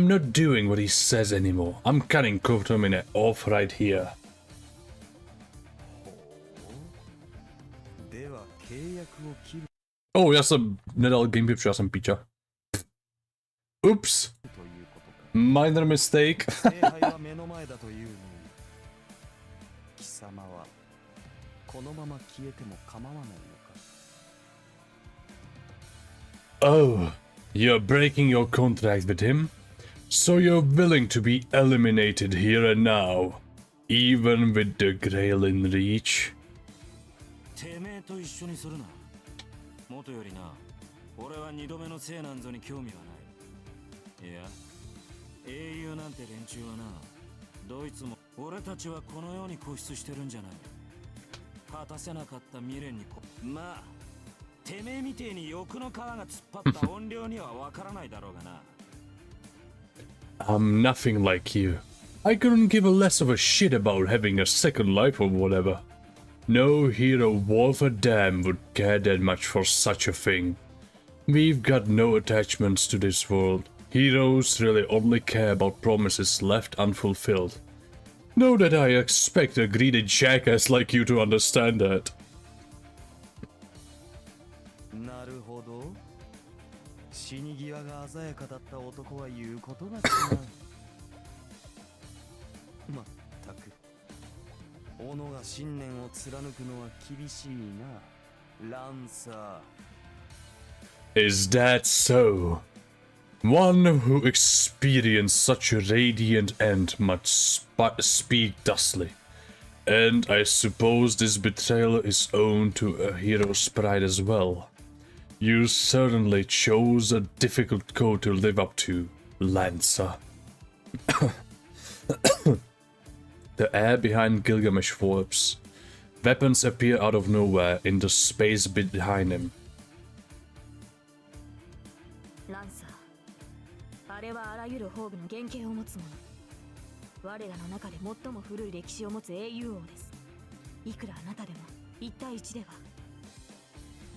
not doing what he says anymore. I'm cutting Kotomine off right here. では契約を切る Oh, já jsem nedal gameplay, protože já jsem píča. Oops. ということか。 Minor mistake. 聖杯は目の前だというのに貴様はこのまま消えても構わないのか。 Oh, you're breaking your contract with him? So you're willing to be eliminated here and now, even with the grail in reach? てめえと一緒にするな。元よりな、俺は二度目の聖なんぞに興味はない。いや、英雄なんて連中はな、どいつも俺たちはこのように固執してるんじゃない。果たせなかった未練にまあ、てめえみてえに欲の皮が突っ張った音量にはわからないだろうがな。I'm nothing like you. I couldn't give a less of a shit about having a second life or whatever. No hero worth a damn would care that much for such a thing. We've got no attachments to this world. Heroes really only care about promises left unfulfilled. Know that I expect a greedy jackass like you to understand that. なるほど。死に際が鮮やかだった男は言うことが違う。まったく。己が信念を貫くのは厳しいな。ランサー。 Is that so? One who experienced such a radiant end must speak thusly. And I suppose this betrayal is owed to a hero's pride as well. You certainly chose a difficult code to live up to, Lancer. The air behind Gilgamesh warps. Weapons appear out of nowhere in the space behind him. ランサー、あれはあらゆる宝具の原型を持つもの。我らの中で最も古い歴史を持つ英雄王です。いくらあなたでも1対1では。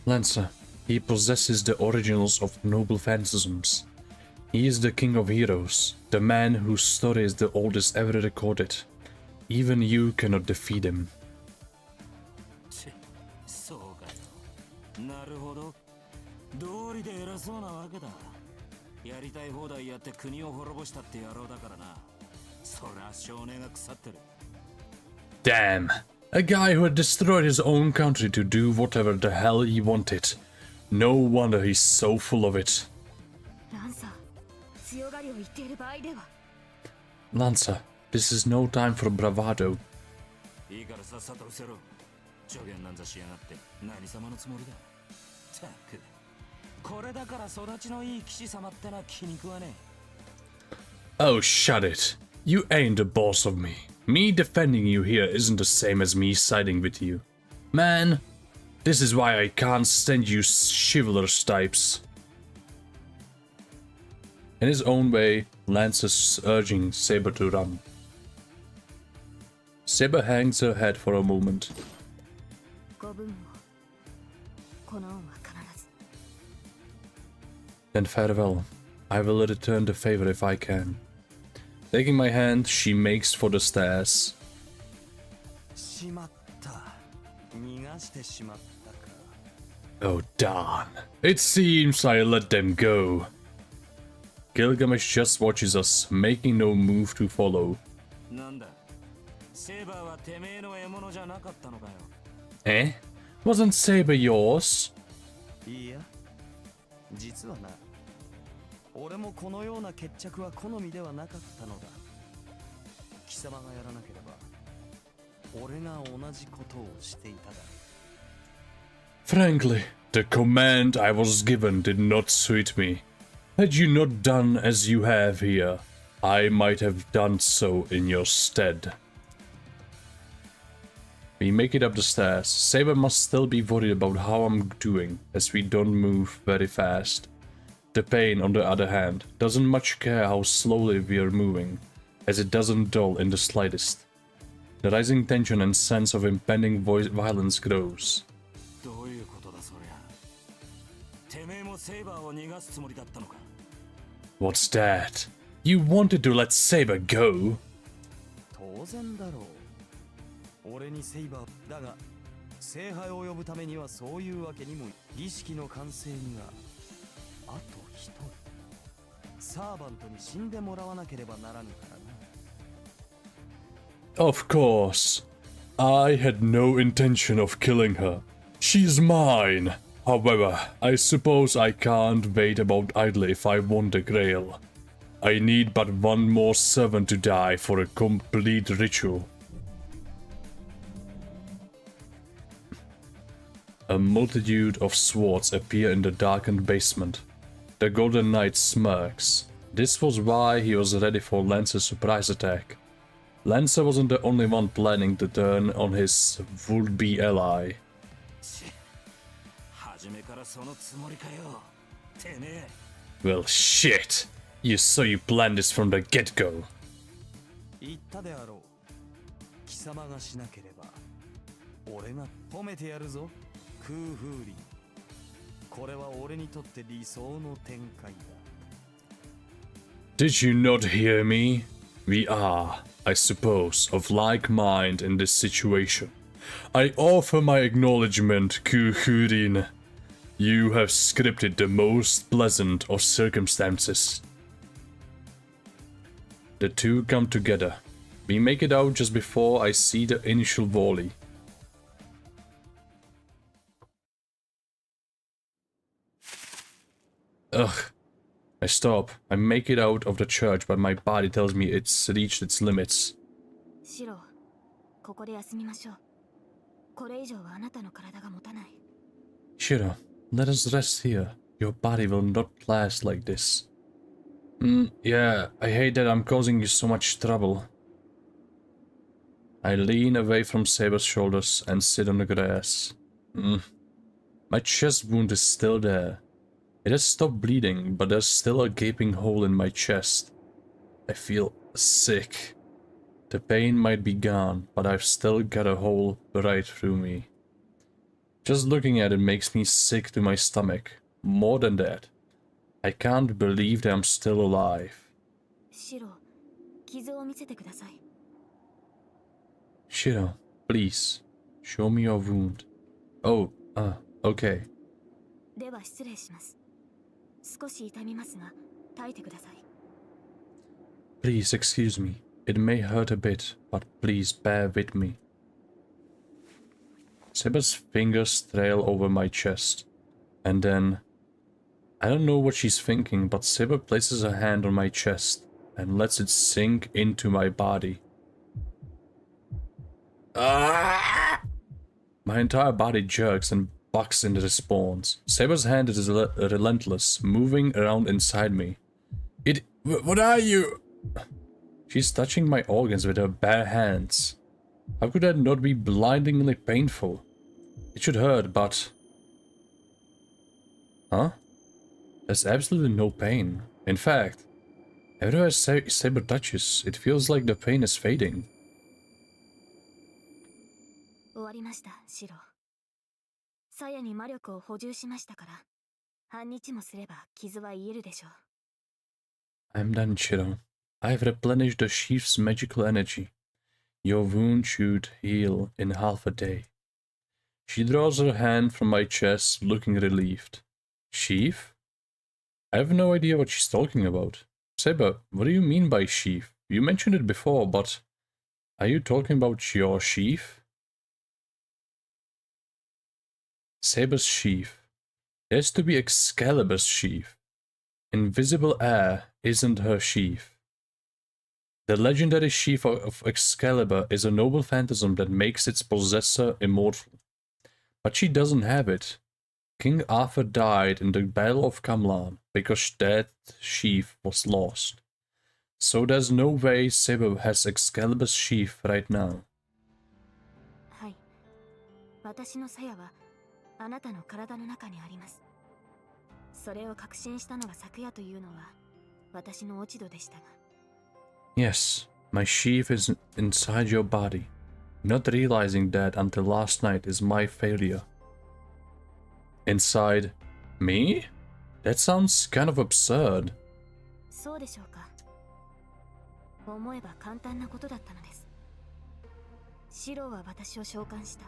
Lancer, he possesses the originals of noble phantasms. He is the king of heroes, the man whose story is the oldest ever recorded. Even you cannot defeat him. そうかよ。なるほど。道理で偉そうなわけだ。やりたい放題やって国を滅ぼしたって野郎だからな。そりゃ少年が腐ってる。 Damn. A guy who had destroyed his own country to do whatever the hell he wanted. No wonder he's so full of it. ランサー、強がりを言っている場合では。 Lancer, this is no time for bravado. いいからさっさと失せろ。助言なんざしやがって何様のつもりだ。たく。これだから育ちのいい騎士様ってな気に食わねえ。 Oh, shut it. You ain't the boss of me. Me defending you here isn't the same as me siding with you. Man, this is why I can't stand you chivalrous types. In his own way, Lance is urging Saber to run. Saber hangs her head for a moment. ご分を。この恩は必ず。 Then farewell. I will return the favor if I can. Taking my hand, she makes for the stairs. しまった。逃がしてしまったか。 Oh darn. It seems I let them go. Gilgamesh just watches us, making no move to follow. なんだ。セーバーはてめえの獲物じゃなかったのかよ。 Eh? Wasn't Saber yours? いいや。実はな。俺もこのような決着は好みではなかったのだ。貴様がやらなければ俺が同じことをしていただろう。 Frankly, the command I was given did not suit me. Had you not done as you have here, I might have done so in your stead. We make it up the stairs. Saber must still be worried about how I'm doing, as we don't move very fast. The pain, on the other hand, doesn't much care how slowly we are moving, as it doesn't dull in the slightest. The rising tension and sense of impending violence grows. どういうことだそりゃ。てめえもセイバーを逃がすつもりだったのか。 What's that? You wanted to let Saber go? 当然だろう。俺にセイバーだが、聖杯を呼ぶためにはそういうわけにも儀式の完成にはあと一人サーバントに死んでもらわなければならぬからな。 Of course. I had no intention of killing her. She's mine. However, I suppose I can't wait about idly if I want the grail. I need but one more servant to die for a complete ritual. A multitude of swords appear in the darkened basement. The Golden Knight smirks. This was why he was ready for Lance's surprise attack. Lance wasn't the only one planning to turn on his would-be ally. 初めからそのつもりかよ。てめえ。 Well, shit! You saw you planned this from the get-go. 言ったであろう。貴様がしなければ俺が褒めてやるぞ。空風林。これは俺にとって理想の展開だ。 Did you not hear me? We are, I suppose, of like mind in this situation. I offer my acknowledgement, Kuhurin. You have scripted the most pleasant of circumstances. The two come together. We make it out just before I see the initial volley. Ugh. I stop. I make it out of the church, but my body tells me it's reached its limits. シロ、ここで休みましょう。これ以上はあなたの体が持たない。 Shiro, let us rest here. Your body will not last like this. Yeah, I hate that I'm causing you so much trouble. I lean away from Saber's shoulders and sit on the grass. My chest wound is still there. It has stopped bleeding, but there's still a gaping hole in my chest. I feel sick. The pain might be gone, but I've still got a hole right through me. Just looking at it makes me sick to my stomach. More than that, I can't believe that I'm still alive. シロ、傷を見せてください。 Shiro, please, show me your wound. Oh, okay. では失礼します。少し痛みますが、耐えてください。 Please excuse me. It may hurt a bit, but please bear with me. Saber's fingers trail over my chest. And then... I don't know what she's thinking, but Saber places her hand on my chest and lets it sink into my body. Ah! My entire body jerks and bucks in response. Saber's hand is relentless, moving around inside me. What are you? She's touching my organs with her bare hands. How could that not be blindingly painful? It should hurt, but... Huh? There's absolutely no pain. In fact, everywhere Saber touches, it feels like the pain is fading. 終わりました、シロ。鞘に魔力を補充しましたから、半日もすれば傷は癒えるでしょう。 I'm done, Shiro. I've replenished the sheath's magical energy. Your wound should heal in half a day. She draws her hand from my chest, looking relieved. Sheath? I have no idea what she's talking about. Saber, what do you mean by sheath? You mentioned it before, but... Are you talking about your sheath? Saber's sheath. It has to be Excalibur's sheath. invisible air isn't her sheath. The legendary sheath of Excalibur is a noble phantasm that makes its possessor immortal. But she doesn't have it. King Arthur died in the Battle of Camlan because that sheath was lost. So there's no way Saber has Excalibur's sheath right now. はい。私の鞘はあなたの体の中にあります。それを確信したのが昨夜というのは私の落ち度でしたが。Yes, my sheath is inside your body. Not realizing that until last night is my failure. Inside me? That sounds kind of absurd. そうでしょうか。思えば簡単なことだったのです。シロは私を召喚した。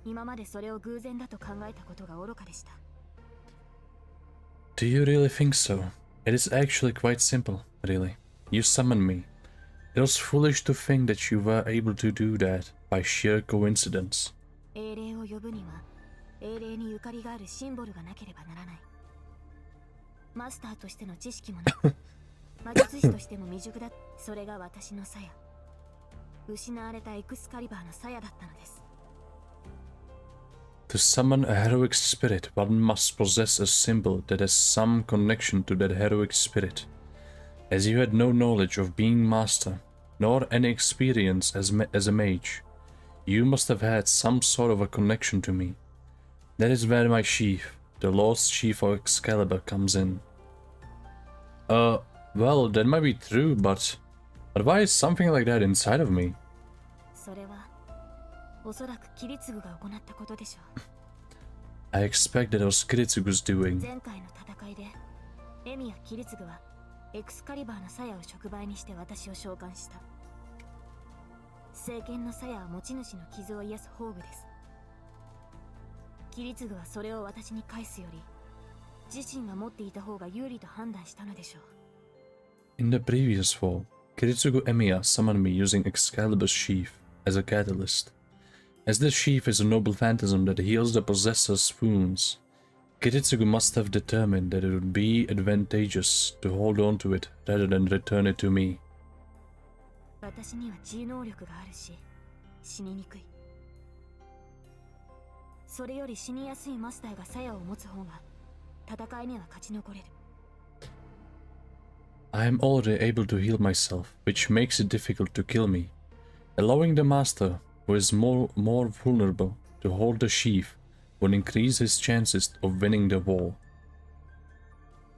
今までそれを偶然だと考えたことが愚かでした。Do you really think so? It is actually quite simple, really. You summoned me. It was foolish to think that you were able to do that by sheer coincidence. 英霊を呼ぶには英霊にゆかりがあるシンボルがなければならない。マスターとしての知識もなく魔術師としても未熟だ。それが私の鞘。失われたエクスカリバーの鞘だったのです。To summon a heroic spirit, one must possess a symbol that has some connection to that heroic spirit. As you had no knowledge of being master, nor any experience as a mage, you must have had some sort of a connection to me. That is where my sheath, the lost sheath of Excalibur, comes in. Well, that might be true, but why is something like that inside of me? それはおそらくキリツグが行ったことでしょう。I expect that it was Kiritsugu's doing. 前回の戦いでエミやキリツグはエクスカリバーの鞘を触媒にして私を召喚した。聖剣の鞘は持ち主の傷を癒す宝具です。キリツグはそれを私に返すより自身が持っていた方が有利と判断したのでしょう。In the previous fall, Kiritsugu Emiya summoned me using Excalibur's sheath as a catalyst. As the sheath is a noble phantasm that heals the possessor's wounds, Kiritsugu must have determined that it would be advantageous to hold on to it rather than return it to me. 私には治癒能力があるし、死ににくい。それより死にやすいマスターが鞘を持つ方が戦いには勝ち残れる。I am already able to heal myself, which makes it difficult to kill me. Allowing the master, who is more vulnerable, to hold the sheath would increase his chances of winning the war.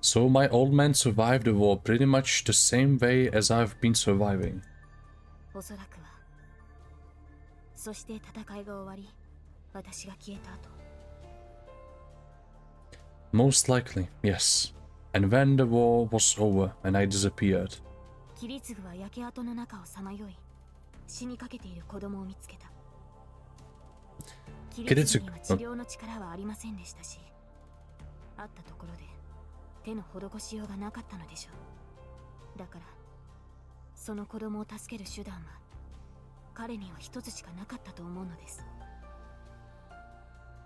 So my old man survived the war pretty much the same way as I've been surviving. おそらくは。そして戦いが終わり、私が消えた後。Most likely, yes. And when the war was over and I disappeared. キリツグは焼け跡の中をさまよい、死にかけている子供を見つけた。キリツグには治療の力はありませんでしたし、あったところで手の施しようがなかったのでしょう。だから、その子供を助ける手段は彼には一つしかなかったと思うのです。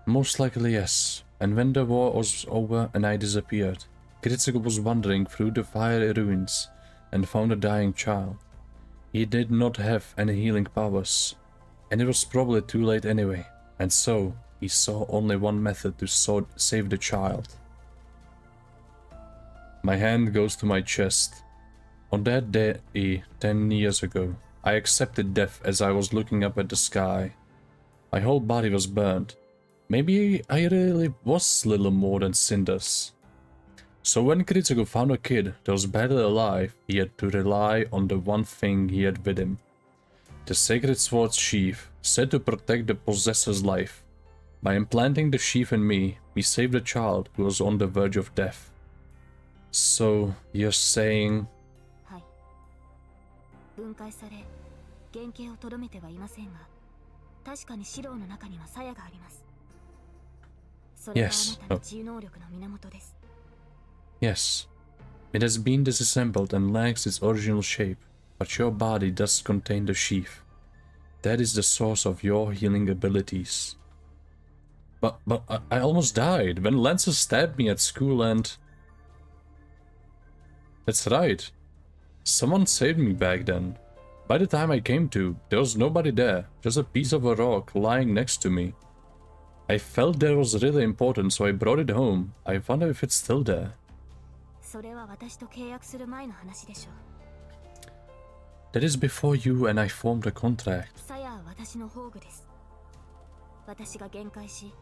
Most likely, yes. And when the war was over and I disappeared, Kiritsugu was wandering through the fiery ruins and found a dying child. He did not have any healing powers, and it was probably too late anyway, and so he saw only one method to save the child. My hand goes to my chest. On that day, 10 years ago, I accepted death as I was looking up at the sky. My whole body was burned. Maybe I really was little more than cinders. So when Kiritsugu found a kid that was barely alive, he had to rely on the one thing he had with him. The sacred sword's sheath, said to protect the possessor's life. By implanting the sheath in me, he saved a child who was on the verge of death. So, you're saying... はい。分解され、原型をとどめてはいませんが、確かに四郎の中には鞘があります。それがあなたの治癒能力の源です。Yes, it has been disassembled and lacks its original shape, but your body does contain the sheath. That is the source of your healing abilities. But I almost died when Lancer stabbed me at school and... That's right. Someone saved me back then. By the time I came to, there was nobody there, just a piece of a rock lying next to me. I felt that was really important, so I brought it home. I wonder if it's still there. それは私と契約する前の話でしょう。 That is before you and I formed a contract. サヤは私の宝具です。私が限界し、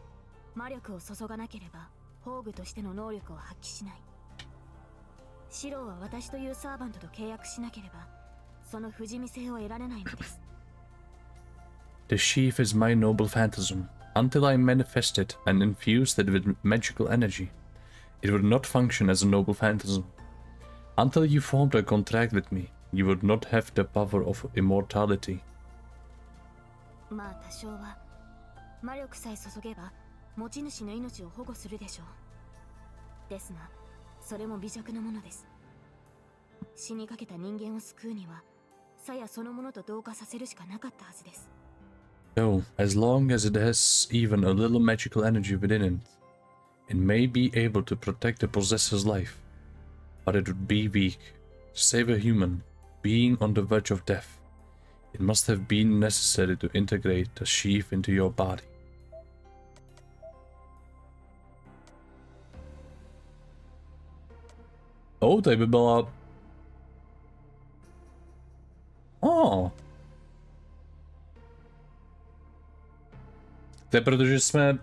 魔力を注がなければ、宝具としての能力を発揮しない。シローは私というサーバントと契約しなければ、その不死身性を得られないのです。The sheath is my noble phantasm. Until I manifested and infused it with magical energy, it would not function as a noble phantasm. Until you formed a contract with me, you would not have the power of immortality. まあ多少は魔力さえ注げば持ち主の命を保護するでしょう。ですが、それも微弱なものです。死にかけた人間を救うには、サヤそのものと同化させるしかなかったはずです。So, as long as it has even a little magical energy within it, it may be able to protect the possessor's life. But it would be weak. To save a human, being on the verge of death, it must have been necessary to integrate the sheath into your body. Oh, tady by byla... Oh. To je protože jsme...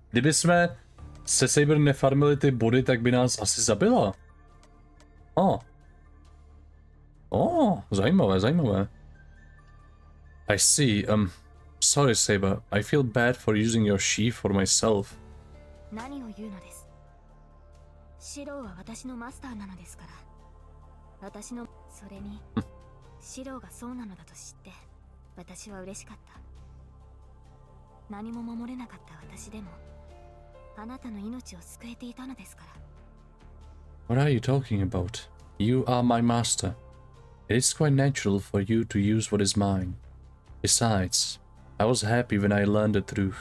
Kdyby jsme se Saber nefarmili ty body, tak by nás asi zabila. Zajímavé, zajímavé. I see, sorry Saber, I feel bad for using your sheath for myself. 何を言うのです。シローは私のマスターなのですから。私の、それに、シローがそうなのだと知って、私は嬉しかった。何も守れなかった私でも、あなたの命を救えていたのですから。What are you talking about? You are my master. It is quite natural for you to use what is mine. Besides, I was happy when I learned the truth.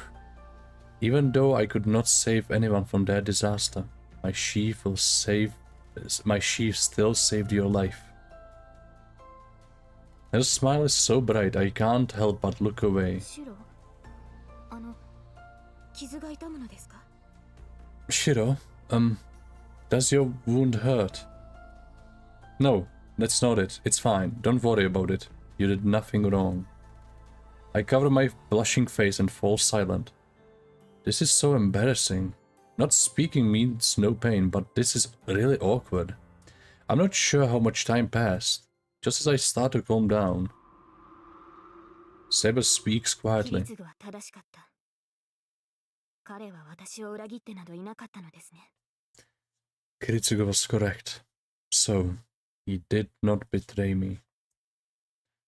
Even though I could not save anyone from their disaster, my sheath still saved your life. Her smile is so bright I can't help but look away. シロー、傷が痛むのですか? Shiro, does your wound hurt? No, that's not it. It's fine. Don't worry about it. You did nothing wrong. I cover my blushing face and fall silent. This is so embarrassing. Not speaking means no pain, but this is really awkward. I'm not sure how much time passed. Just as I start to calm down, Saber speaks quietly. キリツグは正しかった。彼は私を裏切ってなどいなかったのですね。 Kiritsugu was correct. So, he did not betray me.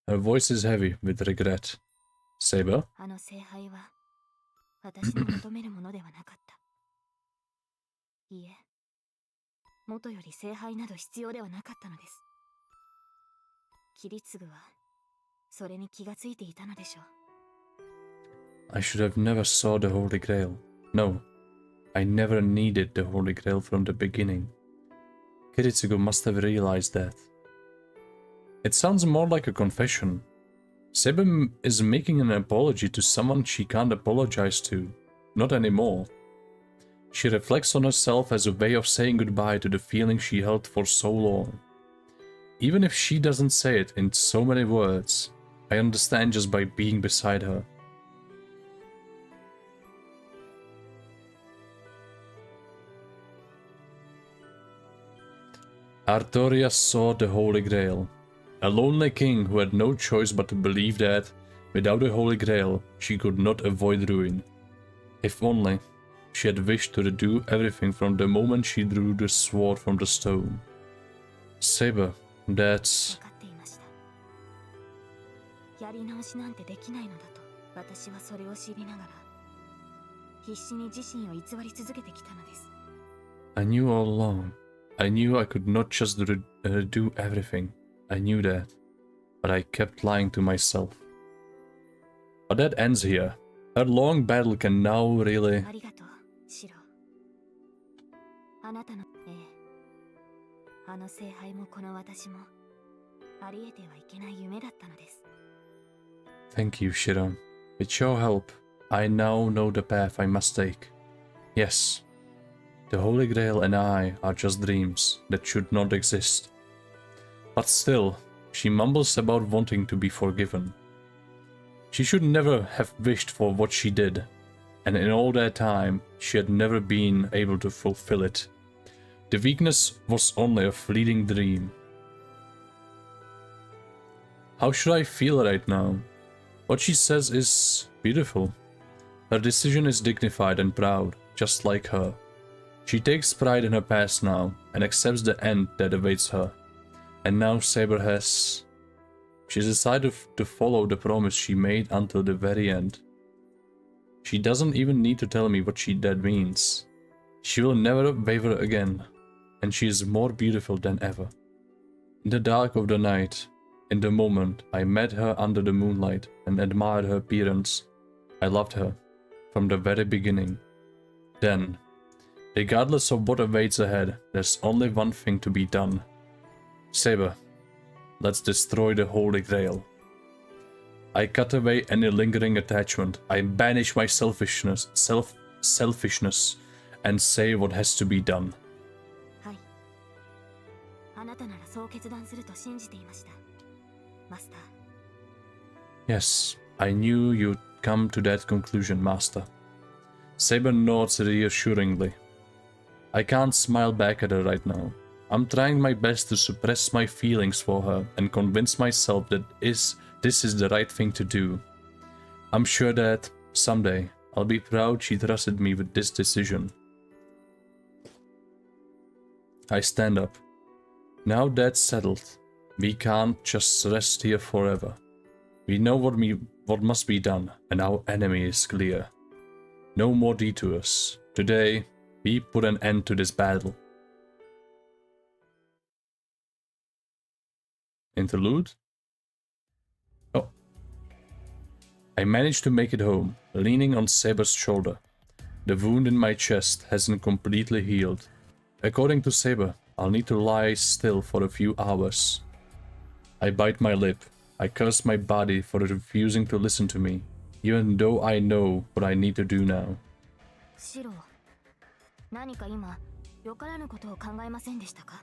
Her voice is heavy with regret. Saber? あの聖杯は私の求めるものではなかった。いえ、元より聖杯など必要ではなかったのです。キリツグはそれに気がついていたのでしょう。 I should have never saw the Holy Grail. No, I never needed the Holy Grail from the beginning. Kiritsugu must have realized that. It sounds more like a confession. Saber is making an apology to someone she can't apologize to. Not anymore. She reflects on herself as a way of saying goodbye to the feeling she held for so long. Even if she doesn't say it in so many words, I understand just by being beside her. Artoria sought the Holy Grail. A lonely king who had no choice but to believe that, without the Holy Grail, she could not avoid ruin. If only she had wished to do everything from the moment she drew the sword from the stone. Saber, that's... 分かっていました。やり直しなんてできないのだと、私はそれを知りながら、必死に自身を偽り続けてきたのです。 I knew all along. I knew I could not just do everything. I knew that. But I kept lying to myself. But that ends here. Her long battle can now really... ありがとう、シロ。あなたの、あの聖杯もこの私もあり得てはいけない夢だったのです。 Thank you, Shiro. With your help, I now know the path I must take. Yes, the Holy Grail and I are just dreams that should not exist. But still, she mumbles about wanting to be forgiven. She should never have wished for what she did, and in all that time, she had never been able to fulfill it. The weakness was only a fleeting dream. How should I feel right now? What she says is beautiful. Her decision is dignified and proud, just like her. She takes pride in her past now, and accepts the end that awaits her. And now Saber has... She's decided to follow the promise she made until the very end. She doesn't even need to tell me what that means. She will never waver again, and she is more beautiful than ever. In the dark of the night, in the moment I met her under the moonlight and admired her appearance, I loved her from the very beginning. Then, regardless of what awaits ahead, there's only one thing to be done. Saber, let's destroy the Holy Grail. I cut away any lingering attachment. I banish my selfishness, and say what has to be done. はい。あなたならそう決断すると信じていました。マスター。 Yes, I knew you'd come to that conclusion, Master. Saber nods reassuringly. I can't smile back at her right now. I'm trying my best to suppress my feelings for her and convince myself that this is the right thing to do. I'm sure that, someday, I'll be proud she trusted me with this decision. I stand up. Now that's settled, we can't just rest here forever. We know what must be done, and our enemy is clear. No more detours. Today, we put an end to this battle. Interlude? Oh. I managed to make it home, leaning on Saber's shoulder. The wound in my chest hasn't completely healed. According to Saber, I'll need to lie still for a few hours. I bite my lip. I curse my body for refusing to listen to me, even though I know what I need to do now. シロ、何か今、よからぬことを考えませんでしたか?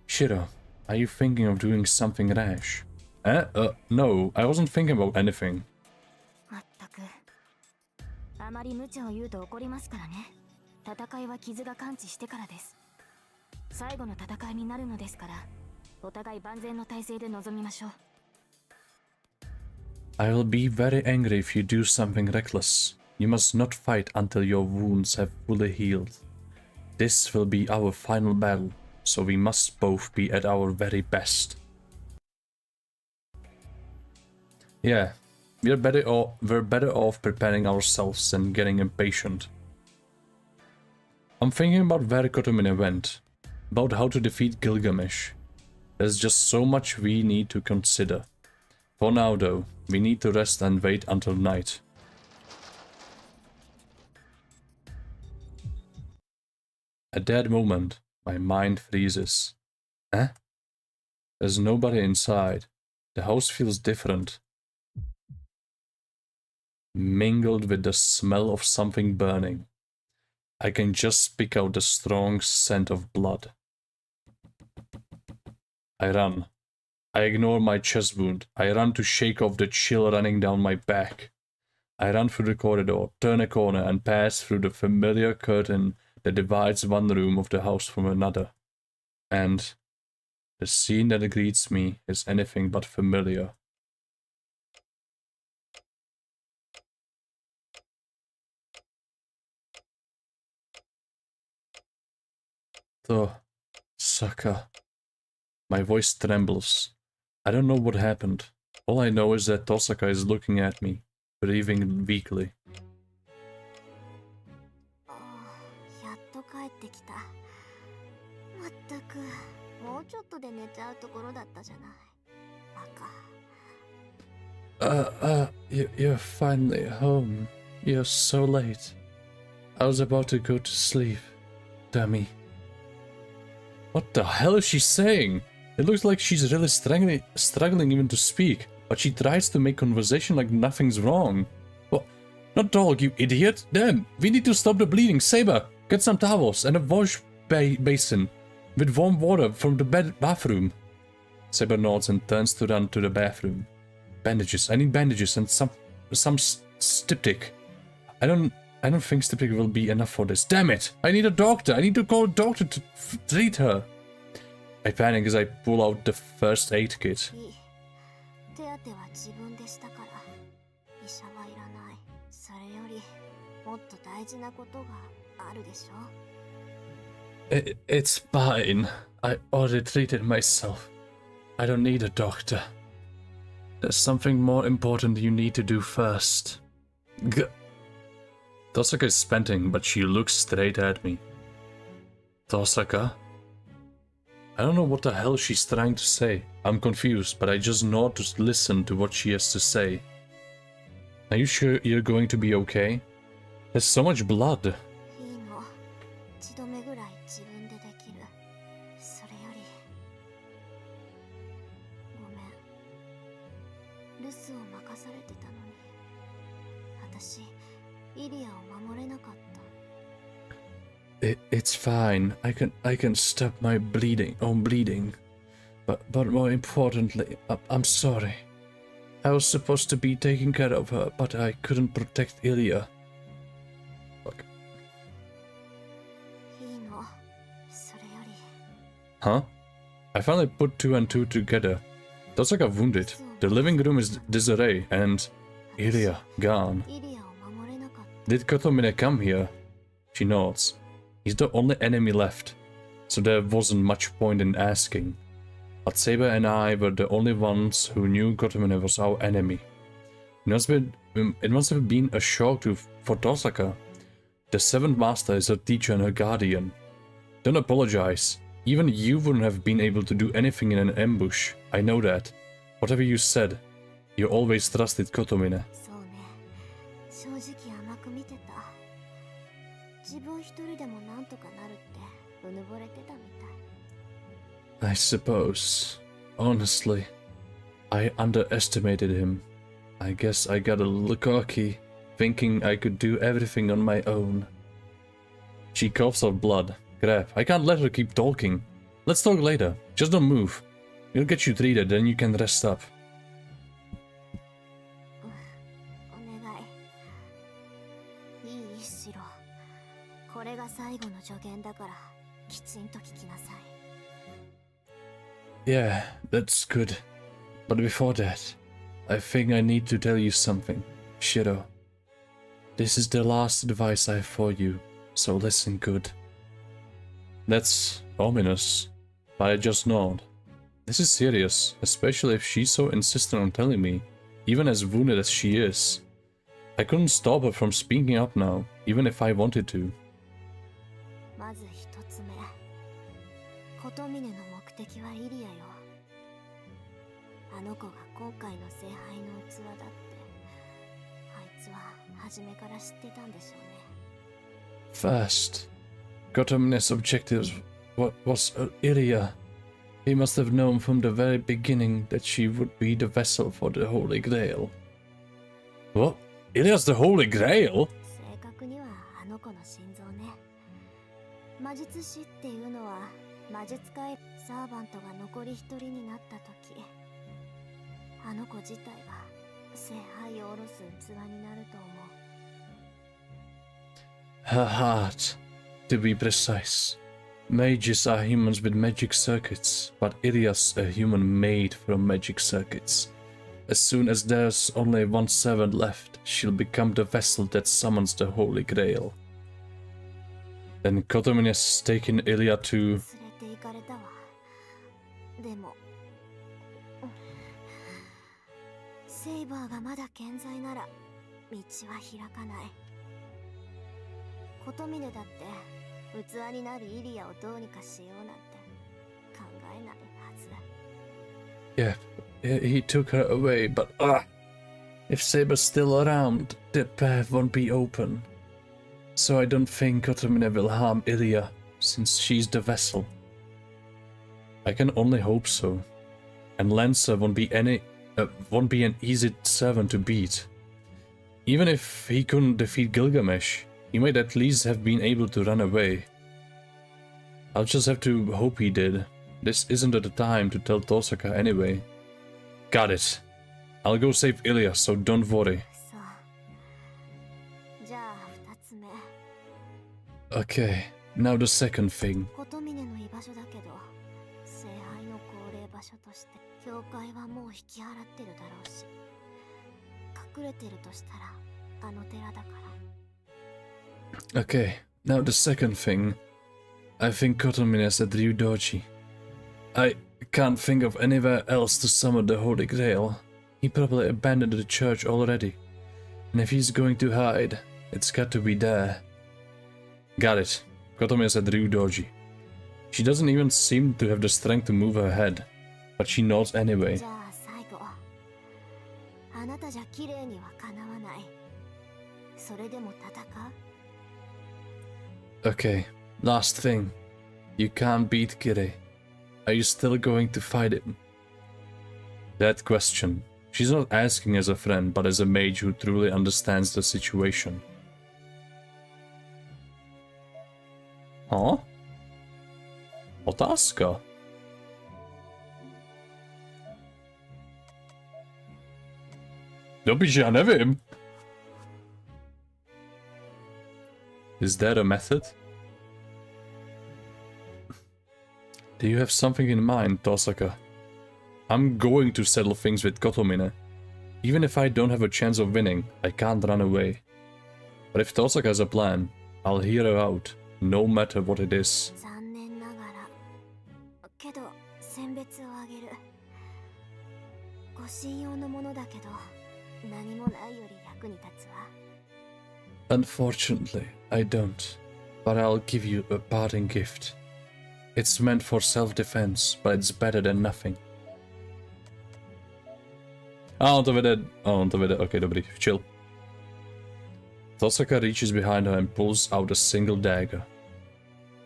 Shiro, are you thinking of doing something rash? No, I wasn't thinking about anything. まったく。あまり無茶を言うと怒りますからね。戦いは傷が完治してからです。最後の戦いになるのですから、お互い万全の体制で臨みましょう。I will be very angry if you do something reckless. You must not fight until your wounds have fully healed. This will be our final battle, so we must both be at our very best. Yeah, we're better off preparing ourselves than getting impatient. I'm thinking about where Kotomine went, about how to defeat Gilgamesh. There's just so much we need to consider. For now though, we need to rest and wait until night. At that moment, my mind freezes. Eh? There's nobody inside. The house feels different. Mingled with the smell of something burning. I can just pick out the strong scent of blood. I run. I ignore my chest wound. I run to shake off the chill running down my back. I run through the corridor, turn a corner, and pass through the familiar curtain that divides one room of the house from another. And the scene that greets me is anything but familiar. Sucker. My voice trembles. I don't know what happened. All I know is that Tosaka is looking at me, breathing weakly. やっと帰ってきた。まったく、もうちょっとで寝ちゃうところだったじゃない。バカ。You're finally home. You're so late. I was about to go to sleep. Dummy. What the hell is she saying? It looks like she's really struggling even to speak, but she tries to make conversation like nothing's wrong. What? Not dog, you idiot! Damn, we need to stop the bleeding. Saber, get some towels and a wash basin with warm water from the bathroom. Saber nods and turns to run to the bathroom. Bandages. I need bandages and some styptic. I don't think styptic will be enough for this. Damn it! I need a doctor. I need to call a doctor to treat her. I panic as I pull out the first aid kit. いい。手当ては自分でしたから。医者はいらない。それよりもっと大事なことがあるでしょ。It's fine. I already treated myself. I don't need a doctor. There's something more important you need to do first. Tosaka is panting, but she looks straight at me. Tosaka? I don't know what the hell she's trying to say. I'm confused, but I just nod to listen to what she has to say. Are you sure you're going to be okay? There's so much blood. いいの。一度目ぐらい自分でできる。それより。ごめん。留守を任されてたのに。私、イリアを守れなかった。It's fine. I can stop my bleeding. But more importantly, I'm sorry. I was supposed to be taking care of her, but I couldn't protect Ilya. Fuck. いいの。それより。 Huh? I finally put two and two together. Tosaka wounded. The living room is disarray, and Ilya gone. イリアを守れなかった。 Did Kotomine come here? She nods. He's the only enemy left, so there wasn't much point in asking. But Saber and I were the only ones who knew Kotomine was our enemy. It must have been a shock for Tosaka. The seventh master is her teacher and her guardian. Don't apologize. Even you wouldn't have been able to do anything in an ambush. I know that. Whatever you said, you always trusted Kotomine. そうね。正直甘く見てた。自分一人でもなんとかなるってうぬぼれてたみたい。 I suppose. Honestly, I underestimated him. I guess I got a little cocky, thinking I could do everything on my own. She coughs out blood. Grab, I can't let her keep talking. Let's talk later. Just don't move. We'll get you treated, then you can rest up. お願い。いいしろ。これが最後の助言だからきちんと聞きなさい。 Yeah, that's good. But before that, I think I need to tell you something. Shiro. This is the last advice I have for you, so listen good. That's ominous, but I just nod. This is serious, especially if she's so insistent on telling me, even as wounded as she is. I couldn't stop her from speaking up now, even if I wanted to. まず一つ目。琴峰の目的はイリアよ。あの子が今回の聖杯の器だって、あいつは初めから知ってたんでしょうね。First, Kotomine's objective was Ilya. He must have known from the very beginning that she would be the vessel for the Holy Grail. What? Ilya's the Holy Grail? 正確にはあの子の心臓ね。魔術師っていうのは魔術界サーバントが残り一人になった時、あの子自体が聖杯を下ろす器になると思う。 Her heart, to be precise. Mages are humans with magic circuits, but Ilya's a human made from magic circuits. As soon as there's only one servant left, she'll become the vessel that summons the Holy Grail. Then Kotomine's taken Ilya to... 連れて行かれたわ。でも、セイバーがまだ健在なら道は開かない。琴峰だって器になるイリアをどうにかしようなんて考えないはず。 Yeah, he took her away, but if Saber's still around, the path won't be open. So I don't think Kotomine will harm Ilya, since she's the vessel. I can only hope so. And Lancer won't be an easy servant to beat. Even if he couldn't defeat Gilgamesh, he might at least have been able to run away. I'll just have to hope he did. This isn't the time to tell Tosaka anyway. Got it. I'll go save Ilya, so don't worry. さあじゃあ2つ目 Okay, now the second thing. 琴峰の居場所だけど聖杯の恒例場所として教会はもう引き払ってるだろうし隠れてるとしたらあの寺だから Okay, now the second thing. I think Kotomine is at Ryudoji. I can't think of anywhere else to summon the Holy Grail. He probably abandoned the church already. And if he's going to hide, it's got to be there. Got it. Kotomine is at Ryudoji. She doesn't even seem to have the strength to move her head, but she nods anyway. じゃあ最後あなたじゃ綺麗にはかなわないそれでも戦う Okay, last thing. You can't beat Kirei. Are you still going to fight him? That question. She's not asking as a friend, but as a mage who truly understands the situation. Huh? Otázka? Dobře, já nevím. Is there a method? Do you have something in mind, Tosaka? I'm going to settle things with Kotomine. Even if I don't have a chance of winning, I can't run away. But if Tosaka has a plan, I'll hear her out, no matter what it is. 残念ながらけど選別をあげるご信用のものだけど何もないより役に立つわ Unfortunately, I don't. But I'll give you a parting gift. It's meant for self-defense, but it's better than nothing. On to vede. Okay, dobrý, chill. Tosaka reaches behind her and pulls out a single dagger.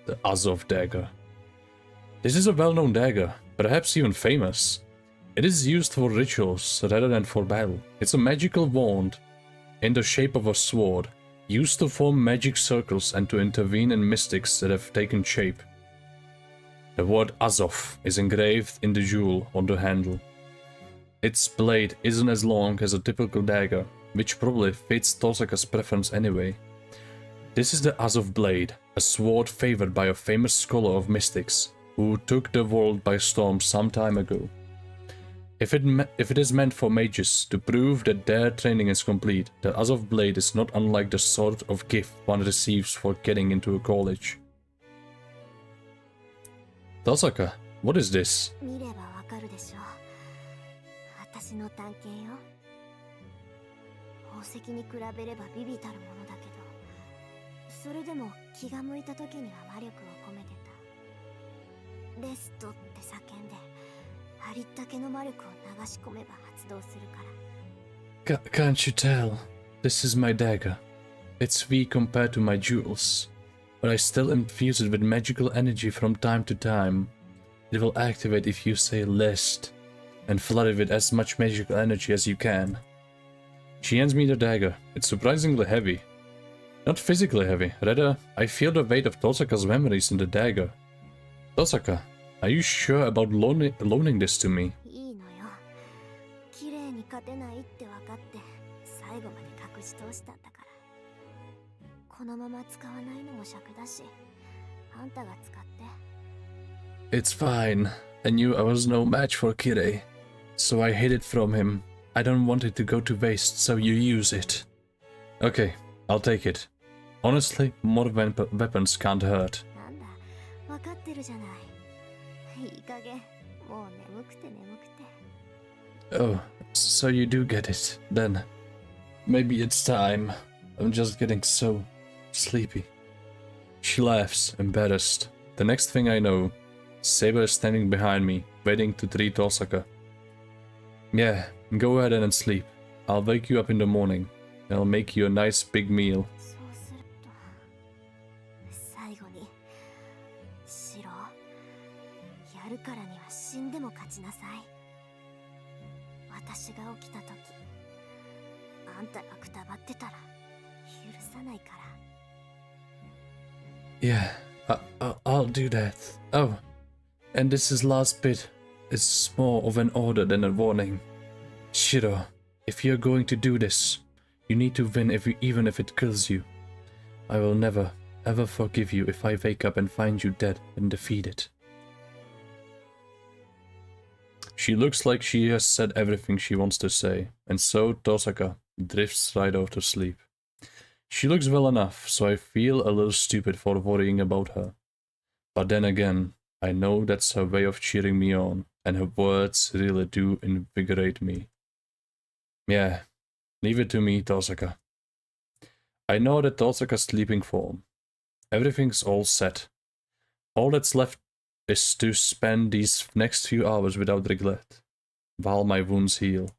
The Azov dagger. This is a well-known dagger, perhaps even famous. It is used for rituals rather than for battle. It's a magical wand in the shape of a sword, used to form magic circles and to intervene in mystics that have taken shape. The word Azov is engraved in the jewel on the handle. Its blade isn't as long as a typical dagger, which probably fits Tosaka's preference anyway. This is the Azov blade, a sword favored by a famous scholar of mystics, who took the world by storm some time ago. If it is meant for mages to prove that their training is complete, the Azov blade is not unlike the sort of gift one receives for getting into a college. Tosaka, what is this? 見ればわかるでしょ私の探検よ宝石に比べれば微々たるものだけどそれでも気が向いた時には魔力を込めてたレストって叫んでありったけの魔力を流し込めば発動するから Can't you tell? This is my dagger. It's weak compared to my jewels, but I still infuse it with magical energy from time to time. It will activate if you say list, and flood it with as much magical energy as you can. She hands me the dagger. It's surprisingly heavy. Not physically heavy, rather, I feel the weight of Tosaka's memories in the dagger. Tosaka, are you sure about loaning this to me? いいのよ綺麗に勝てないって分かって最後まで隠し通したんだからこのまま使わないのも尺だしあんたが使って It's fine. I knew I was no match for Kirei, so I hid it from him. I don't want it to go to waste, so you use it. Okay, I'll take it. Honestly, more weapons can't hurt. なんだ分かってるじゃないいい加減もう眠くて眠くて Oh, so you do get it, then. Maybe it's time. I'm just getting so sleepy. She laughs, embarrassed. The next thing I know, Saber is standing behind me, waiting to treat Tosaka. Yeah, go ahead and sleep. I'll wake you up in the morning. I'll make you a nice big meal. そうすると最後にシロやるからには死んでも勝ちなさい。私が起きた時、あんたがくたばってたら許さないから。Yeah, I'll do that. Oh, and this is last bit. It's more of an order than a warning. Shiro, if you're going to do this, you need to win even if it kills you. I will never, ever forgive you if I wake up and find you dead and defeated. She looks like she has said everything she wants to say, and so Tosaka drifts right off to sleep. She looks well enough, so I feel a little stupid for worrying about her. But then again, I know that's her way of cheering me on, and her words really do invigorate me. Yeah, leave it to me, Tosaka. I know that Tosaka's sleeping form. Everything's all set. All that's left is to spend these next few hours without regret, while my wounds heal.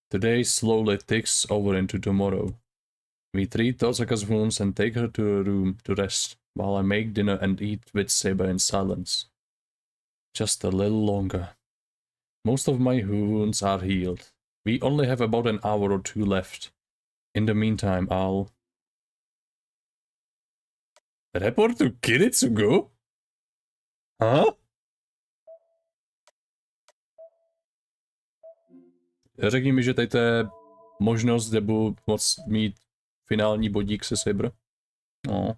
Today slowly ticks over into tomorrow. We treat Tosaka's wounds and take her to her room to rest, while I make dinner and eat with Saber in silence. Just a little longer. Most of my wounds are healed. We only have about an hour or two left. In the meantime, I'll... Report to Kiritsugo? Huh? Řekni mi, že tady to je možnost, kde budu moct mít finální bodík se Saber. No.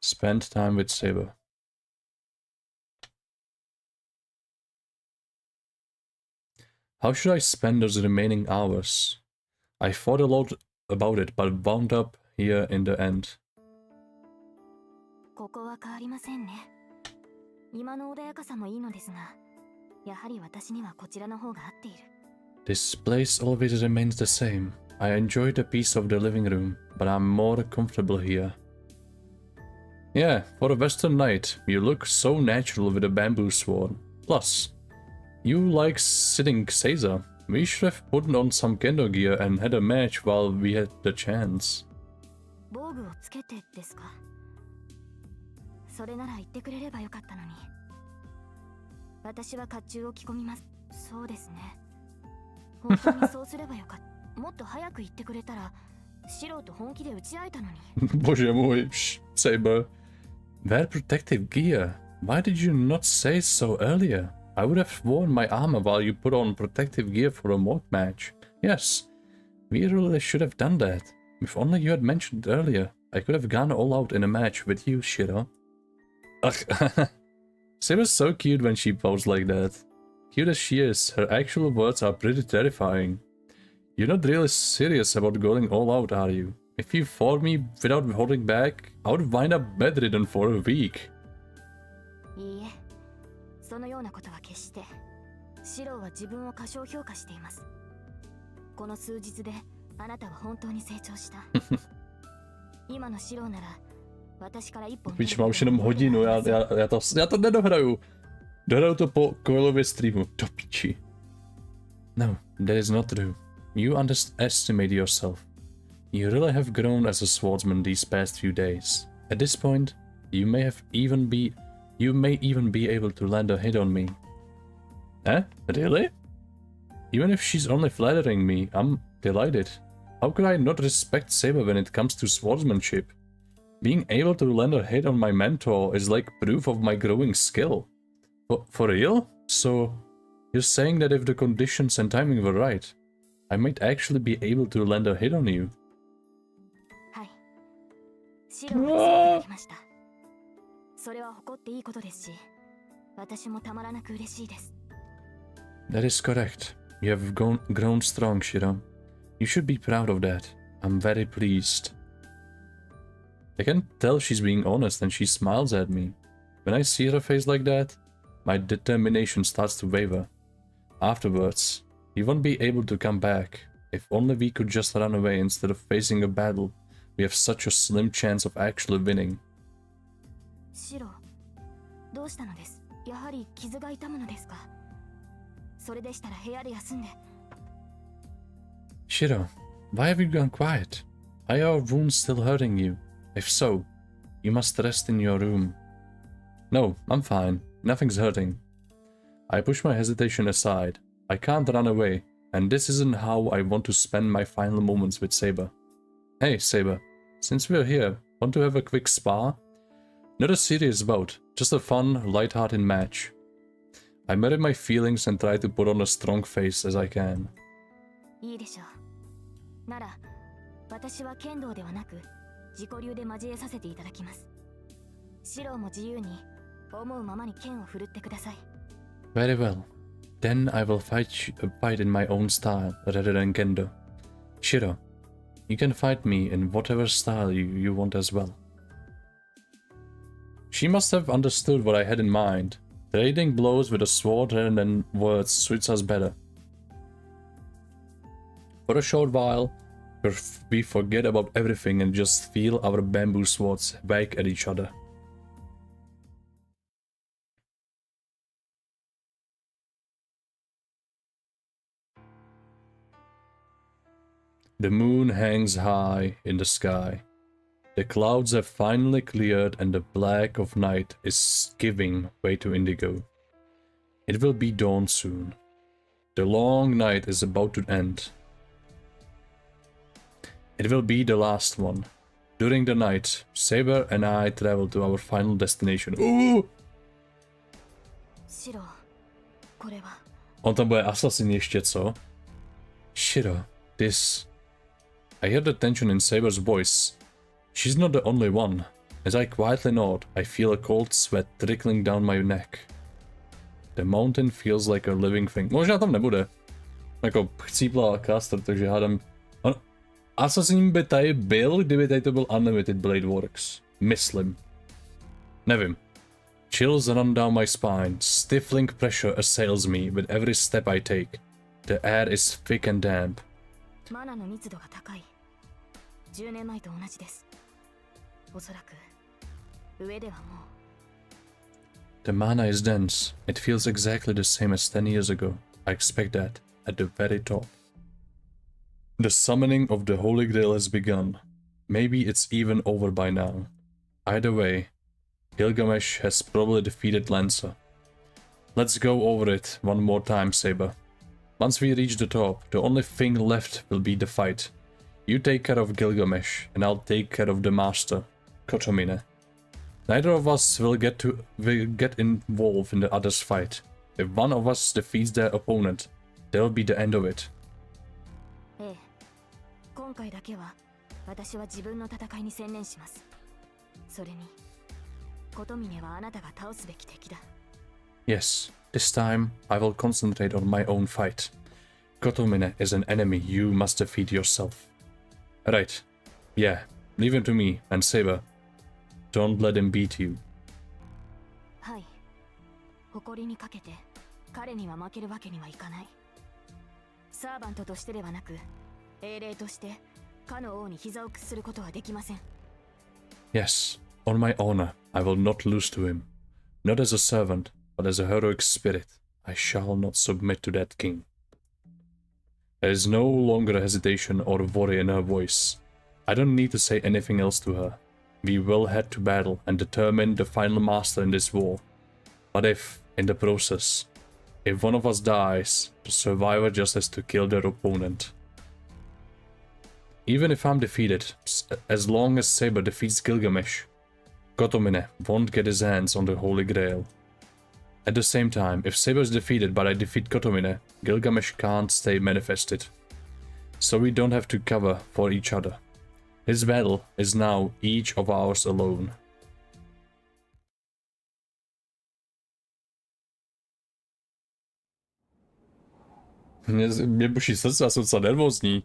Spend time with Saber. How should I spend those remaining hours? I thought a lot about it, but wound up here in the end. ここは変わりませんね。今の穏やかさもいいのですが、やはり私にはこちらの方が合っている。This place always remains the same. I enjoy the peace of the living room, but I'm more comfortable here. Yeah, for a Western knight, you look so natural with a bamboo sword. Plus, you like sitting Caesar. We should have put on some kendo gear and had a match while we had the chance. 防具をつけてですか？それなら言ってくれればよかったのに。私は甲冑を着込みます。そうですね。本当にそうすればよかった。もっと早く言ってくれたら、素人本気で打ち合えたのに。Bože můj, Saber. Wear protective gear. Why did you not say so earlier? I would have worn my armor while you put on protective gear for a mock match. Yes, we really should have done that. If only you had mentioned it earlier, I could have gone all out in a match with you, Shiro. Ugh. Saber's so cute when she posed like that. Cute as she is, her actual words are pretty terrifying. You're not really serious about going all out, are you? If you fought me without holding back, I would wind up bedridden for a week. いいえ、そのようなことは決して。シロは自分を過小評価しています。この数日であなたは本当に成長した。今のシロなら私から一本。Víš, mám už jenom hodinu, já to nedohraju. Dohraju to po Coilově streamu. Do piči. No, that is not true. You underestimate yourself. You really have grown as a swordsman these past few days. At this point, you may even be able to land a hit on me. Eh? Really? Even if she's only flattering me, I'm delighted. How could I not respect Saber when it comes to swordsmanship? Being able to land a hit on my mentor is like proof of my growing skill. For real? So, you're saying that if the conditions and timing were right, I might actually be able to land a hit on you? That is correct. You have grown strong, Shiro. You should be proud of that. I'm very pleased. I can tell she's being honest and she smiles at me. When I see her face like that, my determination starts to waver. Afterwards, you won't be able to come back. If only we could just run away instead of facing a battle, we have such a slim chance of actually winning. Shiro, どうしたのです？やはり傷が痛むのですか？それでしたら部屋で休んで。Shiro, why have you gone quiet? Are your wounds still hurting you? If so, you must rest in your room. No, I'm fine. Nothing's hurting. I push my hesitation aside. I can't run away, and this isn't how I want to spend my final moments with Saber. Hey, Saber. Since we're here, want to have a quick spar? Not a serious bout, just a fun, light-hearted match. I mutter my feelings and try to put on a strong face as I can. いいでしょう。なら、私は剣道ではなく、自己流で交えさせていただきます。四郎も自由に思うままに剣を振るってください。Very well. Then I will fight in my own style rather than kendo. Shiro, you can fight me in whatever style you want as well. She must have understood what I had in mind. Trading blows with a sword rather than words suits us better. For a short while, we forget about everything and just feel our bamboo swords whack at each other. The moon hangs high in the sky. The clouds have finally cleared and the black of night is giving way to indigo. It will be dawn soon. The long night is about to end. It will be the last one. During the night, Saber and I travel to our final destination. Ooh! Shiro, これは。 On tam bude assassin ještě, co? Shiro, this... I hear the tension in Saber's voice. She's not the only one. As I quietly nod, I feel a cold sweat trickling down my neck. The mountain feels like a living thing. Možná tam nebude. Jako chcípla caster, takže hádám... Assassin by tady byl, kdyby tady to byl Unlimited Blade Works. Myslím. Nevím. Chills run down my spine. Stifling pressure assails me with every step I take. The air is thick and damp. マナの密度が高い。10年前と同じです。おそらく上ではもう。The mana is dense. It feels exactly the same as 10 years ago. I expect that, at the very top. The summoning of the Holy Grail has begun. Maybe it's even over by now. Either way, Gilgamesh has probably defeated Lancer. Let's go over it one more time, Saber. Once we reach the top, the only thing left will be the fight. You take care of Gilgamesh, and I'll take care of the master, Kotomine. Neither of us will get involved in the other's fight. If one of us defeats their opponent, that'll be the end of it. ええ、今回だけは私は自分の戦いに専念します。それに、琴峰はあなたが倒すべき敵だ。Yes, this time I will concentrate on my own fight. Kotomine is an enemy you must defeat yourself. Right, yeah, leave him to me, and Saber, don't let him beat you. はい、誇りにかけて彼には負けるわけにはいかない。サーバントとしてではなく、英霊としてかの王に膝を屈することはできません。Yes, on my honor, I will not lose to him. Not as a servant, but as a heroic spirit, I shall not submit to that king. There is no longer hesitation or worry in her voice. I don't need to say anything else to her. We will head to battle and determine the final master in this war. But if, in the process, if one of us dies, the survivor just has to kill their opponent. Even if I'm defeated, as long as Saber defeats Gilgamesh, Kotomine won't get his hands on the Holy Grail. At the same time, if Saber is defeated but I defeat Kotomine, Gilgamesh can't stay manifested. So we don't have to cover for each other. His battle is now each of ours alone. Mě buší srdce, já jsem docela nervózní.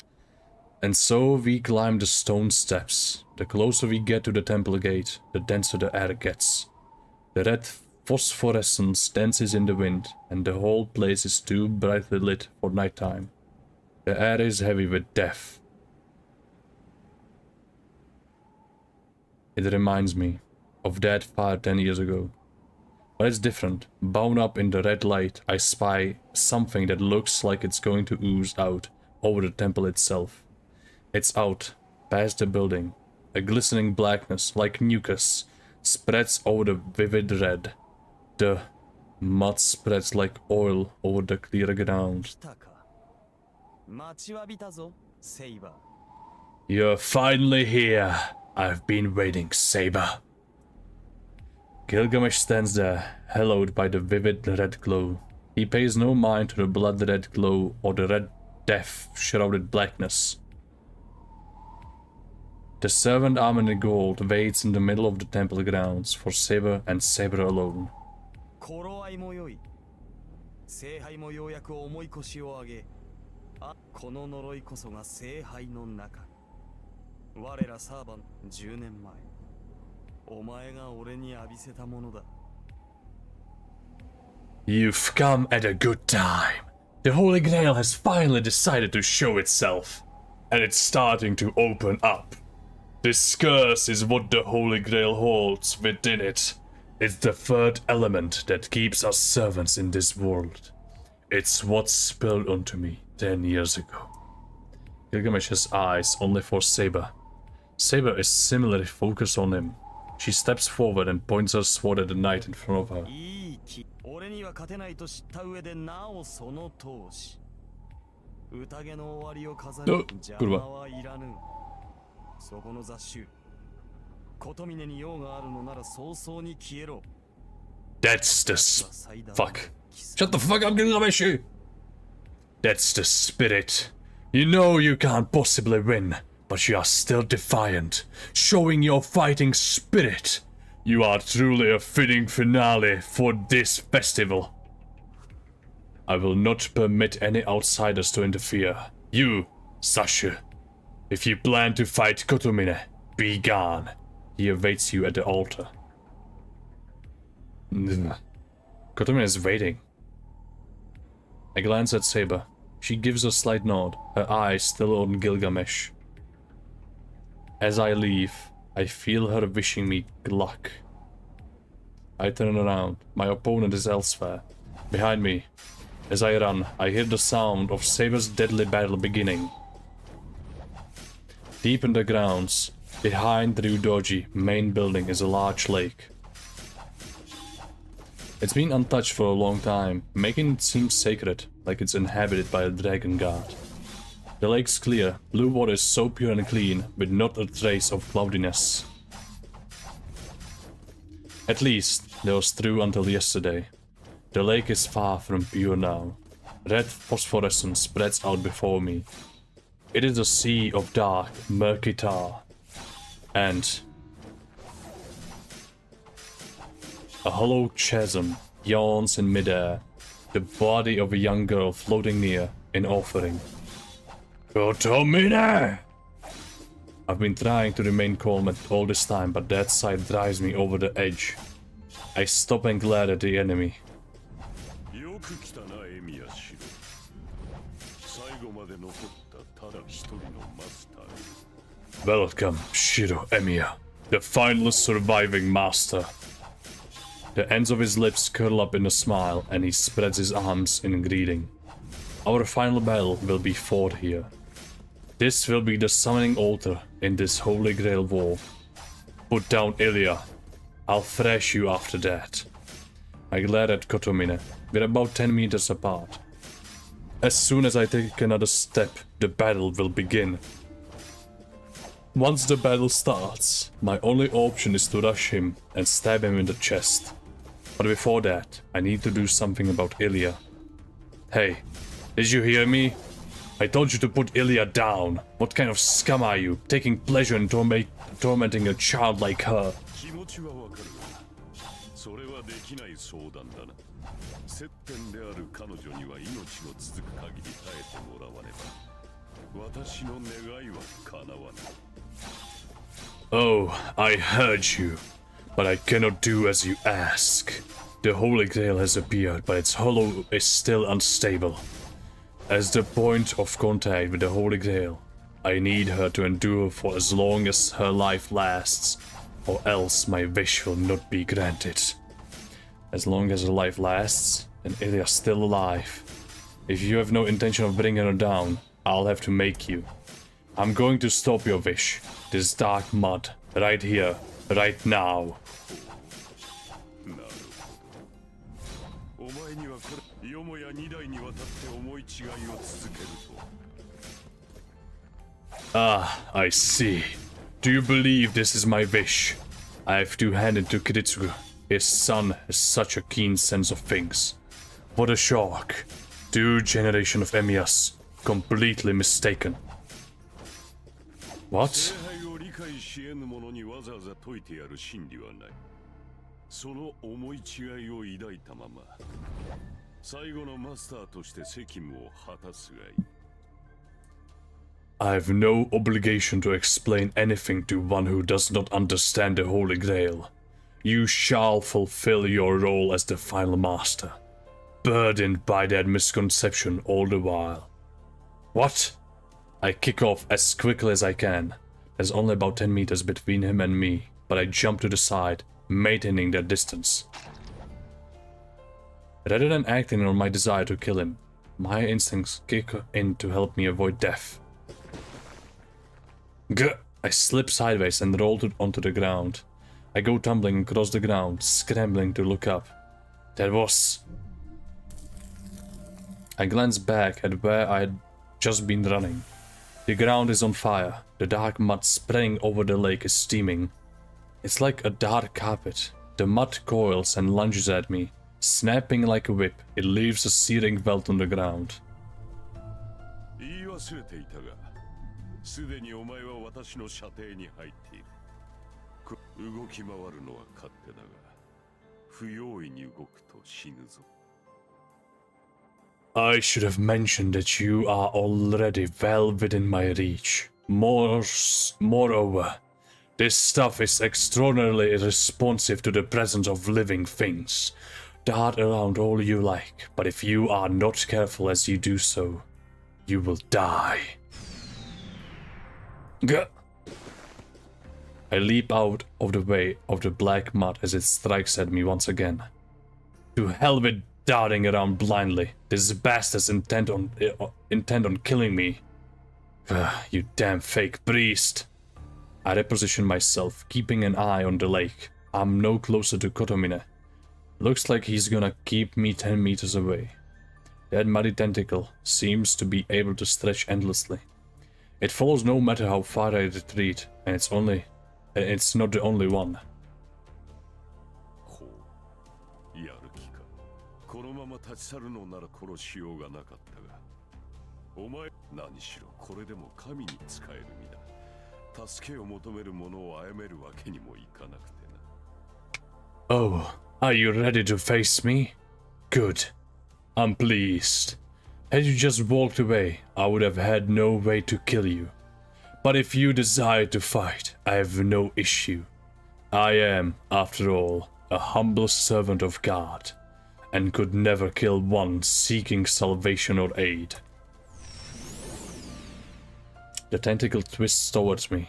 And so we climb the stone steps. The closer we get to the temple gate, the denser the air gets. The red phosphorescence dances in the wind, and the whole place is too brightly lit for nighttime. The air is heavy with death. It reminds me of that fire 10 years ago. But it's different. Bound up in the red light, I spy something that looks like it's going to ooze out over the temple itself. It's out, past the building. A glistening blackness, like mucus, spreads over the vivid red. The mud spreads like oil over the clear ground. 来たか。待ちわびたぞ、セイバー。 You're finally here. I've been waiting, Saber. Gilgamesh stands there, hallowed by the vivid red glow. He pays no mind to the blood-red glow or the red death-shrouded blackness. The servant armored in gold waits in the middle of the temple grounds for Saber and Saber alone. 頃合いも良い。聖杯もようやく重い腰を上げ、あ、この呪いこそが聖杯の中。我らサーバン10年前、お前が俺に浴びせたものだ。You've come at a good time. The Holy Grail has finally decided to show itself, and it's starting to open up. This curse is what the Holy Grail holds within it. It's the third element that keeps us servants in this world. It's what spilled onto me 10 years ago. Gilgamesh has eyes only for Saber. Saber is similarly focused on him. She steps forward and points her sword at the knight in front of her. いい気。俺には勝てないと知った上でなおその闘志。宴の終わりを飾る邪魔はいらぬ。そこの雑種。琴峰に用があるのなら早々に消えろ。That's the fuck. Shut the fuck up, Gilgamesh! That's the spirit. You know you can't possibly win, but you are still defiant, showing your fighting spirit. You are truly a fitting finale for this festival. I will not permit any outsiders to interfere. You, Sasha, if you plan to fight Kotomine, be gone. He awaits you at the altar. Kotomine is waiting. I glance at Saber. She gives a slight nod, her eyes still on Gilgamesh. As I leave, I feel her wishing me luck. I turn around. My opponent is elsewhere. Behind me. As I run, I hear the sound of Saber's deadly battle beginning. Deep in the grounds, behind the Ryudoji main building is a large lake. It's been untouched for a long time, making it seem sacred, like it's inhabited by a dragon god. The lake's clear, blue water is so pure and clean, with not a trace of cloudiness. At least, that was true until yesterday. The lake is far from pure now. Red phosphorescence spreads out before me. It is a sea of dark, murky tar. And a hollow chasm yawns in midair, the body of a young girl floating near, in offering. Kotomine! I've been trying to remain calm all this time, but that sight drives me over the edge. I stop and glare at the enemy. Welcome, Shiro Emiya, the final surviving master. The ends of his lips curl up in a smile, and he spreads his arms in greeting. Our final battle will be fought here. This will be the summoning altar in this Holy Grail war. Put down Ilya. I'll thrash you after that. I glare at Kotomine. We're about 10 meters apart. As soon as I take another step, the battle will begin. Once the battle starts, my only option is to rush him and stab him in the chest. But before that, I need to do something about Ilya. Hey, did you hear me? I told you to put Ilya down. What kind of scum are you, taking pleasure in tormenting a child like her? Oh, I heard you, but I cannot do as you ask. The Holy Grail has appeared, but its hollow is still unstable. As the point of contact with the Holy Grail, I need her to endure for as long as her life lasts, or else my wish will not be granted. As long as her life lasts, and Ilya's still alive. If you have no intention of bringing her down, I'll have to make you. I'm going to stop your wish. This dark mud. Right here. Right now. なるほど。お前にはこれ、よもや2代にわたって思い違いを続けると。Ah, I see. Do you believe this is my wish? I have to hand it to Kiritsugu. His son has such a keen sense of things. What a shock. 2 generations of Emiyas. Completely mistaken. What? 聖杯を理解し得ぬ者にわざわざ解いてやる真理はない。その思い違いを抱いたまま、最後のマスターとして責務を果たすがいい。I have no obligation to explain anything to one who does not understand the Holy Grail. You shall fulfill your role as the final master, burdened by that misconception all the while. What? I kick off as quickly as I can. There's only about 10 meters between him and me, but I jump to the side, maintaining that distance. Rather than acting on my desire to kill him, my instincts kick in to help me avoid death. Gah! I slip sideways and roll onto the ground. I go tumbling across the ground, scrambling to look up. That was... I glance back at where I had just been running. The ground is on fire. The dark mud spraying over the lake is steaming. It's like a dark carpet. The mud coils and lunges at me. Snapping like a whip, it leaves a searing welt on the ground. 言い忘れていたが、すでにお前は私の射程に入っている。動き回るのは勝手だが、不用意に動くと死ぬぞ。I should have mentioned that you are already well within my reach. Moreover, this stuff is extraordinarily responsive to the presence of living things. Dart around all you like, but if you are not careful as you do so, you will die. Gah! I leap out of the way of the black mud as it strikes at me once again. To hell with darting around blindly. This bastard's intent on killing me. You damn fake priest. I reposition myself, keeping an eye on the lake. I'm no closer to Kotomine. Looks like he's gonna keep me 10 meters away. That muddy tentacle seems to be able to stretch endlessly. It follows no matter how far I retreat, and it's not the only one. ほう、やる気か。このまま立ち去るのなら殺しようがなかったが、お前何しろこれでも神に仕える身だ。助けを求める者を殺めるわけにもいかなくてな。Oh, are you ready to face me? Good. I'm pleased. Had you just walked away, I would have had no way to kill you. But if you desire to fight, I have no issue. I am, after all, a humble servant of God, and could never kill one seeking salvation or aid. The tentacle twists towards me.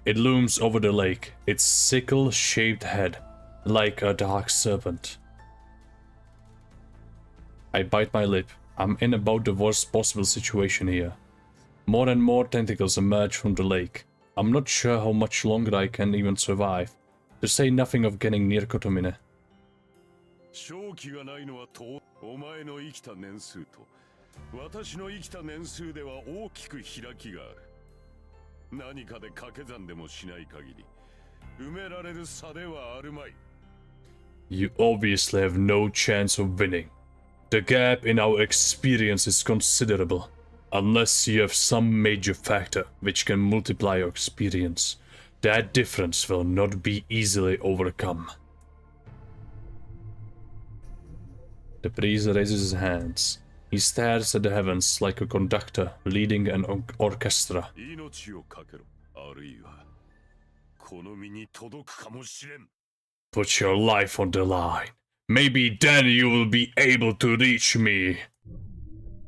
It looms over the lake, its sickle-shaped head, like a dark serpent. I bite my lip. I'm in about the worst possible situation here. More and more tentacles emerge from the lake. I'm not sure how much longer I can even survive, to say nothing of getting near Kotomine. 正気がないのはお前の生きた年数と私の生きた年数では大きく開きがある。何かで掛け算でもしない限り埋められる差ではあるまい。You obviously have no chance of winning. The gap in our experience is considerable, unless you have some major factor which can multiply your experience. That difference will not be easily overcome. The priest raises his hands. He stares at the heavens like a conductor leading an orchestra. 命をかけろ、あるいはこの身に届くかもしれん。Put your life on the line. Maybe then you will be able to reach me.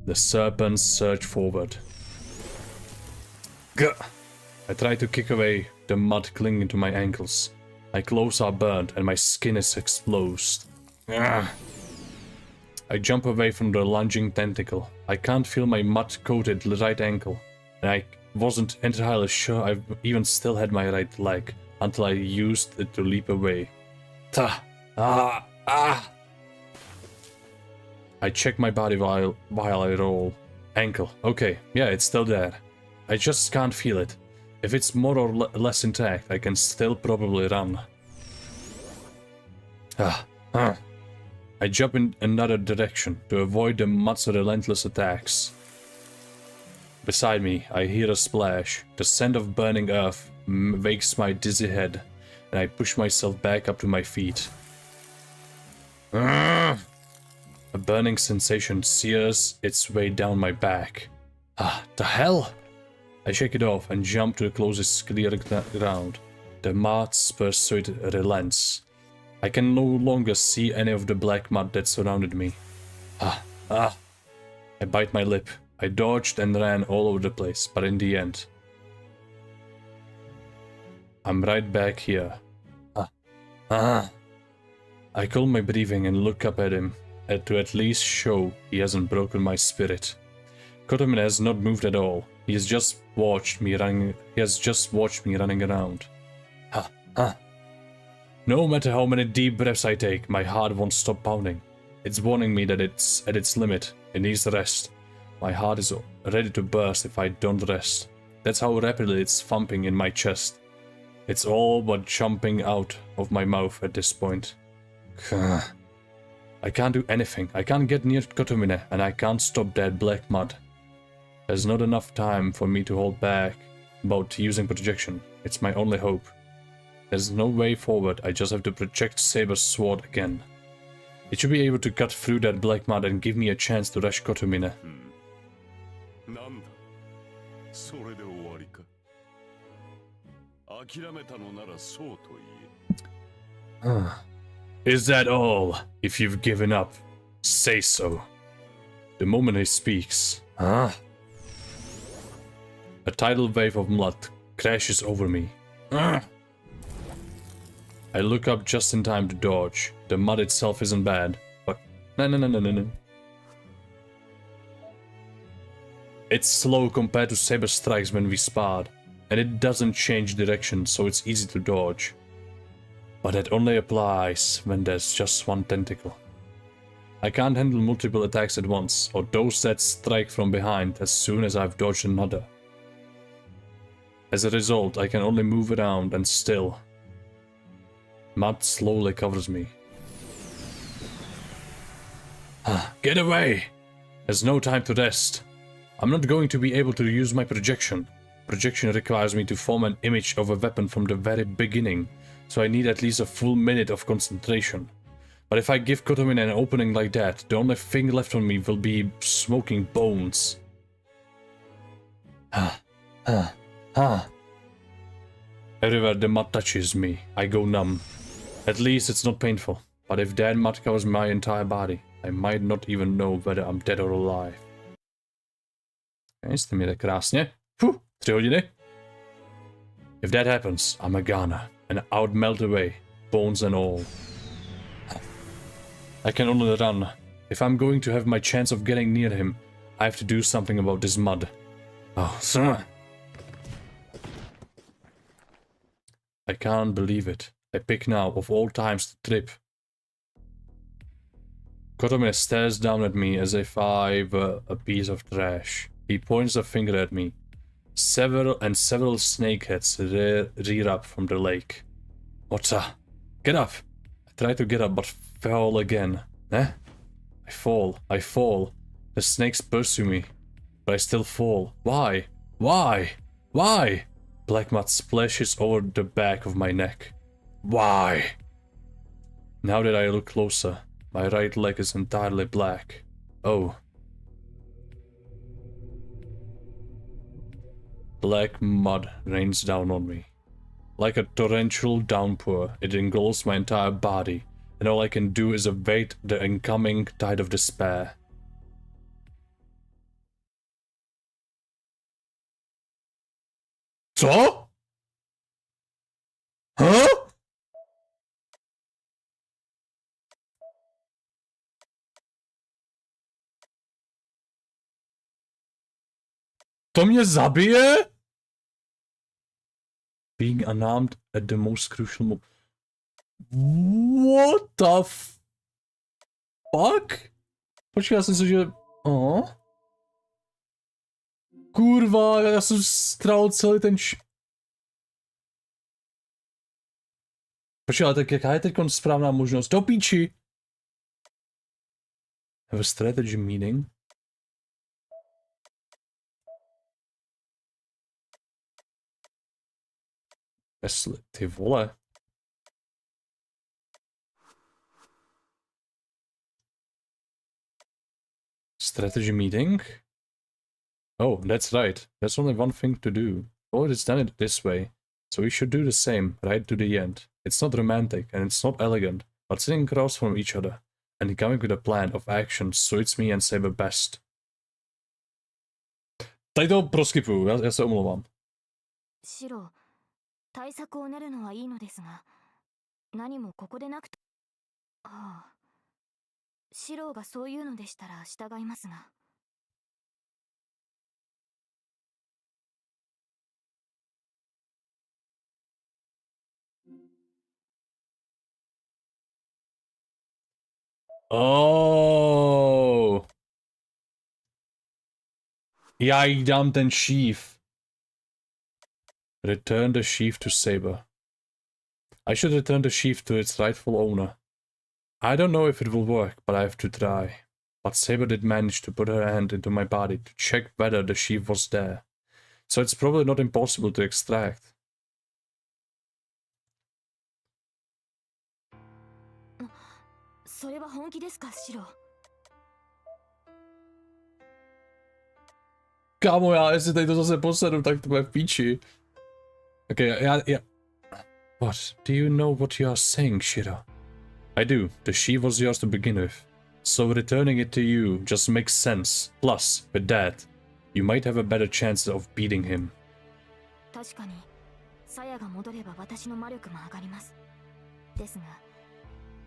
The serpents surge forward. Gah! I try to kick away the mud clinging to my ankles. My clothes are burnt and my skin is exposed. Ah! I jump away from the lunging tentacle. I can't feel my mud-coated right ankle. and I wasn't entirely sure I even still had my right leg until I used it to leap away. Ta! Ah! Ah! I check my body while I roll. Ankle. Okay, yeah, it's still there. I just can't feel it. If it's more or less intact, I can still probably run. I jump in another direction to avoid the mud's relentless attacks. Beside me, I hear a splash. The scent of burning earth wakes my dizzy head, and I push myself back up to my feet. A burning sensation sears its way down my back. The hell? I shake it off and jump to the closest clear ground. The mud's pursuit relents. I can no longer see any of the black mud that surrounded me. I bite my lip. I dodged and ran all over the place, but in the end, I'm right back here. I calm my breathing and look up at him, to at least show he hasn't broken my spirit. Kotomine has not moved at all. He has just watched me running. He has just watched me running around. No matter how many deep breaths I take, my heart won't stop pounding. It's warning me that it's at its limit. It needs rest. My heart is ready to burst if I don't rest. That's how rapidly it's thumping in my chest. It's all but jumping out of my mouth at this point. I can't do anything. I can't get near Kotomine, and I can't stop that black mud. There's not enough time for me to hold back about using projection. It's my only hope. There's no way forward. I just have to project Saber's sword again. It should be able to cut through that black mud and give me a chance to rush Kotomine. Is that all? If you've given up, say so. The moment he speaks, a tidal wave of mud crashes over me. I look up just in time to dodge. The mud itself isn't bad, but no. It's slow compared to Saber's strikes when we sparred, and it doesn't change direction, so it's easy to dodge. But it only applies when there's just one tentacle. I can't handle multiple attacks at once, or those that strike from behind as soon as I've dodged another. As a result, I can only move around and still. Mud slowly covers me. Get away! There's no time to rest. I'm not going to be able to use my projection. Projection requires me to form an image of a weapon from the very beginning, so I need at least a full minute of concentration. But if I give Kotomine an opening like that, the only thing left on me will be smoking bones. Everywhere the mud touches me, I go numb. At least it's not painful, but if that mud covers my entire body, I might not even know whether I'm dead or alive. Jste mi krásně. 3 hodiny. If that happens, I'm a goner, and I would melt away, bones and all. I can only run. If I'm going to have my chance of getting near him, I have to do something about this mud. Oh, sir. I can't believe it. I pick now, of all times, to trip. Kotomine stares down at me as if I were a piece of trash. He points a finger at me. Several snakeheads rear up from the lake. What's up? Get up! I try to get up, but fall again. I fall. The snakes pursue me, but I still fall. Why? Black mud splashes over the back of my neck. Why? Now that I look closer, my right leg is entirely black. Oh. Black mud rains down on me. Like a torrential downpour, it engulfs my entire body, and all I can do is await the incoming tide of despair. Co? Huh? To mě zabije? Being unarmed at the most crucial moment. What the fuck? Počkej, já jsem si, že... Kurva, já jsem strál celý ten Počkej, ale tak jaká je teď správná možnost? Do píči! Have a strategy meeting? Jestli, ty vole. Strategy meeting? Oh, that's right. There's only one thing to do. Oh, it's done it this way. So we should do the same, right to the end. It's not romantic, and it's not elegant, but sitting across from each other, and coming with a plan of action suits me and Saber best. Tady to proskipuju, já se omlouvám. 白、対策を練るのはいいのですが、何もここでなくと。ああ。シロがそういうのでしたら従いますが。Oh. Já jí dám ten sheaf. Return the sheaf to Saber. I should return the sheaf to its rightful owner. I don't know if it will work, but I have to try. But Saber did manage to put her hand into my body to check whether the sheaf was there. So it's probably not impossible to extract. Kámo, já jestli tady to zase posedu, tak to bude v píči. Okay, já... What? Do you know what you are saying, Shiro? I do. The sheaf was yours to begin with. So returning it to you just makes sense. Plus, with that, you might have a better chance of beating him. 確かに、サヤが戻れば私の魔力も上がります。ですが、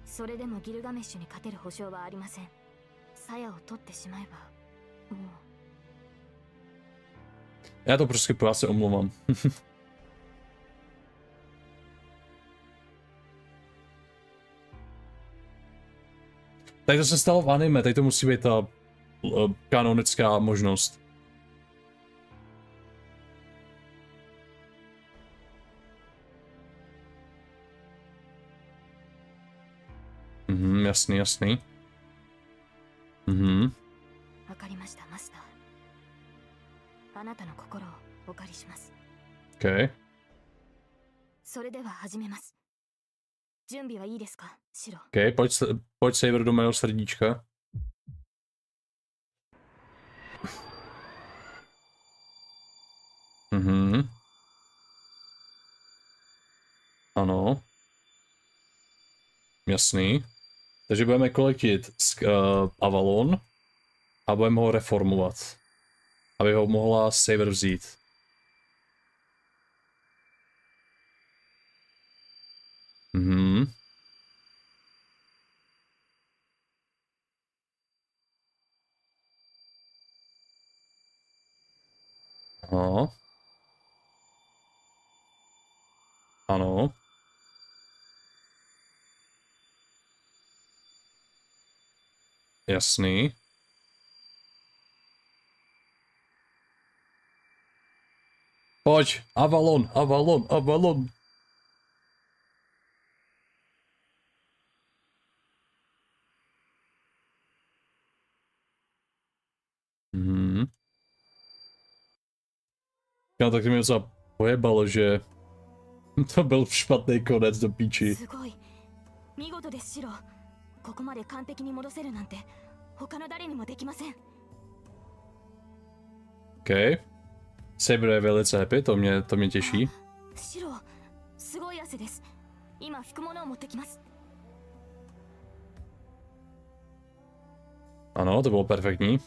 それでもギルガメッシュに勝てる保証はありません。サヤを取ってしまえば、もう。Já to prostě já se omlouvám. Tady to se stalo v anime, tady to musí být ta kanonická možnost. Jasný, jasný. Okay. それでは始めます。準備はいいですか、シロ。Okay, pojď Saber do mého srdíčka. Ano. Jasný. Takže budeme kolektit Avalon a budeme ho reformovat, aby ho mohla Saber vzít. Aha. Ano. Jasný. Pojď, Avalon, Avalon, Avalon. No, tak mi docela pojebalo, že to byl špatný konec do píči. OK. Saber je velice happy, to mě těší. Ano, to bylo perfektní.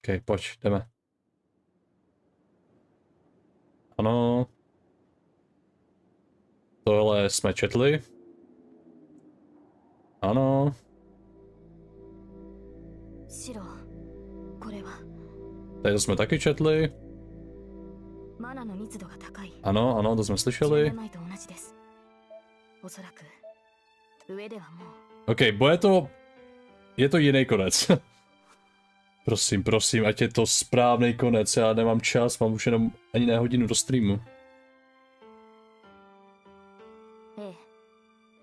OK, pojď, jdeme. ano. Tohle jsme četli. Ano. 白これは Tady to jsme taky četli. マナの密度が高い Ano, ano, to jsme 10 slyšeli. 年前と同じですおそらく上ではもう OK, bude to... Je to jiný konec. Prosím, prosím, ať je to správný konec, já nemám čas, mám už jenom ani ne hodinu do streamu. ええ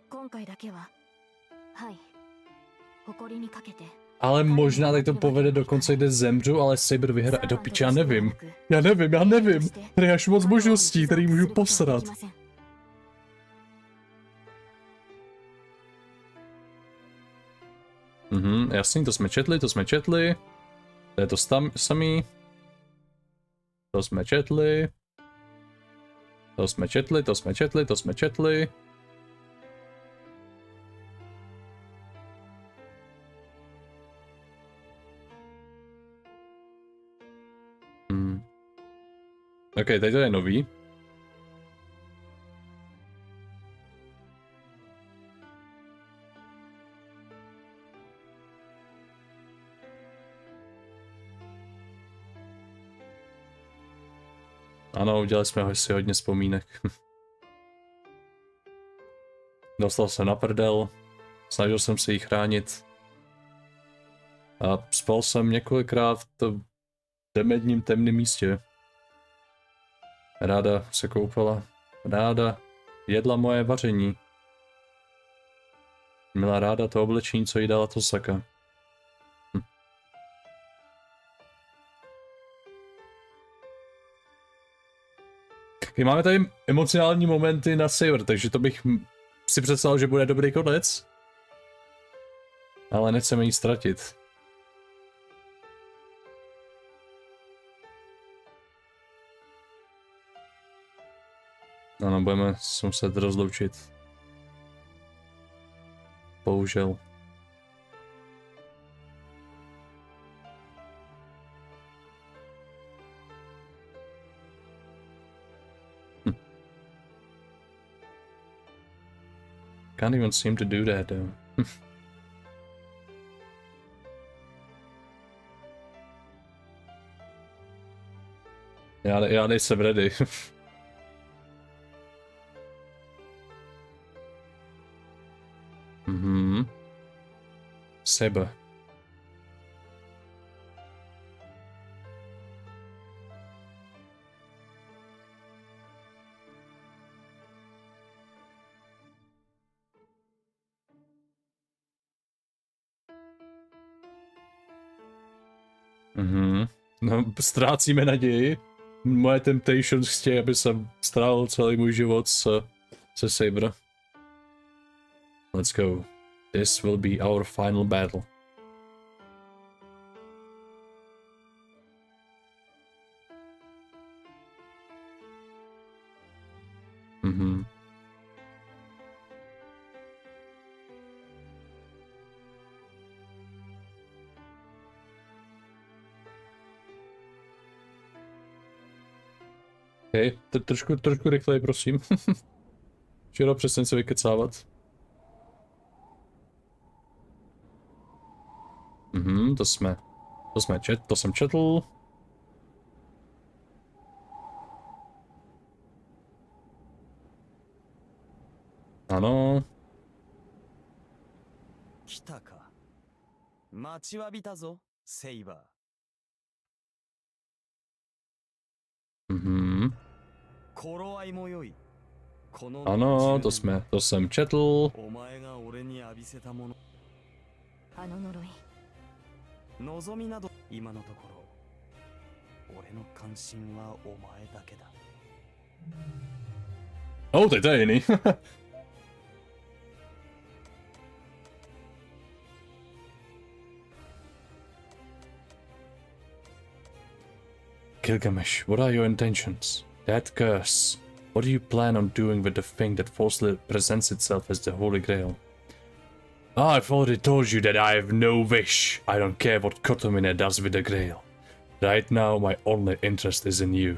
今回だけははい誇りにかけて Ale možná teď to povede do konce, kde zemřu, ale Saber vyhraje. Do piče, já nevím. Já nevím. Tady je až moc možností, který můžu posrat. Jasný, to jsme četli. To je to samý. To jsme četli. OK, tady to je nový. Ano, udělali jsme si hodně vzpomínek. Dostal jsem na prdel, snažil jsem se jí chránit. A spal jsem několikrát v tom demedním temném místě. Ráda se koupala, ráda jedla moje vaření. Měla ráda to oblečení, co jí dala Tosaka. Máme tady emocionální momenty na Saber, takže to bych si představil, že bude dobrý konec. Ale nechceme jí ztratit. Ano, budeme se muset rozloučit. Bohužel. Can't even seem to do that though. já nejsem ready. Saber. No, ztrácíme naději. Moje temptations chtějí, aby jsem strávil celý můj život se Saber. Let's go. This will be our final battle. Hej, trošku rychleji, prosím. Včera přesně se vykecávat. To jsem četl. Ano. 来たか。待ちわびたぞ、セイバー。頃合いも良い。Ano, to jsem četl. お前が俺に浴びせたもの。あの呪い。望みなど今のところ俺の関心はお前だけだ。Oh, teď to je jiný. Gilgamesh, what are your intentions? That curse. What do you plan on doing with the thing that falsely presents itself as the Holy Grail? I've already told you that I have no wish. I don't care what Kotomine does with the Grail. Right now, my only interest is in you.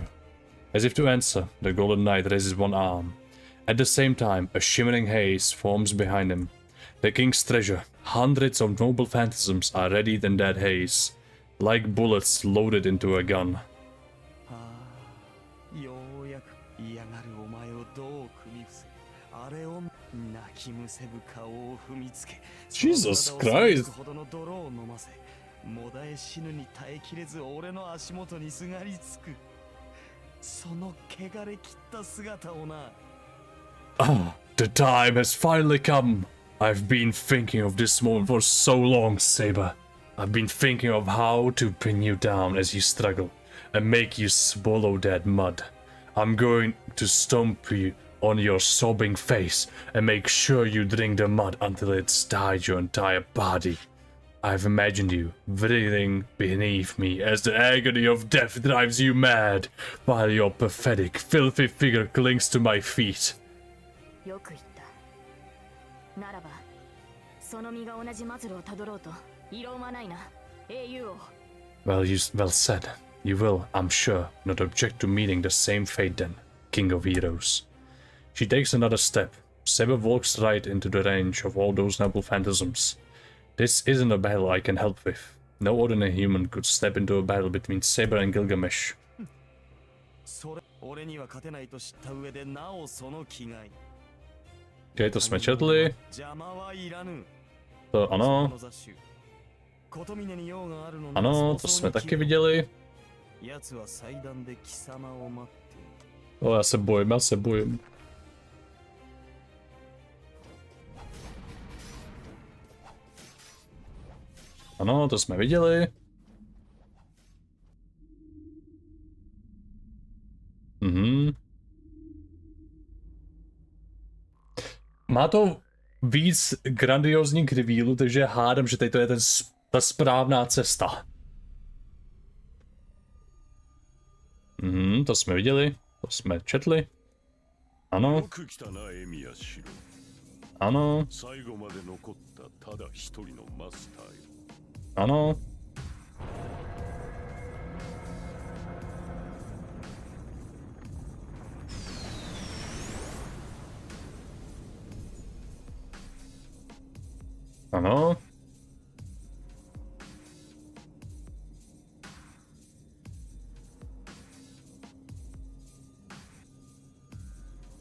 As if to answer, the Golden Knight raises one arm. At the same time, a shimmering haze forms behind him. The king's treasure, hundreds of noble phantasms are readied in that haze, like bullets loaded into a gun. ようやく嫌がるお前をどう組み伏せ、あれを泣きむせぶ顔を踏みつけ、 Jesus Christ! ほどの泥を飲ませ、もだえ死ぬに耐えきれず俺の足元にすがりつく。その汚れ切った姿をな。 Ah, the time has finally come. I've been thinking of this moment for so long, Saber. I've been thinking of how to pin you down as you struggle and make you swallow that mud. I'm going to stomp you on your sobbing face and make sure you drink the mud until it's dyed your entire body. I've imagined you writhing beneath me as the agony of death drives you mad, while your pathetic, filthy figure clings to my feet. よく言った。ならば、その身が同じ末路をたどろうと異論はないな、英雄王。Well said. You will, I'm sure, not object to meeting the same fate then, King of Heroes. She takes another step. Saber walks right into the range of all those noble phantasms. This isn't a battle I can help with. No ordinary human could step into a battle between Saber and Gilgamesh. それ、俺には勝てないと知った上でなおその気概。 Okay, to jsme četli. To ano. Ano, to jsme taky viděli. O, já se bojím. Ano, to jsme viděli. Má to víc grandiozních revealů, takže hádám, že tady to je ta správná cesta. To jsme viděli, to jsme četli. Ano. Ano. Ano. Ano.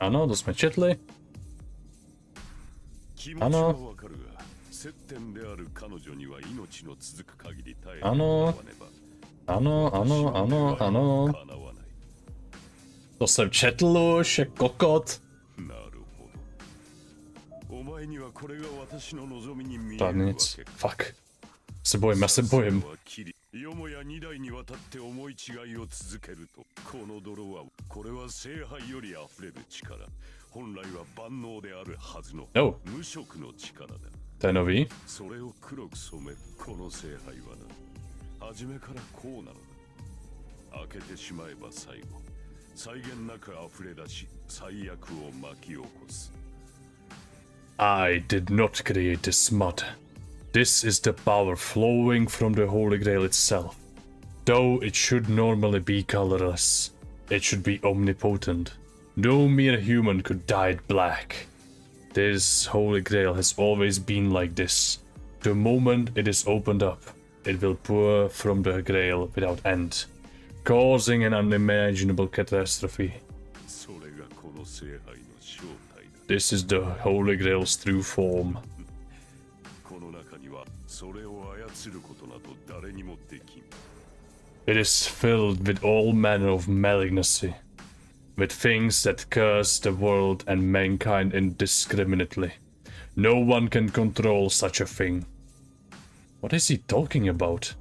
Ano, to jsme četli. Ano. Ano. Ano. To jsem četl už, je kokot. To nic. Fuck. Se bojím, já se bojím. No. To je nový. I did not create this mud. This is the power flowing from the Holy Grail itself. Though it should normally be colorless, it should be omnipotent. No mere human could dye it black. This Holy Grail has always been like this. The moment it is opened up, it will pour from the Grail without end, causing an unimaginable catastrophe. This is the Holy Grail's true form. It is filled with all manner of malignancy, with things that curse the world and mankind indiscriminately. No one can control such a thing. What is he talking about?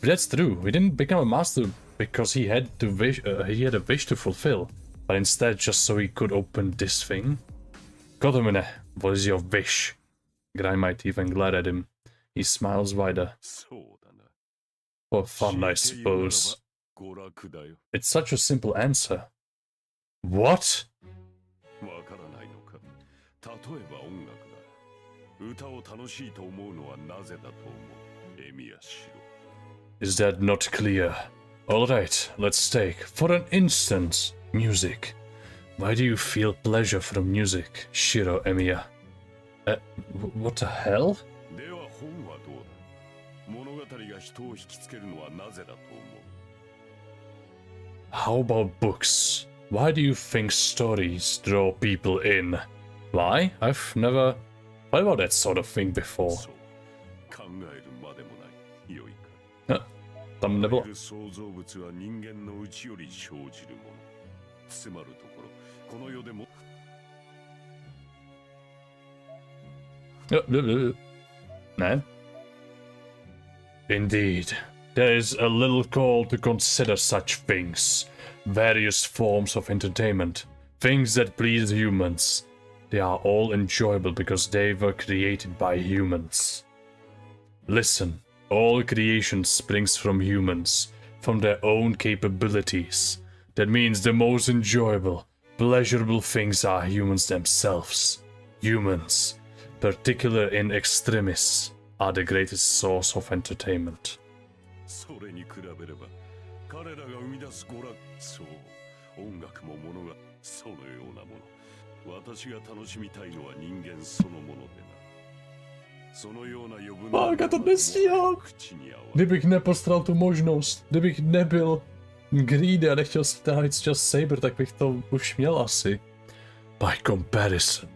If that's true, he didn't become a master because he had a wish to fulfill, but instead just so he could open this thing. Kotomine, what is your wish? Grind my teeth and glare at him. He smiles wider. For fun, I suppose. It's such a simple answer. What? Is that not clear? Alright, let's take, for an instance, Music. Why do you feel pleasure from music, Shiro Emiya? What the hell? では本はどうだ。物語が人を引きつけるのはなぜだと思う。 How about books? Why do you think stories draw people in? Why? I've never thought about that sort of thing before. そう。考えるまでもない。良いか。Tam nebylo... 想像物は人間の内より生じるもの。つまるところ、この世でも。No. Indeed, there is a little call to consider such things. Various forms of entertainment. Things that please humans. They are all enjoyable because they were created by humans. Listen, all creation springs from humans, from their own capabilities. That means the most enjoyable, pleasurable things are humans themselves. Humans, particular in extremis, are the greatest source of entertainment. それに比べれば、彼らが生み出す娯楽、そう、音楽も物がそのようなもの。私が楽しみたいのは人間そのものでな。そのような余分な。Válka to nestíhal. Kdybych nepostral tu možnost, kdybych nebyl greedy a nechtěl si táhnout čas Saber, tak bych to už měl asi. By comparison,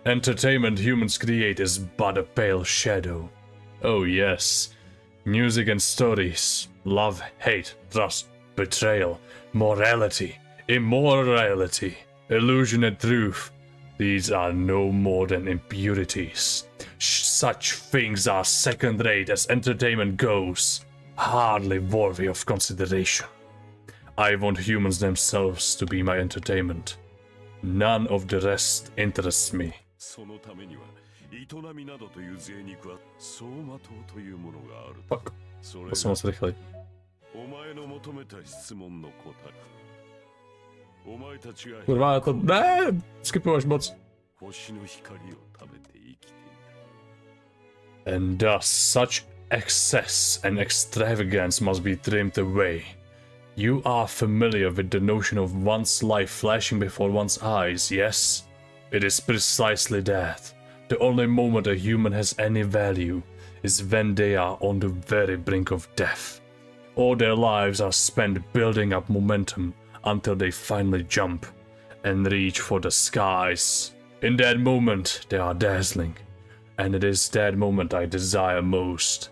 entertainment humans create is but a pale shadow. Oh yes, music and stories, love, hate, trust, betrayal, morality, immorality, illusion and truth. These are no more than impurities. Such things are second-rate as entertainment goes, hardly worthy of consideration. I want humans themselves to be my entertainment. None of the rest interests me. そのためには営みなどという贅肉は走馬灯というものがある。 Fuck. それ Posunul se rychleji. お前の求めた質問の答え。お前たちが Kurva, to... Ne, skipuješ moc. 星の光を食べて生きていた。 And thus such excess and extravagance must be trimmed away. You are familiar with the notion of one's life flashing before one's eyes, yes? It is precisely that. The only moment a human has any value is when they are on the very brink of death. All their lives are spent building up momentum until they finally jump and reach for the skies. In that moment, they are dazzling. And it is that moment I desire most.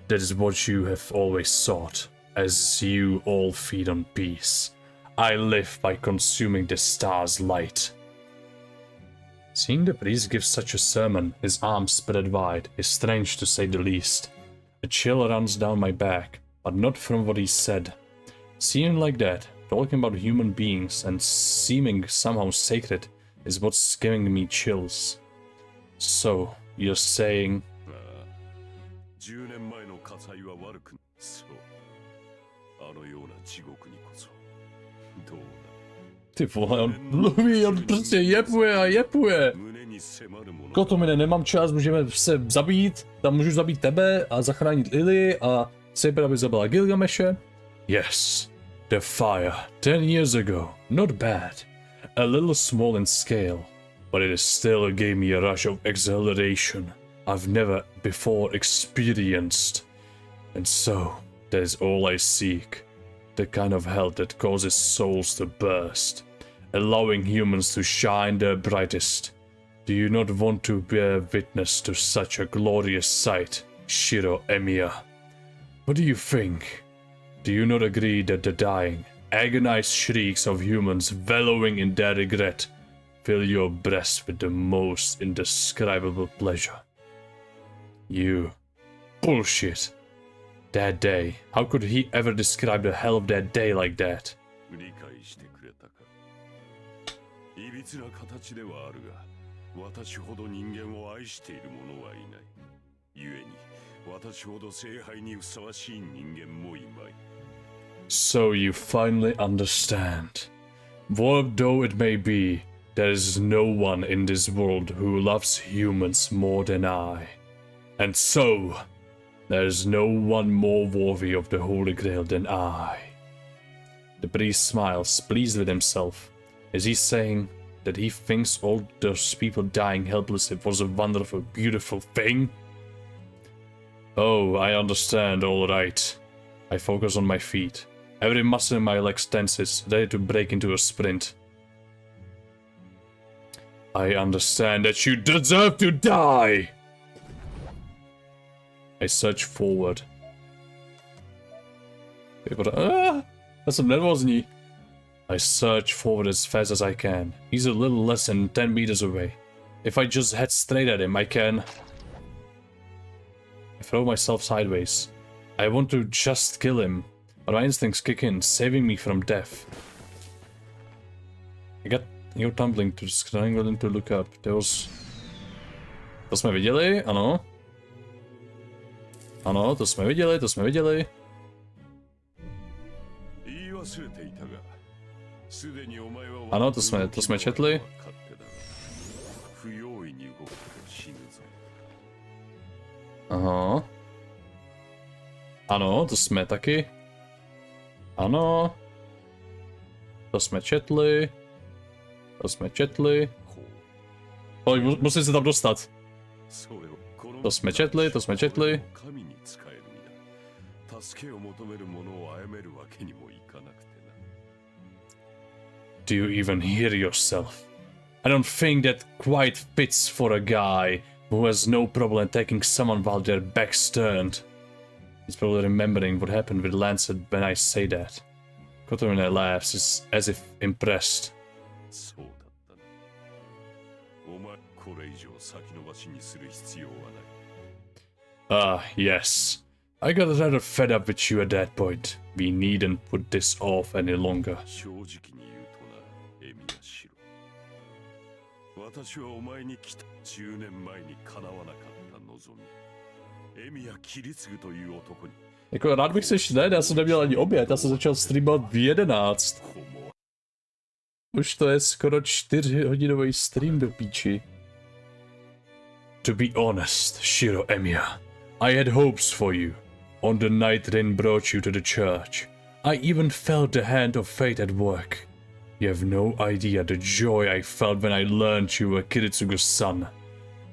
That is what you have always sought, as you all feed on peace. I live by consuming the star's light. Seeing the priest give such a sermon, his arms spread wide, is strange to say the least. A chill runs down my back, but not from what he said. Seeing like that, talking about human beings and seeming somehow sacred, is what's giving me chills. So, you're saying... 10年前の火災は悪く、そう。あのような地獄にこそ。どうだ。 Ty vole, on mluví, on prostě jepuje a jepuje. Kotomine, nemám čas, můžeme se zabít, tam můžu zabít tebe a zachránit Lily a Saber, aby zabila Gilgameše. Yes, the fire, 10 years ago, not bad. A little small in scale, but it still gave me a rush of exhilaration I've never before experienced. And so, that is all I seek. The kind of hell that causes souls to burst, allowing humans to shine their brightest. Do you not want to bear witness to such a glorious sight, Shiro Emiya? What do you think? Do you not agree that the dying, agonized shrieks of humans bellowing in their regret fill your breast with the most indescribable pleasure? You... bullshit. That day. How could he ever describe the hell of that day like that? 理解してくれたか。いびつな形ではあるが、私ほど人間を愛している者はいない。故に、私ほど聖杯にふさわしい人間もいまい。So you finally understand. Warped though it may be, there is no one in this world who loves humans more than I. And so... there is no one more worthy of the Holy Grail than I. The priest smiles, pleased with himself. Is he saying that he thinks all those people dying helplessly was a wonderful, beautiful thing? Oh, I understand, all right. I focus on my feet. Every muscle in my legs tenses, ready to break into a sprint. I understand that you deserve to die! I surge forward. Já jsem nervózní. I surge forward as fast as I can. He's a little less than 10 meters away. If I just head straight at him, I can... I throw myself sideways. I want to just kill him, but my instincts kick in, saving me from death. I got you tumbling to scrambling to look up. There was... To jsme viděli, ano. Ano, to jsme viděli, to jsme viděli. Ano, to jsme četli. Aha. Ano, to jsme taky. Ano. To jsme četli. To jsme četli. Pojď, musím se tam dostat. To jsme četli, to jsme četli. Do you even hear yourself? I don't think that quite fits for a guy who has no problem attacking someone while their back's turned. He's probably remembering what happened with Lancet when I say that. Katarina laughs, as if impressed. Ah, yes. I got rather fed up with you at that point. We needn't put this off any longer. Jako rád bych se šel, já jsem neměl ani oběd, já jsem začal streamovat v 11. Už to je skoro 4hodinový stream do píči. To be honest, Shiro Emiya, I had hopes for you. On the night Rin brought you to the church, I even felt the hand of fate at work. You have no idea the joy I felt when I learned you were Kiritsugu's son,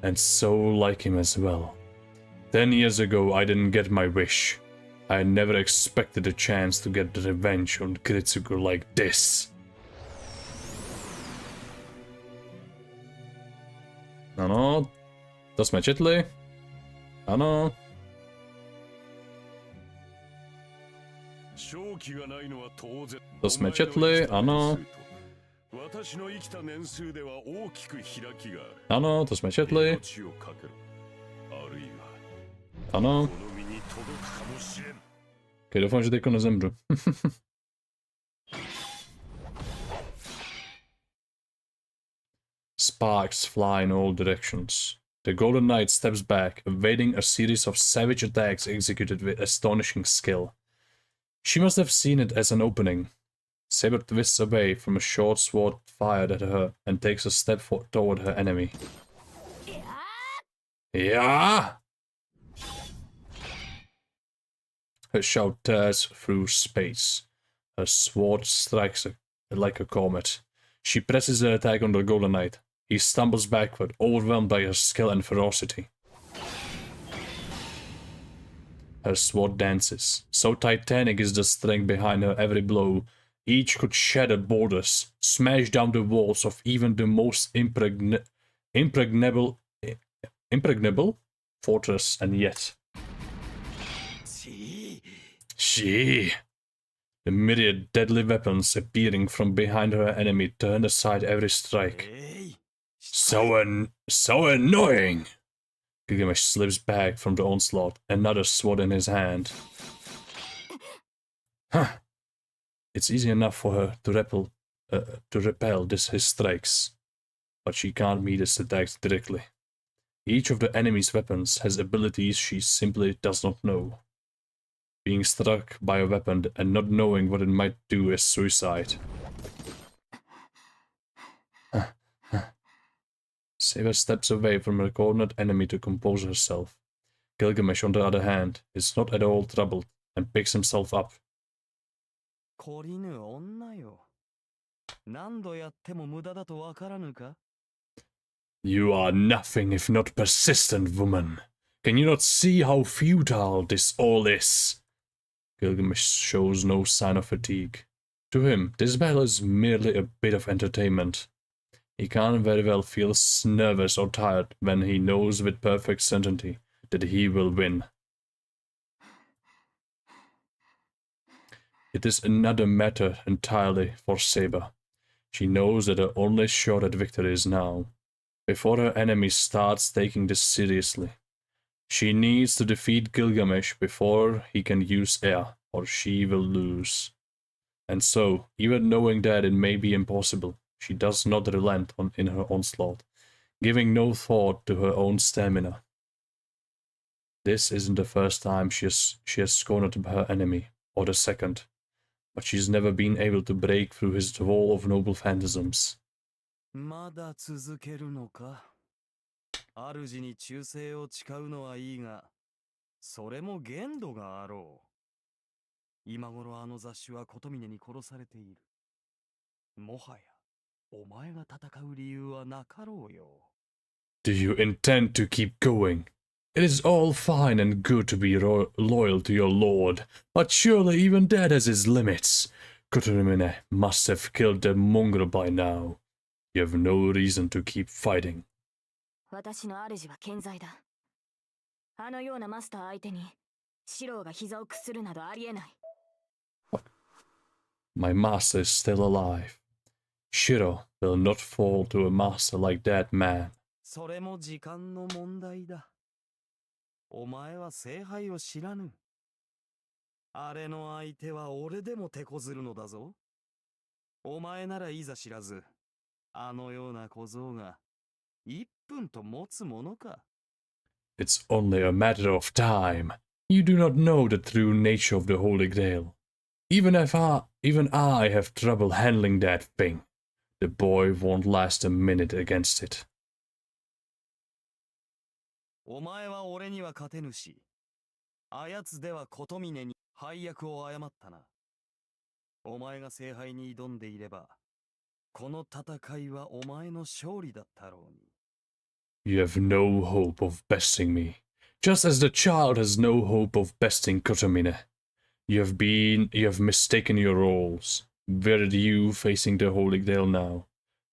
and so like him as well. 10 years ago I didn't get my wish. I never expected a chance to get revenge on Kiritsugu like this. Ano, to jsme četli. Ano. To jsme četli, ano. Ano, to jsme četli. Ano. Ok, doufám, že teďko nezemřu. Sparks fly in all directions. The Golden Knight steps back, evading a series of savage attacks executed with astonishing skill. She must have seen it as an opening. Saber twists away from a short sword fired at her and takes a step toward her enemy. Yeah! Her shout tears through space. Her sword strikes like a comet. She presses her attack on the Golden Knight. He stumbles backward, overwhelmed by her skill and ferocity. Her sword dances. So titanic is the strength behind her every blow. Each could shatter borders, smash down the walls of even the most impregnable fortress, and yet... She... The myriad deadly weapons appearing from behind her enemy turned aside every strike. So annoying! Gilgamesh slips back from the onslaught, another sword in his hand. Huh. It's easy enough for her to repel his strikes, but she can't meet his attacks directly. Each of the enemy's weapons has abilities she simply does not know. Being struck by a weapon and not knowing what it might do is suicide. Saber steps away from her cornered enemy to compose herself. Gilgamesh, on the other hand, is not at all troubled and picks himself up. 懲りぬ女よ。何度やっても無駄だとわからぬか？ You are nothing if not persistent, woman. Can you not see how futile this all is? Gilgamesh shows no sign of fatigue. To him, this battle is merely a bit of entertainment. He can't very well feel nervous or tired when he knows with perfect certainty that he will win. It is another matter entirely for Saber. She knows that her only shot at victory is now, before her enemy starts taking this seriously. She needs to defeat Gilgamesh before he can use air, or she will lose. And so, even knowing that it may be impossible, she does not relent in her onslaught, giving no thought to her own stamina. This isn't the first time she has cornered her enemy, or the second, but she's never been able to break through his wall of noble phantasms. まだ続けるのか？主に忠誠を誓うのはいいが、それも限度があろう。今頃あの雑種は琴峰に殺されている。もはや、お前が戦う理由はなかろうよ。Do you intend to keep going? It is all fine and good to be loyal to your lord, but surely even that has its limits. Samozřejmě must have killed the mongrel by now. You have no reason to keep fighting. 私の主は健在だ。あのようなマスター相手に、シローが膝を屈するなどありえない。My master is still alive. Shiro will not fall to a master like that man. それも時間の問題だ。お前は聖杯を知らぬ。あれの相手は俺でも手こずるのだぞ。お前ならいざ知らず、あのような小僧が1分と持つものか。It's only a matter of time. You do not know the true nature of the Holy Grail. Even I have trouble handling that thing. The boy won't last a minute against it. お前は俺には勝てぬし、あやつでは琴峰に配役を誤ったな。お前が聖杯に挑んでいれば、この戦いはお前の勝利だったろうに。You have no hope of besting me, just as the child has no hope of besting Samozřejmě. You have mistaken your roles. Were it you facing the Holy Grail now,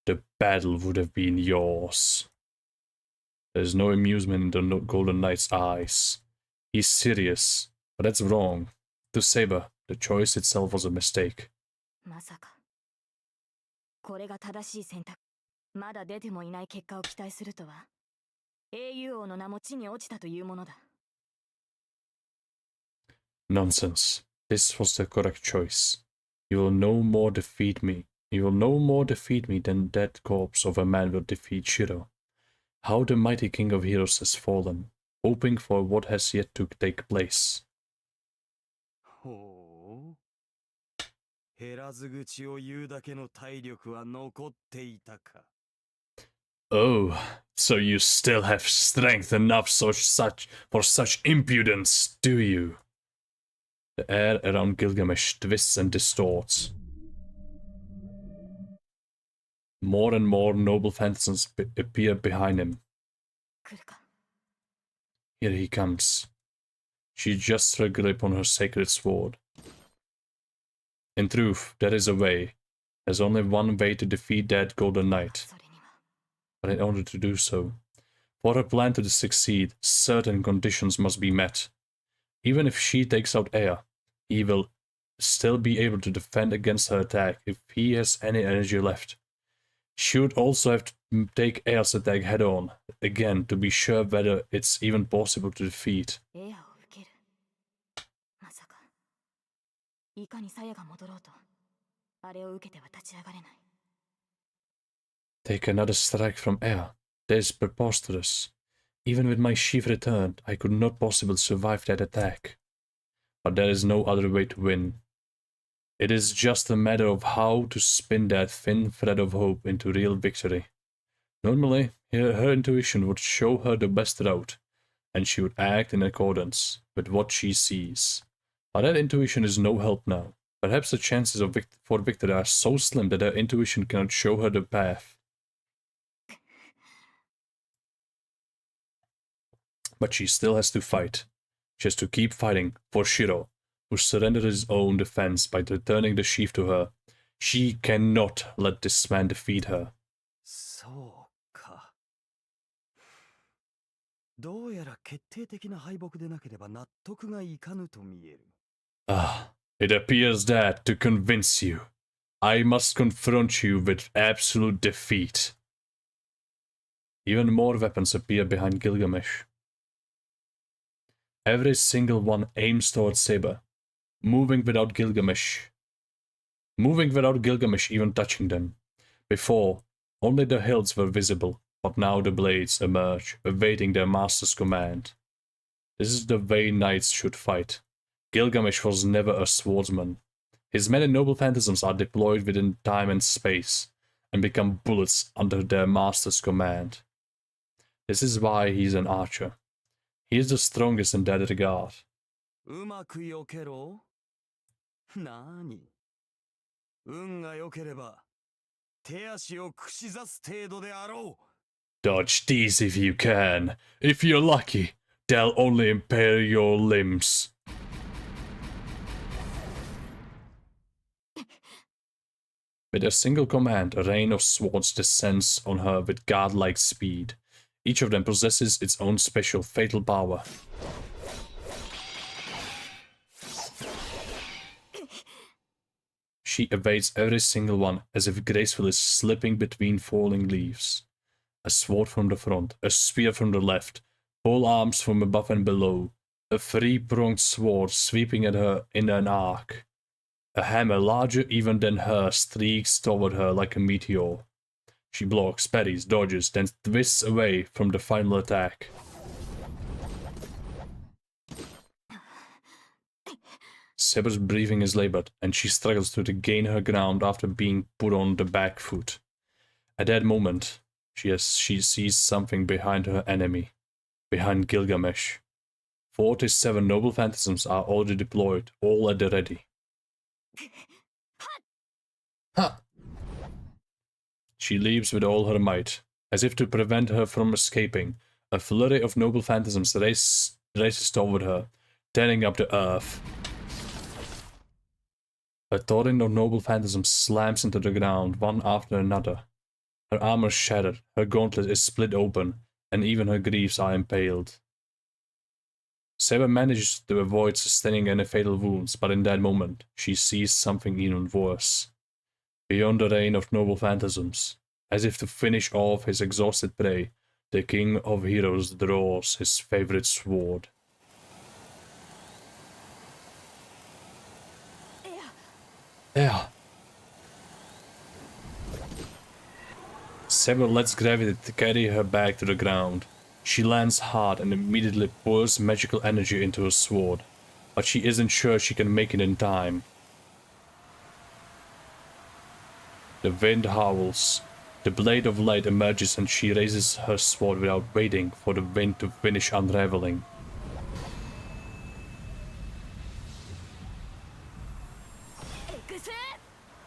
the battle would have been yours. There's no amusement in the Golden Knight's eyes. He's serious, but that's wrong. To Saber, the choice itself was a mistake. まさか。これが正しい選択。まだ出てもいない結果を期待するとは。英雄王の名も地に落ちたというものだ。Nonsense. This was the correct choice. You will no more defeat me. You will no more defeat me than that corpse of a man will defeat Shiro. How the mighty king of heroes has fallen, hoping for what has yet to take place. ほう。減らず口を言うだけの体力は残っていたか。Oh, so you still have strength enough for such impudence, do you? The air around Gilgamesh twists and distorts. More and more noble phantasms appear behind him. 来るか。 Here he comes. She adjusts her grip on her sacred sword. In truth, there is a way. There's only one way to defeat that Golden Knight. それには。 But in order to do so, for her plan to succeed, certain conditions must be met. Even if she takes out air, he will still be able to defend against her attack if he has any energy left. She would also have to take air's attack head on, again to be sure whether it's even possible to defeat. エアを受ける。まさか。いかに鞘が戻ろうと、あれを受けては立ち上がれない。 Take another strike from air. That is preposterous. Even with my sheath returned, I could not possibly survive that attack. But there is no other way to win. It is just a matter of how to spin that thin thread of hope into real victory. Normally, her intuition would show her the best route, and she would act in accordance with what she sees. But that intuition is no help now. Perhaps the chances of for victory are so slim that her intuition cannot show her the path. But she still has to fight. She has to keep fighting for Shiro, who surrendered his own defense by returning the sheaf to her. She cannot let this man defeat her. そうか。どうやら決定的な敗北でなければ納得がいかぬと見える。Ah, it appears that, to convince you, I must confront you with absolute defeat. Even more weapons appear behind Gilgamesh. Every single one aims towards Saber, moving without Gilgamesh even touching them. Before, only the hilts were visible, but now the blades emerge, awaiting their master's command. This is the way knights should fight. Gilgamesh was never a swordsman. His many noble phantasms are deployed within time and space, and become bullets under their master's command. This is why he's an archer. He is the strongest in that regard. うまく避けろ。なーに。運が良ければ、手足を串刺す程度であろう。Dodge these if you can. If you're lucky, they'll only impair your limbs. With a single command, a rain of swords descends on her with godlike speed. Each of them possesses its own special fatal power. She evades every single one as if gracefully slipping between falling leaves. A sword from the front, a spear from the left, pole arms from above and below, a three-pronged sword sweeping at her in an arc. A hammer larger even than her streaks toward her like a meteor. She blocks, parries, dodges, then twists away from the final attack. Saber's breathing is labored, and she struggles to regain her ground after being put on the back foot. At that moment, she sees something behind her enemy, behind Gilgamesh. 47 noble phantasms are already deployed, all at the ready. Ha! She leaps with all her might, as if to prevent her from escaping. A flurry of noble phantasms races toward her, tearing up the earth. A torrent of noble phantasms slams into the ground, one after another. Her armor shattered, her gauntlet is split open, and even her greaves are impaled. Saber manages to avoid sustaining any fatal wounds, but in that moment, she sees something even worse. Beyond the rain of noble phantasms, as if to finish off his exhausted prey, the King of Heroes draws his favorite sword. Yeah. Saber lets gravity carry her back to the ground. She lands hard and immediately pours magical energy into her sword, but she isn't sure she can make it in time. The wind howls. The blade of light emerges and she raises her sword without waiting for the wind to finish unraveling.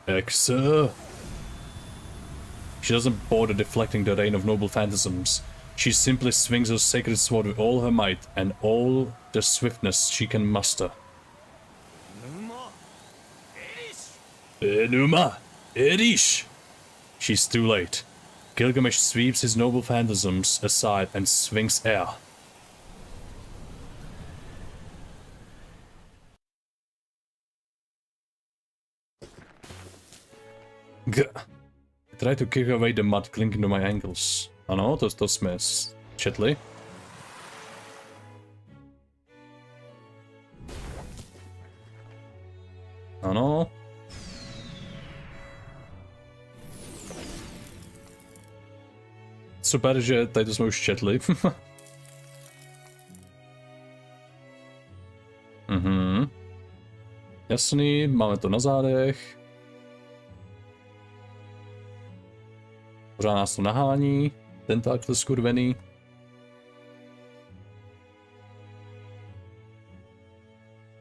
Exe! She doesn't bother deflecting the rain of noble phantasms. She simply swings her sacred sword with all her might and all the swiftness she can muster. Enuma! Erish! She's too late. Gilgamesh sweeps his noble phantasms aside and swings air. I try to kick away the mud clinking to my ankles. Ano, to jsme četli. Ano. Super, že tady to jsme už četli. Jasný, máme to na zádech. Pořád nás to nahání, tentákl skurvený.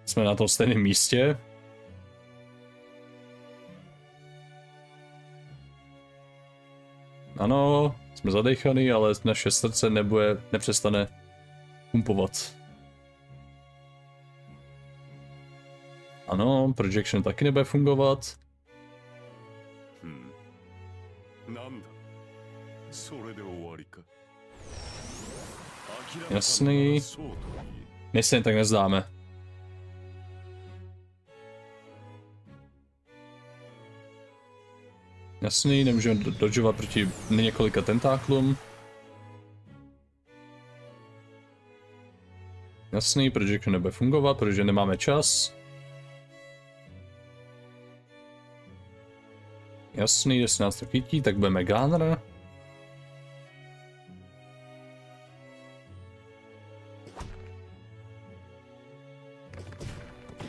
Jsme na tom stejném místě. Ano, jsme zadechaný, ale naše srdce nepřestane pumpovat. Ano, projection taky nebude fungovat. Jasný. My se jen tak nezdáme. Jasný, nemůžeme dodžovat proti několika tentáklům. Jasný, projection nebude fungovat, protože nemáme čas. Jasný, jestli nás to chytí, tak budeme gunner.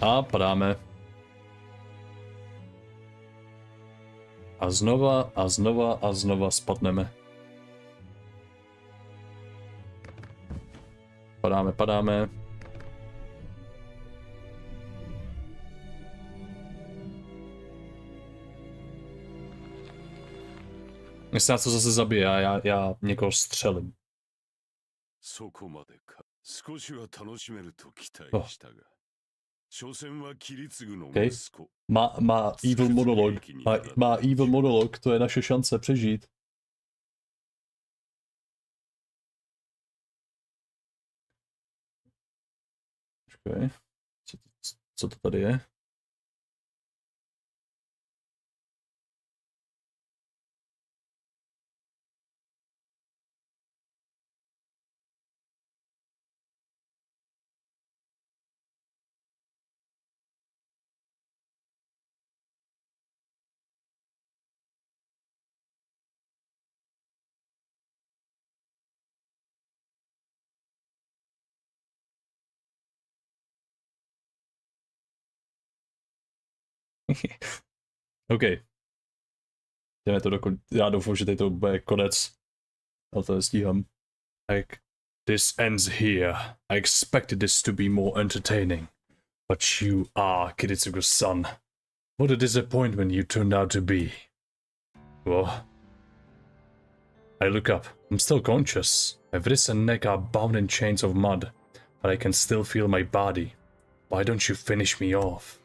A padáme. A znova a znova a znova spadneme. Padáme, padáme. Jestli nás to zase zabije, já někoho střelím. Okay. Má evil monolog. Má evil monolog, to je naše šance přežít. Počkej. Co to tady je? OK. Jdeme to dokončit. Já doufám, že teď to bude konec. Ale to nestíhám. Like, this ends here. I expected this to be more entertaining. But you are Kiritsugo's son. What a disappointment you turned out to be. Well, I look up. I'm still conscious. My wrists and neck are bound in chains of mud, but I can still feel my body. Why don't you finish me off?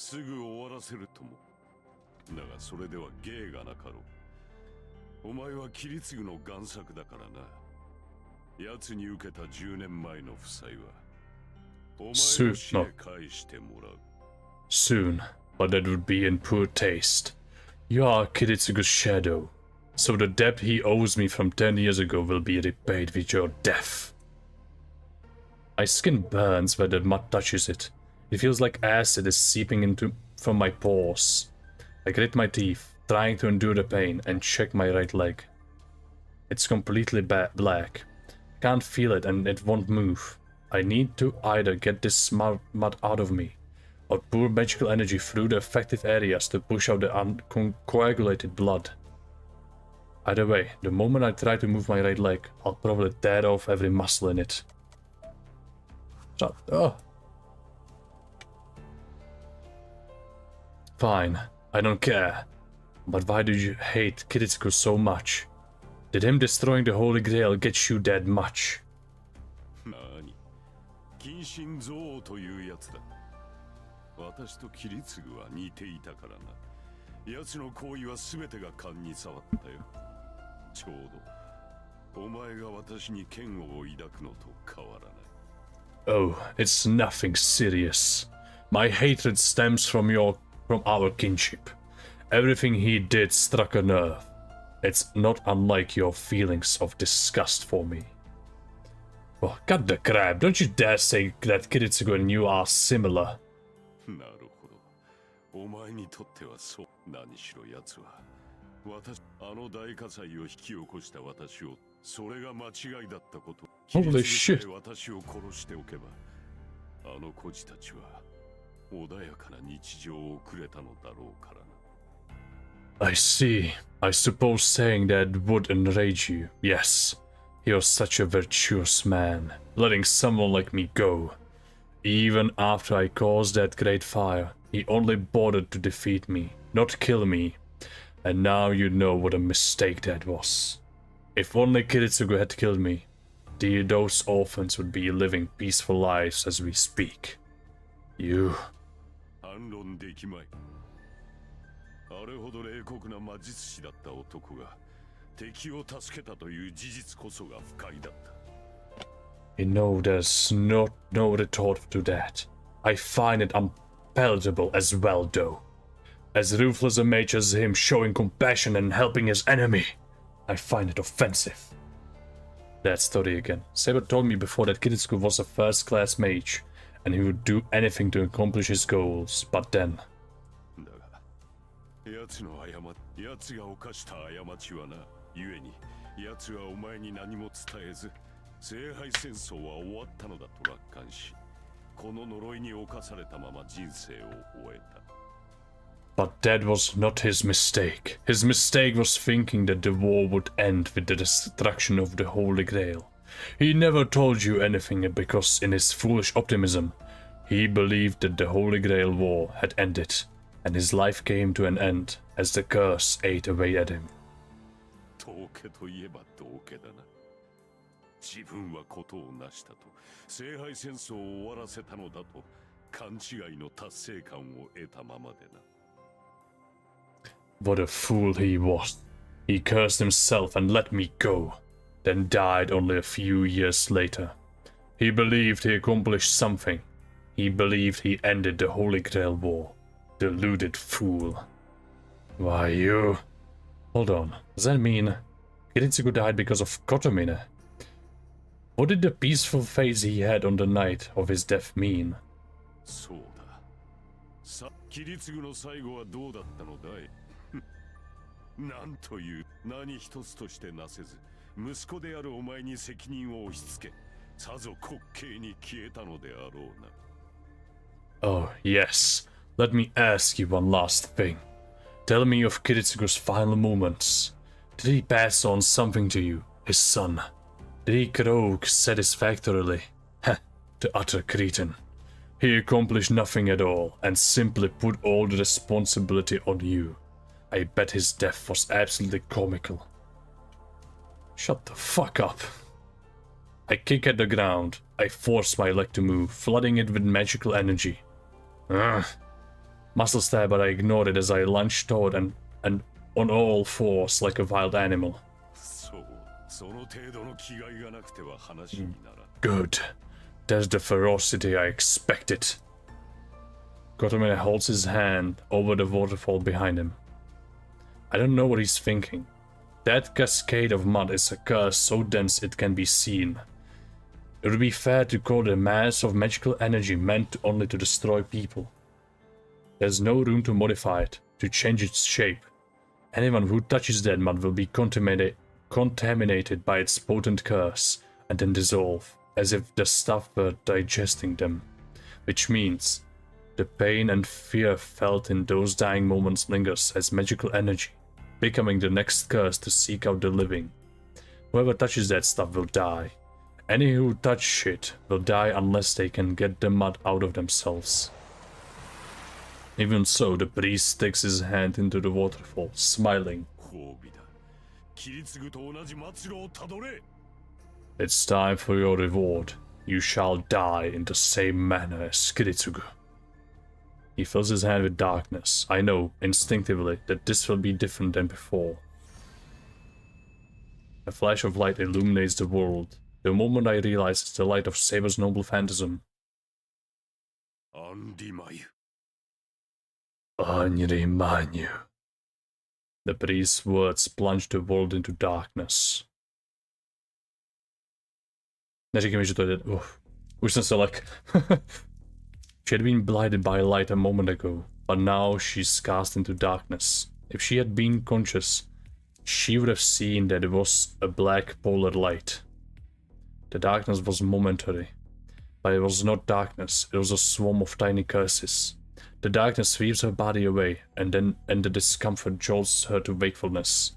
すぐ終わらせるとも。だがそれでは芸がなかろう。お前は切り継ぐの贋作だからな。奴に受けた10年前の負債はお前の死で返してもらう。Soon, but that would be in poor taste. You are Kiritsugo's shadow, so the debt he owes me from 10 years ago will be repaid with your death. My skin burns where the mud touches it. It feels like acid is seeping from my pores. I grit my teeth, trying to endure the pain, and check my right leg. It's completely black. I can't feel it and it won't move. I need to either get this mud out of me, or pour magical energy through the affected areas to push out the uncoagulated blood. Either way, the moment I try to move my right leg, I'll probably tear off every muscle in it. Shut up. Fine, I don't care. But why do you hate Kiritsugo so much? Did him destroying the Holy Grail get you that much? 何？近親憎悪というやつだ。私とキリツグは似ていたからな。奴の行為は全てが勘に触ったよ。ちょうどお前が私に嫌悪を抱くのと変わらない。Oh, it's nothing serious. My hatred stems from our kinship. Everything he did struck a nerve. It's not unlike your feelings of disgust for me. Oh, cut the crap. Don't you dare say that Kiritsugo and you are similar. なるほど。お前にとってはそう。何しろ奴はあの大火災を引き起こした私を、それが間違いだったこと。Holy shit. 私を殺しておけば、あの孤児たちは穏やかな日常を送れたのだろうからな。I see. I suppose saying that would enrage you. Yes. You're such a virtuous man, letting someone like me go. Even after I caused that great fire, he only bothered to defeat me, not kill me. And now you know what a mistake that was. If only Kiritsugu had killed me, those orphans would be living peaceful lives as we speak. You... 反論できまい。あれほど冷酷な魔術師だった男が敵を助けたという事実こそが不快だった。You know, there's no retort to that. I find it unpalatable as well, though. As ruthless a mage as him showing compassion and helping his enemy, I find it offensive. That story again. Saber told me before that Kiritsugu was a first-class mage, and he would do anything to accomplish his goals, but then... 奴が犯した過ちはな、故に奴はお前に何も伝えず、聖杯戦争は終わったのだと楽観し、この呪いに侵されたまま人生を終えた。But that was not his mistake. His mistake was thinking that the war would end with the destruction of the Holy Grail. He never told you anything because in his foolish optimism, he believed that the Holy Grail war had ended, and his life came to an end as the curse ate away at him. 道家といえば道家だな。自分はことを成したと、聖杯戦争を終わらせたのだと、勘違いの達成感を得たままでな。What a fool he was. He cursed himself and let me go, then died only a few years later. He believed he accomplished something. He believed he ended the Holy Grail War. Deluded fool. Why, you... Hold on. Does that mean Kiritsugu died because of Kotomine? What did the peaceful face he had on the night of his death mean? そうだ。さ、キリツグの最後はどうだったのだい？なんという何一つとしてなせず、息子であるお前に責任を押し付け、さぞ滑稽に消えたのであろうな。Oh, yes. Let me ask you one last thing. Tell me of Kiritsugu's final moments. Did he pass on something to you, his son? Did he croak satisfactorily? Heh, the utter cretin. He accomplished nothing at all, and simply put all the responsibility on you. I bet his death was absolutely comical. Shut the fuck up. I kick at the ground. I force my leg to move, flooding it with magical energy. Ugh. Muscle stab, but I ignored it as I lunged toward and on all fours like a wild animal. Good. That's the ferocity I expected. Kotomine holds his hand over the waterfall behind him. I don't know what he's thinking. That cascade of mud is a curse so dense it can be seen. It would be fair to call it a mass of magical energy meant only to destroy people. There's no room to modify it, to change its shape. Anyone who touches that mud will be contaminated by its potent curse, and then dissolve, as if the stuff were digesting them. Which means, the pain and fear felt in those dying moments lingers as magical energy, becoming the next curse to seek out the living. Whoever touches that stuff will die. Any who touch it will die unless they can get the mud out of themselves. Even so, the priest sticks his hand into the waterfall, smiling. It's time for your reward. You shall die in the same manner as Kiritsugu. He fills his hand with darkness. I know, instinctively, that this will be different than before. A flash of light illuminates the world. The moment I realize it's the light of Saber's noble phantasm. Anrimanyu. The priest's words plunged the world into darkness. Neříkej mi, že to je... Už jsem se lek. She had been blinded by light a moment ago, but now she's cast into darkness. If she had been conscious, she would have seen that it was a black polar light. The darkness was momentary, but it was not darkness, it was a swarm of tiny curses. The darkness sweeps her body away, and the discomfort jolts her to wakefulness.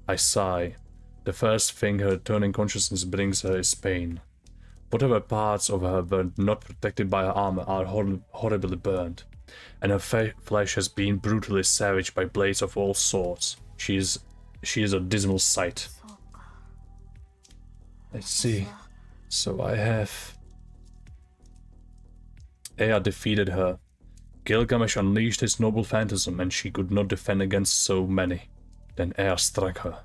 I sigh. The first thing her returning consciousness brings her is pain. Whatever parts of her were not protected by her armor are horribly burned. and her flesh has been brutally savaged by blades of all sorts. She is a dismal sight. そうか。 Let's see. So I have... Ea defeated her. Gilgamesh unleashed his noble phantasm and she could not defend against so many. Then Ea struck her.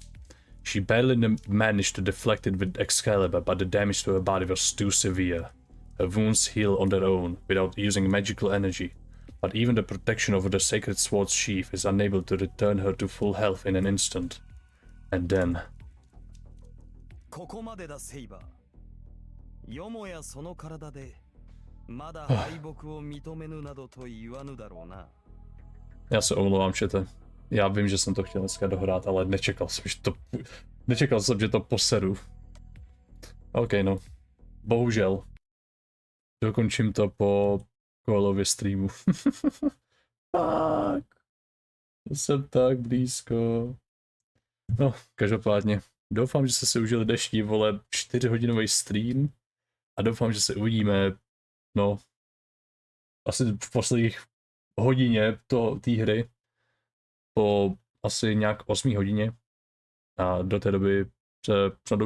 She barely managed to deflect it with Excalibur, but the damage to her body was too severe. Her wounds heal on their own, without using magical energy, but even the protection over the sacred sword's sheath is unable to return her to full health in an instant. And then... ここまでだセイバー。よもやその体でまだ敗北を認めぬなどと言わぬだろうな。 Já se omlouvám, čete. Já vím, že jsem to chtěl dneska dohrát, ale nečekal jsem, že to poseru. OK, no. Bohužel. Dokončím to po Kolově streamu. Tak. Jsem tak blízko. No, každopádně. Doufám, že jste si užili dnešní, vole, 4hodinový stream. A doufám, že se uvidíme, no, asi v posledních hodině té hry. Po asi nějak 8 hodině. A do té doby se snad